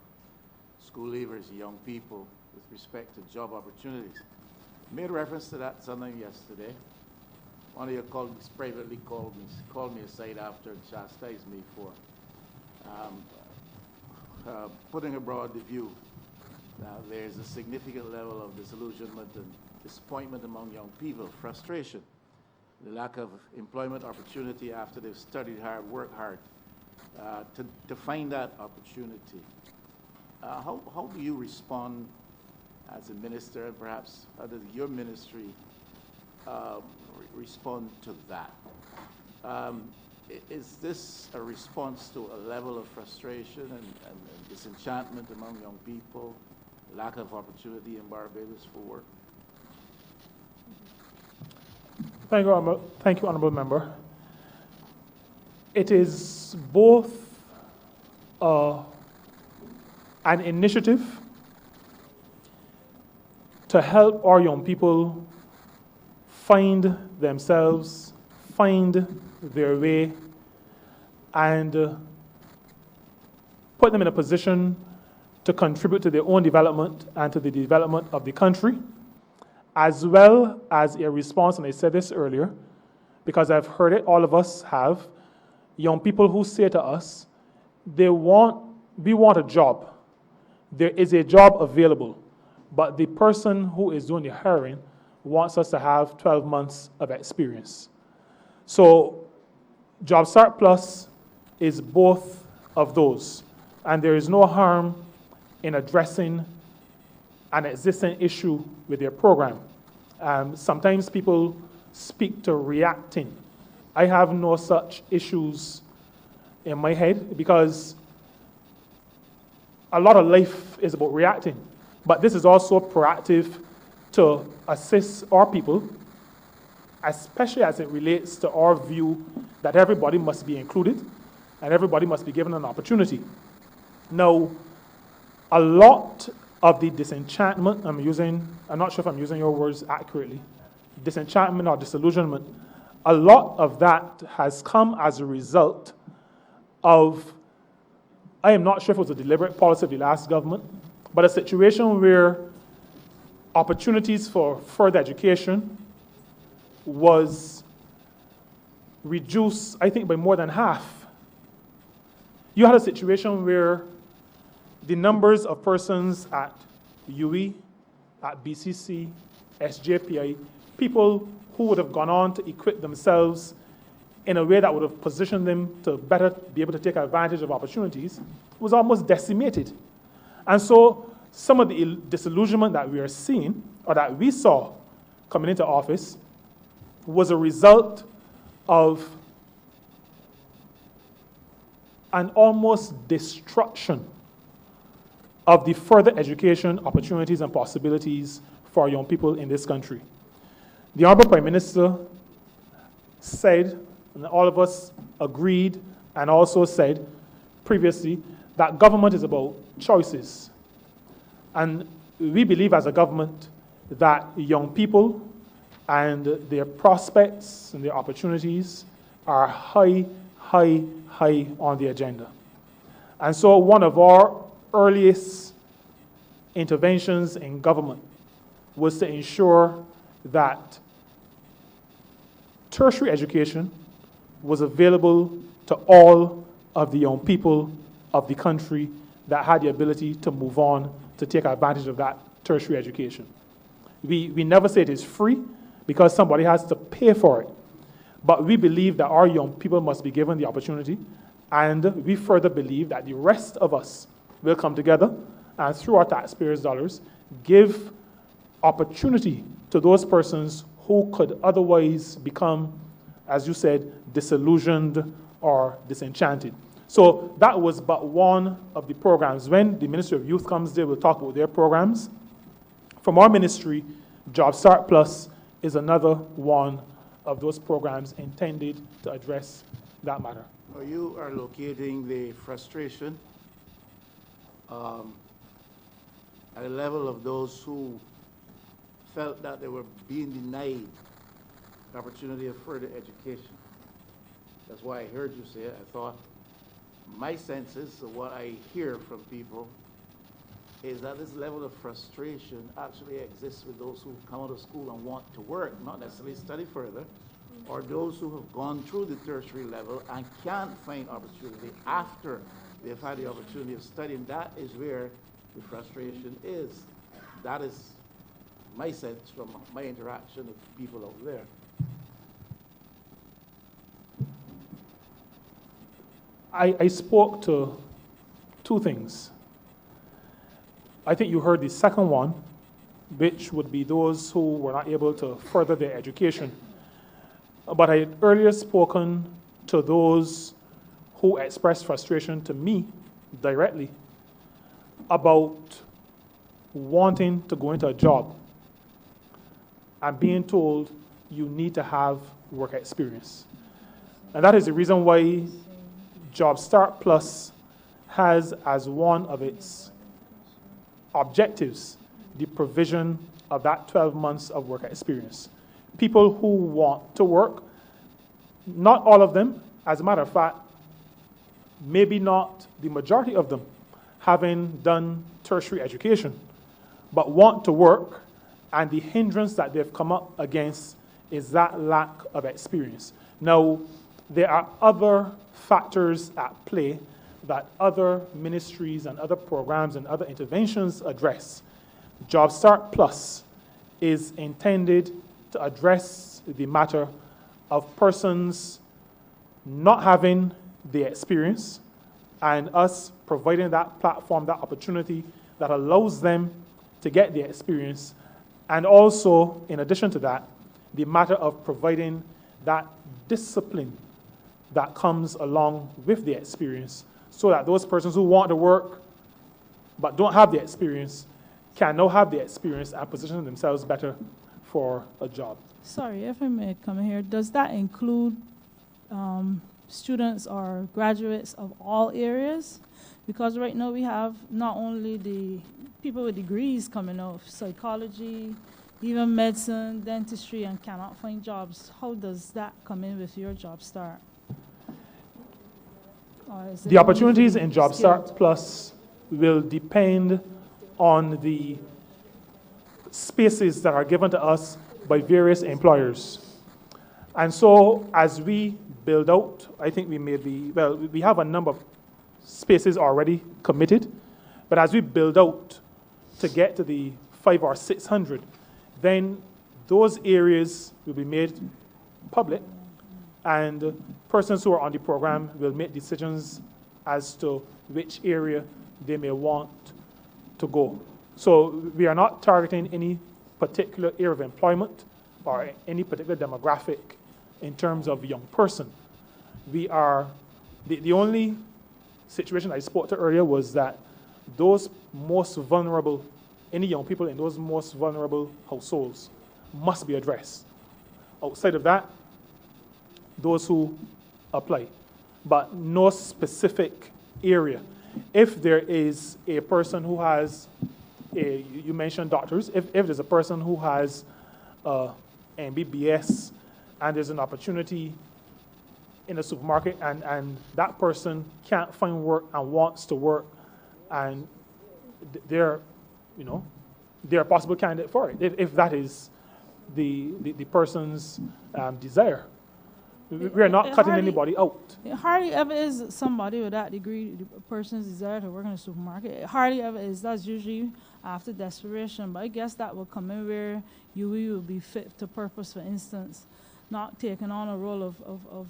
school leavers, young people, with respect to job opportunities. I made reference to that sometime yesterday. One of your colleagues privately called me aside after and chastised me for putting abroad the view that there's a significant level of disillusionment and disappointment among young people, frustration, the lack of employment opportunity after they've studied hard, worked hard, to find that opportunity. How do you respond as a minister, and perhaps how does your ministry respond to that? Is this a response to a level of frustration and disenchantment among young people, lack of opportunity in Barbados for work? Thank you, Honourable Member. It is both an initiative to help our young people find themselves, find their way, and put them in a position to contribute to their own development and to the development of the country, as well as a response, and I said this earlier, because I've heard it, all of us have, young people who say to us, we want a job. There is a job available, but the person who is doing the hiring wants us to have 12 months of experience. So Job Start Plus is both of those, and there is no harm in addressing an existing issue with their program. Sometimes people speak to reacting. I have no such issues in my head because a lot of life is about reacting, but this is also proactive to assist our people, especially as it relates to our view that everybody must be included and everybody must be given an opportunity. Now, a lot of the disenchantment, I'm not sure if I'm using your words accurately, disenchantment or disillusionment a lot of that has come as a result of, I am not sure if it was a deliberate policy of the last government, but a situation where opportunities for further education was reduced, I think, by more than half. You had a situation where the numbers of persons at UE, at BCC, SJPI, people who would have gone on to equip themselves in a way that would have positioned them to better be able to take advantage of opportunities, was almost decimated. And so some of the disillusionment that we are seeing, or that we saw coming into office, was a result of an almost destruction of the further education opportunities and possibilities for young people in this country. The Honorable Prime Minister said, and all of us agreed and also said previously, that government is about choices. And we believe as a government that young people and their prospects and their opportunities are high, high, high on the agenda. And so one of our earliest interventions in government was to ensure that tertiary education was available to all of the young people of the country that had the ability to move on to take advantage of that tertiary education. We never say it is free because somebody has to pay for it. But we believe that our young people must be given the opportunity, and we further believe that the rest of us will come together and through our taxpayers' dollars give opportunity to those persons who could otherwise become, as you said, disillusioned or disenchanted. So that was but one of the programs. When the Ministry of Youth comes there, we'll talk about their programs. From our ministry, Job Start Plus is another one of those programs intended to address that matter. You are locating the frustration at a level of those who felt that they were being denied the opportunity of further education. That's why I heard you say it. I thought my sense is what I hear from people is that this level of frustration actually exists with those who come out of school and want to work, not necessarily study further, or those who have gone through the tertiary level and can't find opportunity after they've had the opportunity of studying. That is where the frustration is. That is my sense from my interaction with people out there. I spoke to two things. I think you heard the second one, which would be those who were not able to further their education. But I had earlier spoken to those who expressed frustration to me directly about wanting to go into a job and being told you need to have work experience. And that is the reason why Job Start Plus has as one of its objectives the provision of that 12 months of work experience. People who want to work, not all of them, as a matter of fact, maybe not the majority of them, having done tertiary education, but want to work, and the hindrance that they've come up against is that lack of experience. Now, there are other factors at play that other ministries and other programs and other interventions address. Job Start Plus is intended to address the matter of persons not having the experience and us providing that platform, that opportunity that allows them to get the experience. And also, in addition to that, the matter of providing that discipline that comes along with the experience so that those persons who want to work but don't have the experience can now have the experience and position themselves better for a job. Sorry, if I may come in here, does that include students or graduates of all areas? Because right now we have not only the people with degrees coming out, psychology, even medicine, dentistry, and cannot find jobs. How does that come in with your Job Start? Or is it The only opportunities for the in Job skilled? Start Plus will depend on the spaces that are given to us by various employers. And so as we build out, I think we have a number of spaces already committed, but as we build out to get to the 500 or 600, then those areas will be made public, and persons who are on the program will make decisions as to which area they may want to go. So we are not targeting any particular area of employment or any particular demographic in terms of young person. We are, the only situation I spoke to earlier was that those most vulnerable, any young people in those most vulnerable households must be addressed. Outside of that, those who apply, but no specific area. If there is a person who has, you mentioned doctors, if there's a person who has MBBS and there's an opportunity in a supermarket and that person can't find work and wants to work and they're a possible candidate for it, if that is the person's desire. We are not cutting anybody out. It hardly ever is somebody with that degree, the person's desire to work in a supermarket. It hardly ever is. That's usually after desperation. But I guess that will come in where you will be fit to purpose, for instance, not taking on a role of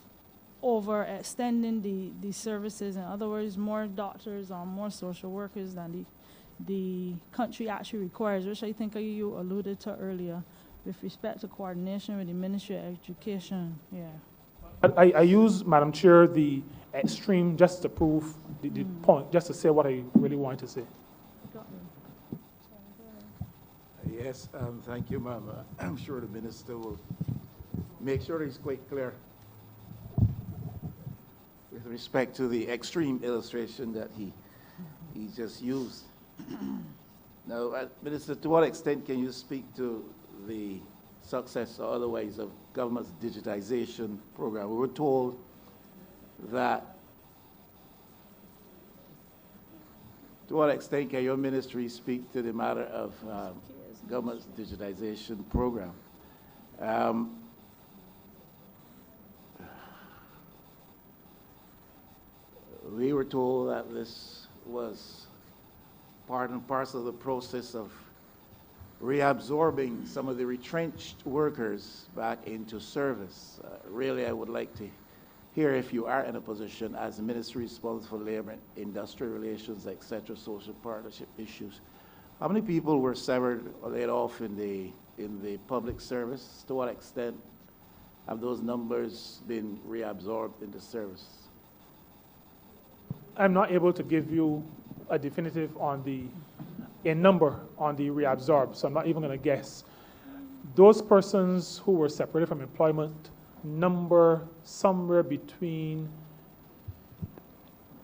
overextending the services. In other words, more doctors or more social workers than the country actually requires, which I think you alluded to earlier with respect to coordination with the Ministry of Education. Yeah. I use, Madam Chair, the extreme just to prove the point, just to say what I really wanted to say. Yes, thank you, ma'am. I'm sure the minister will make sure he's quite clear with respect to the extreme illustration that he just used. Now, Minister, to what extent can you speak to the success or otherwise of government's digitization program? We were told that, to what extent can your ministry speak to the matter of government's digitization program? We were told that this was part and parcel of the process of reabsorbing some of the retrenched workers back into service. Really, I would like to hear if you are in a position as the ministry responsible for labor, industrial relations, etc., social partnership issues. How many people were severed or laid off in the public service? To what extent have those numbers been reabsorbed into service? I'm not able to give you a definitive on a number on the reabsorb, so I'm not even going to guess. Those persons who were separated from employment number somewhere between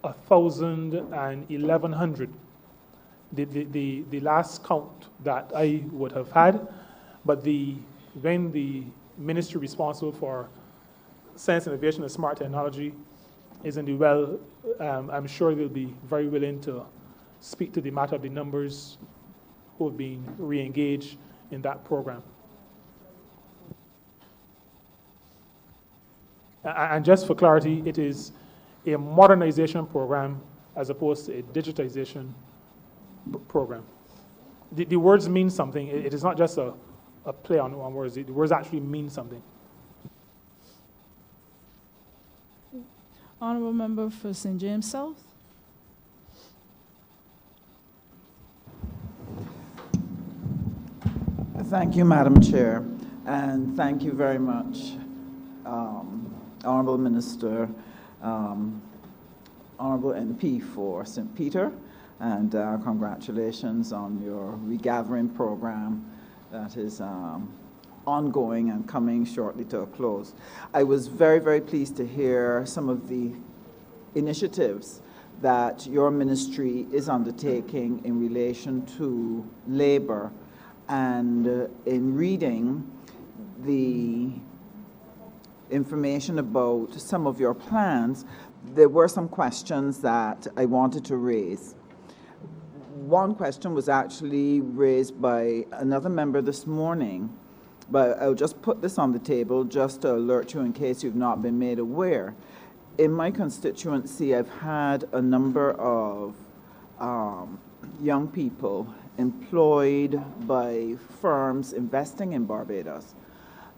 1,000 and 1,100. The last count that I would have had, but when the ministry responsible for science, innovation, and smart technology is in the well, I'm sure they'll be very willing to speak to the matter of the numbers who have been re-engaged in that program. And just for clarity, it is a modernization program as opposed to a digitization program. The words mean something. It is not just a play on words. The words actually mean something. Honorable Member for St. James South. Thank you, Madam Chair, and thank you very much, Honorable Minister, Honorable NP for St. Peter, and congratulations on your regathering program that is ongoing and coming shortly to a close. I was very, very pleased to hear some of the initiatives that your ministry is undertaking in relation to labor And in reading the information about some of your plans, there were some questions that I wanted to raise. One question was actually raised by another member this morning, but I'll just put this on the table just to alert you in case you've not been made aware. In my constituency, I've had a number of young people employed by firms investing in Barbados.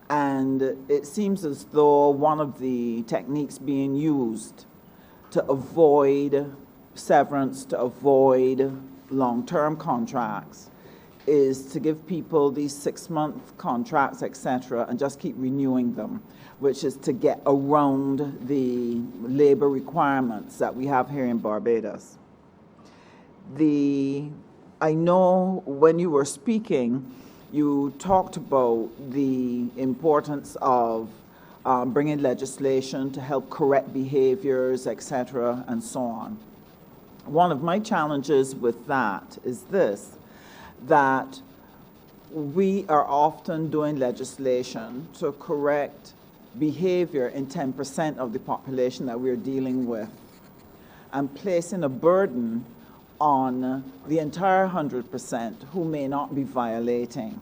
And it seems as though one of the techniques being used to avoid severance, to avoid long-term contracts, is to give people these 6-month contracts, etc., and just keep renewing them, which is to get around the labor requirements that we have here in Barbados. I know when you were speaking, you talked about the importance of bringing legislation to help correct behaviors, etc., and so on. One of my challenges with that is this, that we are often doing legislation to correct behavior in 10% of the population that we're dealing with, and placing a burden on the entire 100% who may not be violating,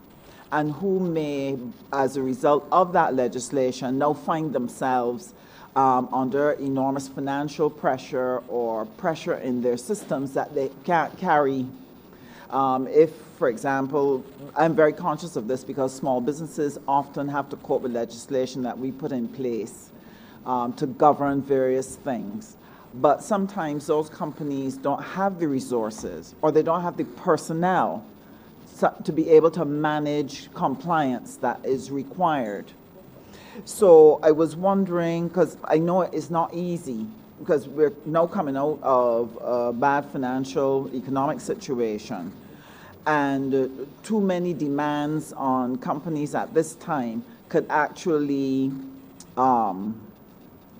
and who may, as a result of that legislation, now find themselves under enormous financial pressure or pressure in their systems that they can't carry. If, for example, I'm very conscious of this because small businesses often have to cope with legislation that we put in place to govern various things. But sometimes those companies don't have the resources, or they don't have the personnel to be able to manage compliance that is required. So I was wondering, because I know it's not easy, because we're now coming out of a bad financial, economic situation, and too many demands on companies at this time could actually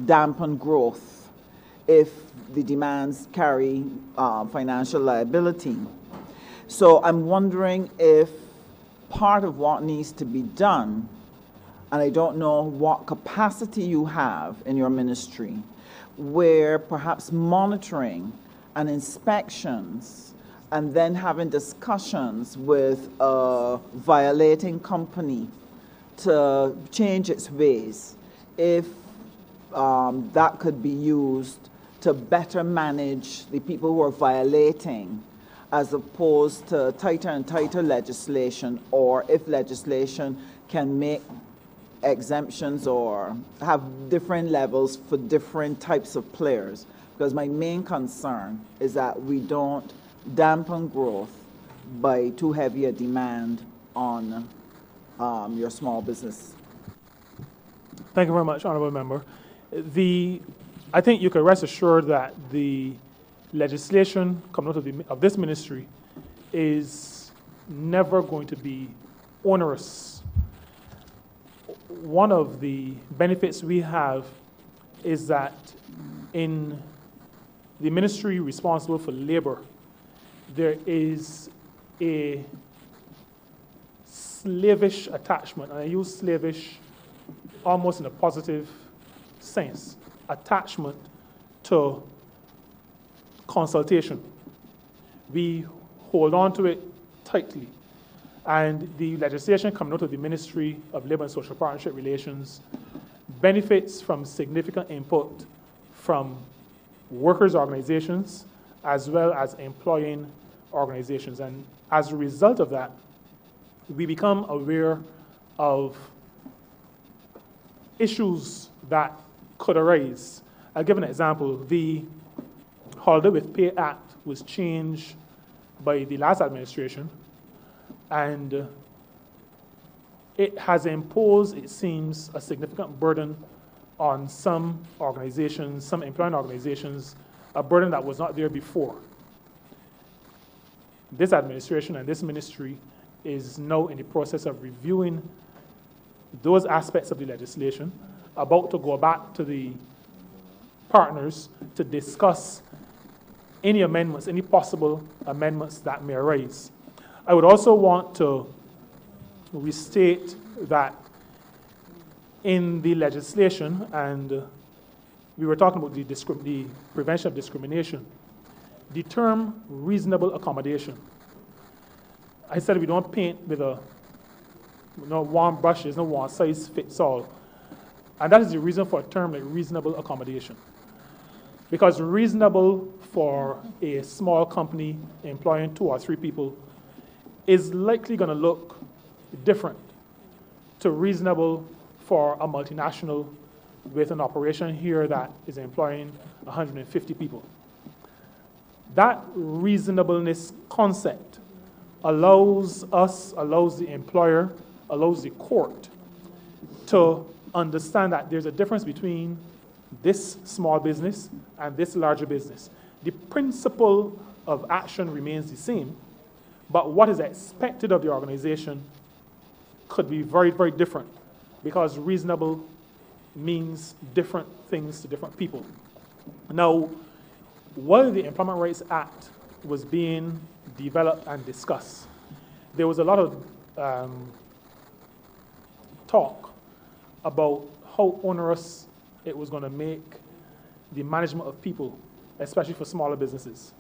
dampen growth if the demands carry financial liability. So I'm wondering if part of what needs to be done, and I don't know what capacity you have in your ministry, where perhaps monitoring and inspections and then having discussions with a violating company to change its ways, if that could be used to better manage the people who are violating, as opposed to tighter and tighter legislation, or if legislation can make exemptions or have different levels for different types of players. Because my main concern is that we don't dampen growth by too heavy a demand on your small business. Thank you very much, Honourable Member. I think you can rest assured that the legislation coming out of this ministry is never going to be onerous. One of the benefits we have is that in the ministry responsible for labor, there is a slavish attachment, and I use slavish almost in a positive sense, attachment to consultation. We hold on to it tightly. And the legislation coming out of the Ministry of Labour and Social Partnership Relations benefits from significant input from workers' organizations as well as employing organizations. And as a result of that, we become aware of issues that could arise. I'll give an example. The Holiday with Pay Act was changed by the last administration, and it has imposed, it seems, a significant burden on some organizations, some employing organizations, a burden that was not there before. This administration and this ministry is now in the process of reviewing those aspects of the legislation, about to go back to the partners to discuss any amendments, any possible amendments that may arise. I would also want to we state that in the legislation, and we were talking about the prevention of discrimination, the term reasonable accommodation. I said we don't paint with one brush, there's no one size fits all. And that is the reason for a term like reasonable accommodation. Because reasonable for a small company employing 2 or 3 people is likely going to look different to reasonable for a multinational with an operation here that is employing 150 people. That reasonableness concept allows the employer, allows the court to understand that there's a difference between this small business and this larger business. The principle of action remains the same, but what is expected of the organization could be very, very different, because reasonable means different things to different people. Now, while the Employment Rights Act was being developed and discussed, there was a lot of talk about how onerous it was going to make the management of people, especially for smaller businesses.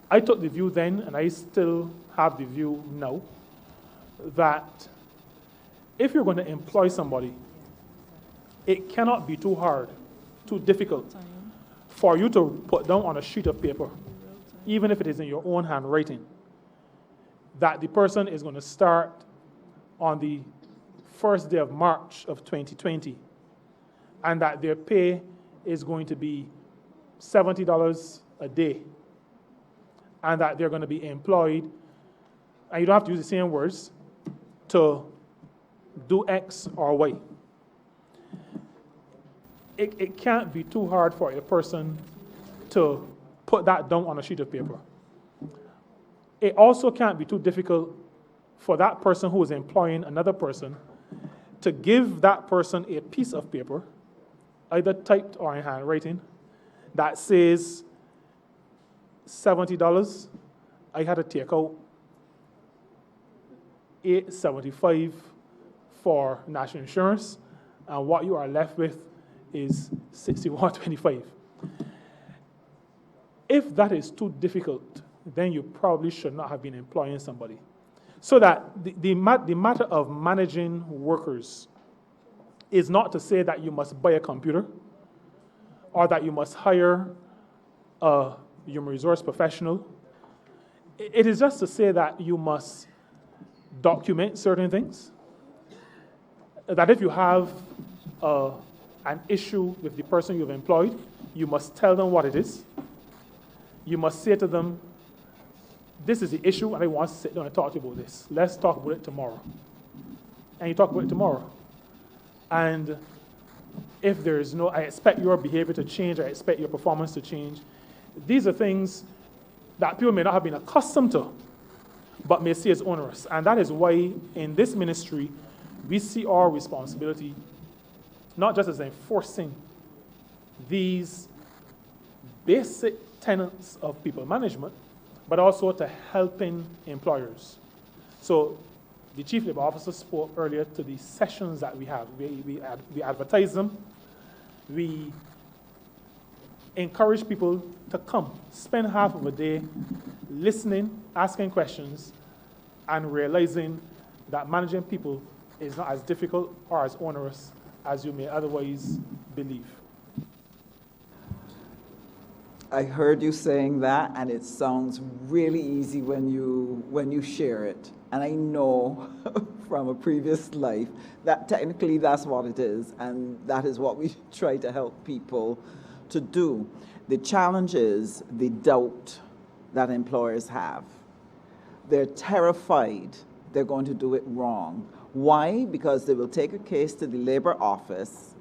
I took the view then, and I still have the view now, that if you're going to employ somebody, it cannot be too hard, too difficult for you to put down on a sheet of paper, even if it is in your own handwriting, that the person is going to start on the first day of March of 2020, and that their pay is going to be $70 a day, and that they're going to be employed, and you don't have to use the same words, to do X or Y. It can't be too hard for a person to put that down on a sheet of paper. It also can't be too difficult for that person who is employing another person to give that person a piece of paper, either typed or in handwriting, that says $70, I had to take out $8.75 for national insurance, and what you are left with is $61.25. If that is too difficult, then you probably should not have been employing somebody. So that the matter of managing workers is not to say that you must buy a computer or that you must hire a human resource professional. It is just to say that you must document certain things, that if you have an issue with the person you've employed, you must tell them what it is. You must say to them, this is the issue, and I want to sit down and talk to you about this. Let's talk about it tomorrow. And you talk about it tomorrow. And if there is I expect your behavior to change, I expect your performance to change. These are things that people may not have been accustomed to, but may see as onerous. And that is why in this ministry, we see our responsibility not just as enforcing these basic tenets of people management, but also to helping employers. So the Chief Labor Officer spoke earlier to the sessions that we have. We advertise them. We encourage people to come, spend half of a day listening, asking questions, and realizing that managing people is not as difficult or as onerous as you may otherwise believe. I heard you saying that, and it sounds really easy when you share it. And I know from a previous life that technically that's what it is, and that is what we try to help people to do. The challenge is the doubt that employers have. They're terrified they're going to do it wrong. Why? Because they will take a case to the labor office,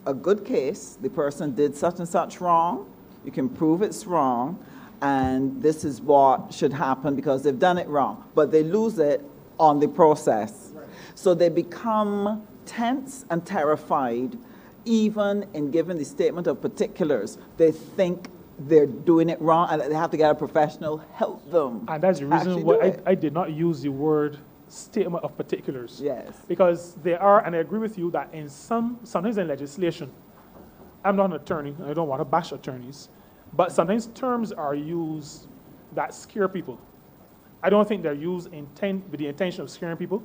a good case, the person did such and such wrong, you can prove it's wrong, and this is what should happen because they've done it wrong. But they lose it on the process. Right. So they become tense and terrified, even in giving the statement of particulars. They think they're doing it wrong and they have to get a professional help them. And that's the reason why I did not use the word statement of particulars. Yes. Because there are, and I agree with you that sometimes in legislation, I'm not an attorney, I don't want to bash attorneys, but sometimes terms are used that scare people. I don't think they're used with the intention of scaring people,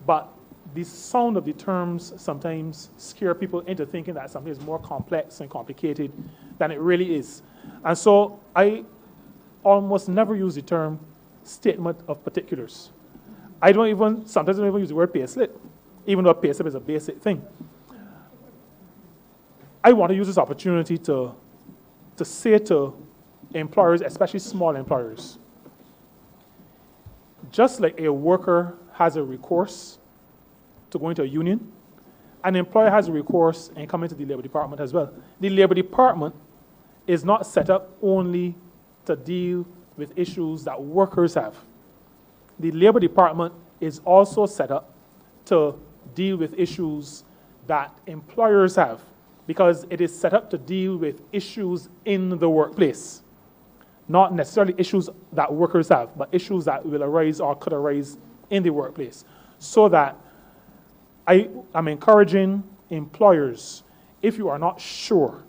but the sound of the terms sometimes scare people into thinking that something is more complex and complicated than it really is. And so I almost never use the term statement of particulars. Sometimes I don't even use the word payslip, even though payslip is a basic thing. I want to use this opportunity to say to employers, especially small employers, just like a worker has a recourse to go into a union, an employer has a recourse in coming to the Labor Department as well. The Labor Department is not set up only to deal with issues that workers have. The Labor Department is also set up to deal with issues that employers have, because it is set up to deal with issues in the workplace. Not necessarily issues that workers have, but issues that will arise or could arise in the workplace. So that I am encouraging employers, if you are not sure,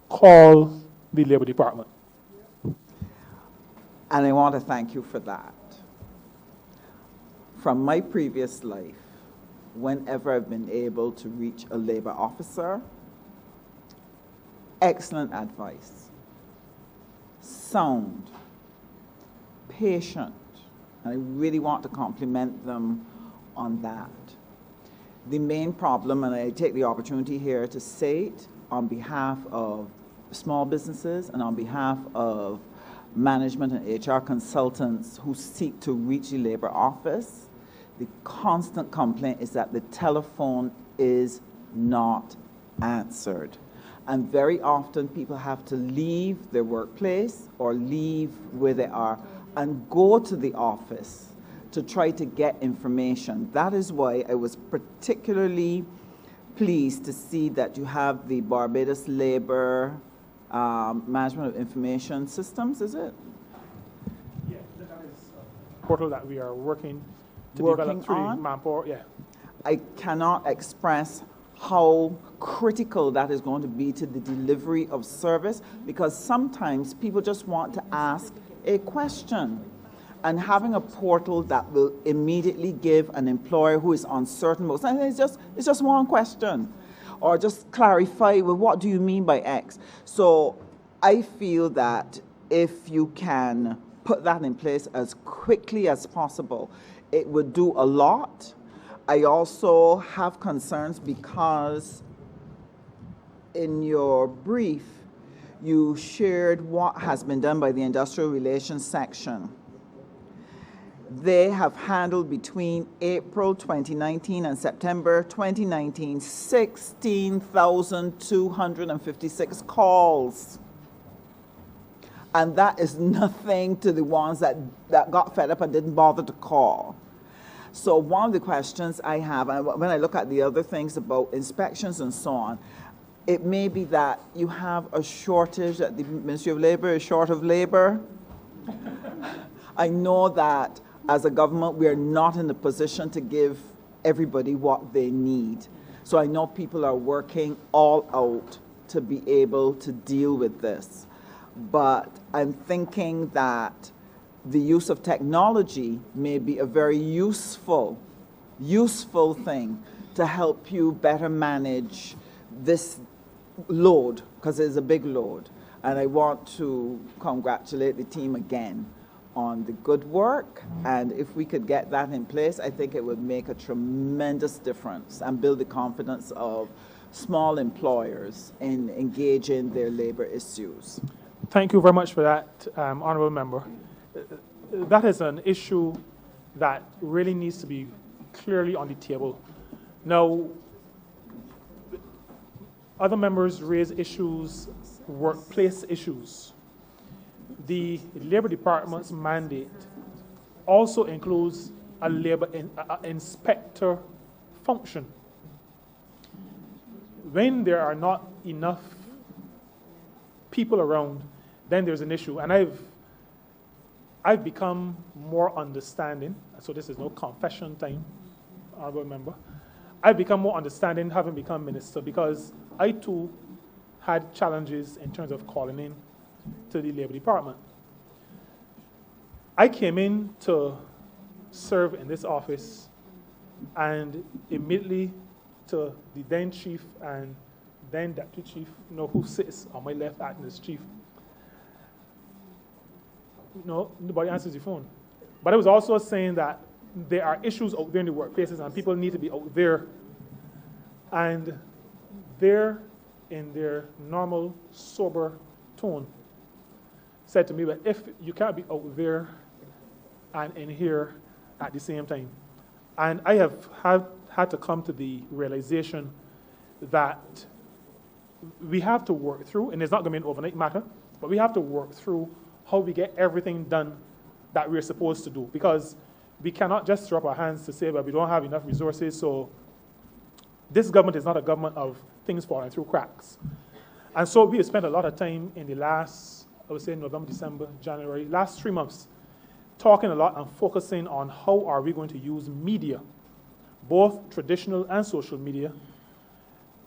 call the Labor Department. And I want to thank you for that. From my previous life, whenever I've been able to reach a labor officer, excellent advice, sound, patient, and I really want to compliment them on that. The main problem, and I take the opportunity here to say it on behalf of small businesses and on behalf of management and HR consultants who seek to reach the labor office, the constant complaint is that the telephone is not answered. And very often people have to leave their workplace or leave where they are and go to the office to try to get information. That is why I was particularly pleased to see that you have the Barbados Labor Management of Information Systems, is it? Yeah, that is a portal that we are working to Working develop through on? Manpower, yeah. I cannot express how critical that is going to be to the delivery of service, because sometimes people just want to ask a question. And having a portal that will immediately give an employer who is uncertain about something, it's just one question, or just clarify, well, what do you mean by X? So I feel that if you can put that in place as quickly as possible, it would do a lot. I also have concerns because in your brief, you shared what has been done by the Industrial Relations section. They have handled between April 2019 and September 2019, 16,256 calls. And that is nothing to the ones that got fed up and didn't bother to call. So one of the questions I have, and when I look at the other things about inspections and so on, it may be that you have a shortage, that the Ministry of Labor is short of labor. I know that as a government, we are not in the position to give everybody what they need. So I know people are working all out to be able to deal with this. But I'm thinking that the use of technology may be a very useful thing to help you better manage this load, because it's a big load. And I want to congratulate the team again on the good work, and if we could get that in place, I think it would make a tremendous difference and build the confidence of small employers in engaging their labor issues. Thank you very much for that, Honourable Member. That is an issue that really needs to be clearly on the table. Now, other members raise issues, workplace issues. The Labor Department's mandate also includes a labor inspector function. When there are not enough people around, then there's an issue. And I've I've become more understanding, so this is no confession time, honorable member. I've become more understanding having become minister because I too had challenges in terms of calling in to the Labor Department. I came in to serve in this office and immediately to the then chief and then deputy chief, who sits on my left acting as chief. Nobody answers the phone. But I was also saying that there are issues out there in the workplaces and people need to be out there. And they're in their normal, sober tone said to me, but if you can't be out there and in here at the same time. And I have had to come to the realization that we have to work through, and it's not going to be an overnight matter, but we have to work through how we get everything done that we're supposed to do. Because we cannot just throw up our hands to say, well, we don't have enough resources, so this government is not a government of things falling through cracks. And so we have spent a lot of time in the last, I would say November, December, January, last 3 months, talking a lot and focusing on how are we going to use media, both traditional and social media,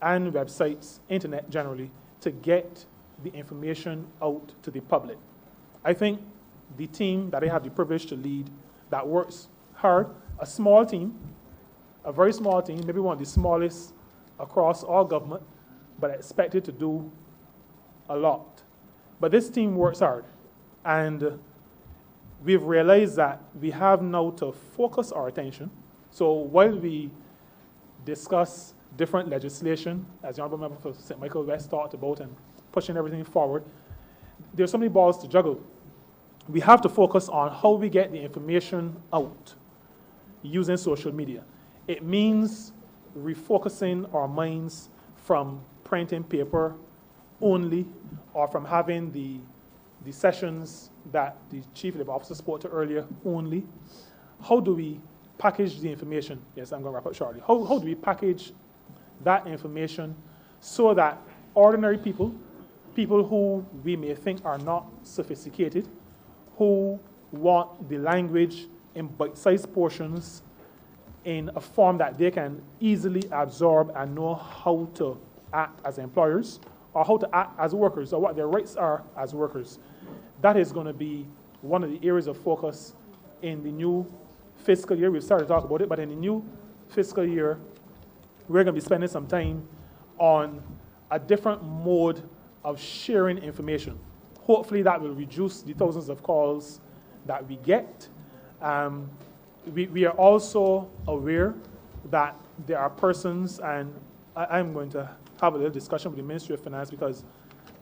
and websites, internet generally, to get the information out to the public. I think the team that I have the privilege to lead that works hard, a small team, a very small team, maybe one of the smallest across all government, but expected to do a lot. But this team works hard, and we've realized that we have now to focus our attention. So while we discuss different legislation, as the Honorable Member for St. Michael West talked about, and pushing everything forward, there's so many balls to juggle. We have to focus on how we get the information out using social media. It means refocusing our minds from printing paper only, or from having the sessions that the Chief Labor Officer spoke to earlier only. How do we package the information? Yes, I'm going to wrap up shortly. How do we package that information so that ordinary people who we may think are not sophisticated, who want the language in bite-sized portions in a form that they can easily absorb and know how to act as employers, or how to act as workers, or what their rights are as workers. That is going to be one of the areas of focus in the new fiscal year. We've started to talk about it, but in the new fiscal year, we're going to be spending some time on a different mode of sharing information. Hopefully that will reduce the thousands of calls that we get. We are also aware that there are persons, and I'm going to have a little discussion with the Ministry of Finance, because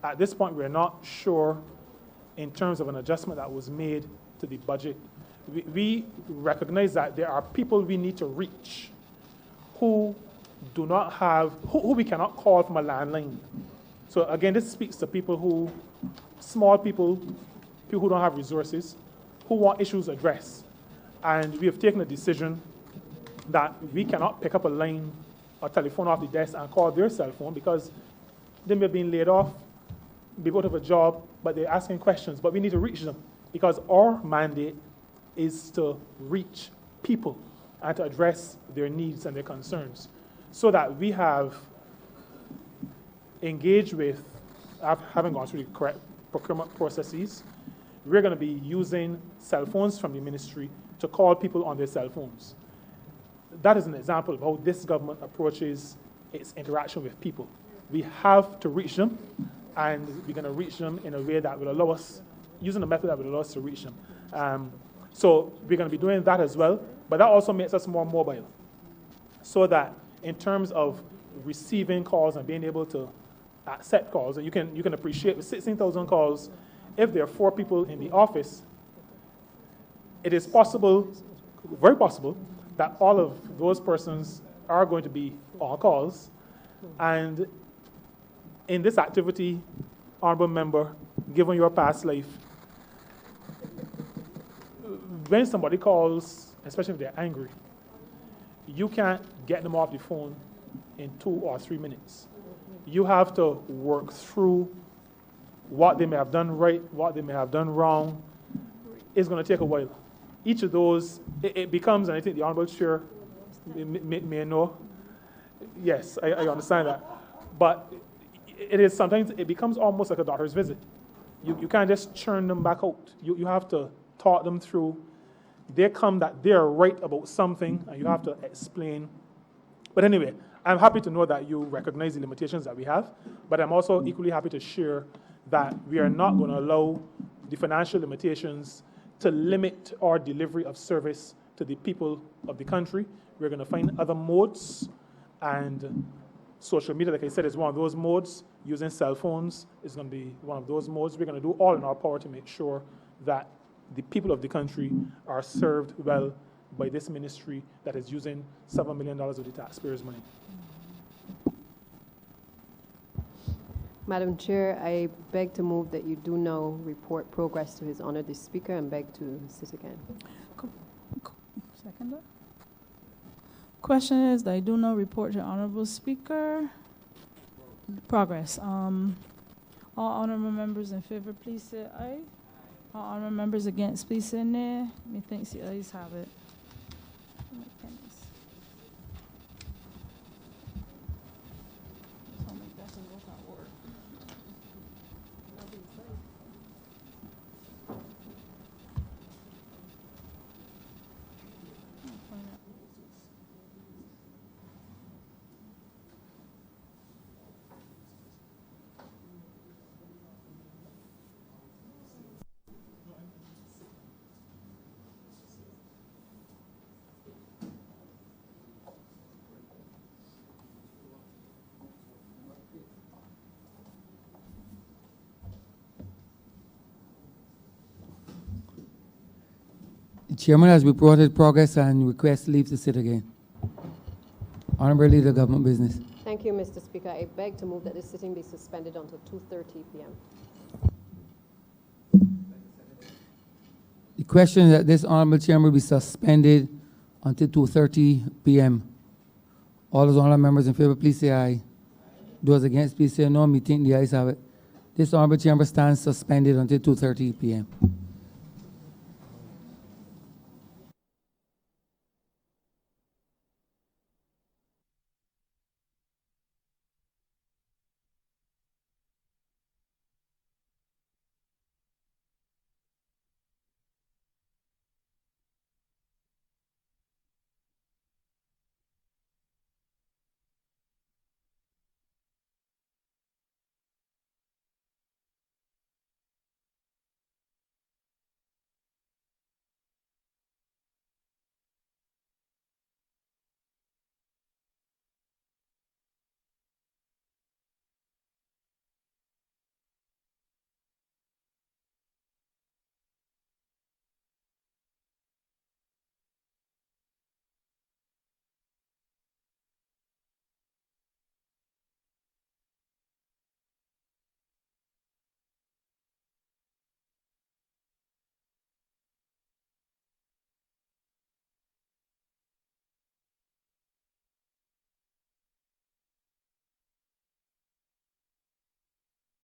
at this point we're not sure in terms of an adjustment that was made to the budget. We recognize that there are people we need to reach who do not have, who we cannot call from a landline. So again, this speaks to people small people who don't have resources, who want issues addressed. And we have taken a decision that we cannot pick up a line or telephone off the desk and call their cell phone, because they may have been laid off, be out of a job, but they're asking questions. But we need to reach them, because our mandate is to reach people and to address their needs and their concerns, so that we have engaged with, having gone through the correct procurement processes, we're going to be using cell phones from the ministry to call people on their cell phones. That is an example of how this government approaches its interaction with people. We have to reach them, and we're going to reach them in a way that will allow us, using a method that will allow us to reach them. So we're going to be doing that as well, but that also makes us more mobile, so that in terms of receiving calls and being able to accept calls, and you can appreciate with 16,000 calls, if there are 4 people in the office, it is possible, very possible, that all of those persons are going to be on calls. And in this activity, honorable member, given your past life, when somebody calls, especially if they're angry, you can't get them off the phone in 2 or 3 minutes. You have to work through what they may have done right, what they may have done wrong. is going to take a while. Each of those, it becomes, and I think the Honorable Chair may know, yes, I understand that, but it is sometimes, it becomes almost like a doctor's visit. You can't just churn them back out. You have to talk them through. They come that they're right about something, and you have to explain. But anyway, I'm happy to know that you recognize the limitations that we have, but I'm also equally happy to share that we are not going to allow the financial limitations to limit our delivery of service to the people of the country. We're going to find other modes, and social media, like I said, is one of those modes. Using cell phones is going to be one of those modes. We're going to do all in our power to make sure that the people of the country are served well by this ministry that is using $7 million of the taxpayers' money. Madam Chair, I beg to move that you do now report progress to His Honor the Speaker and beg to sit again. Second. Question is that I do now report to Honorable Speaker. Progress. All honorable members in favor, please say aye. All honorable members against, please say nay. Methinks the ayes have it. The chairman has reported progress and requests leave to sit again. Honorable Leader, Government Business. Thank you, Mr. Speaker. I beg to move that this sitting be suspended until 2:30 p.m. The question is that this honorable chairman be suspended until 2:30 p.m. All those honorable members in favor, please say aye. Those against, please say no. Me think the ayes have it. This honorable chamber stands suspended until 2:30 p.m.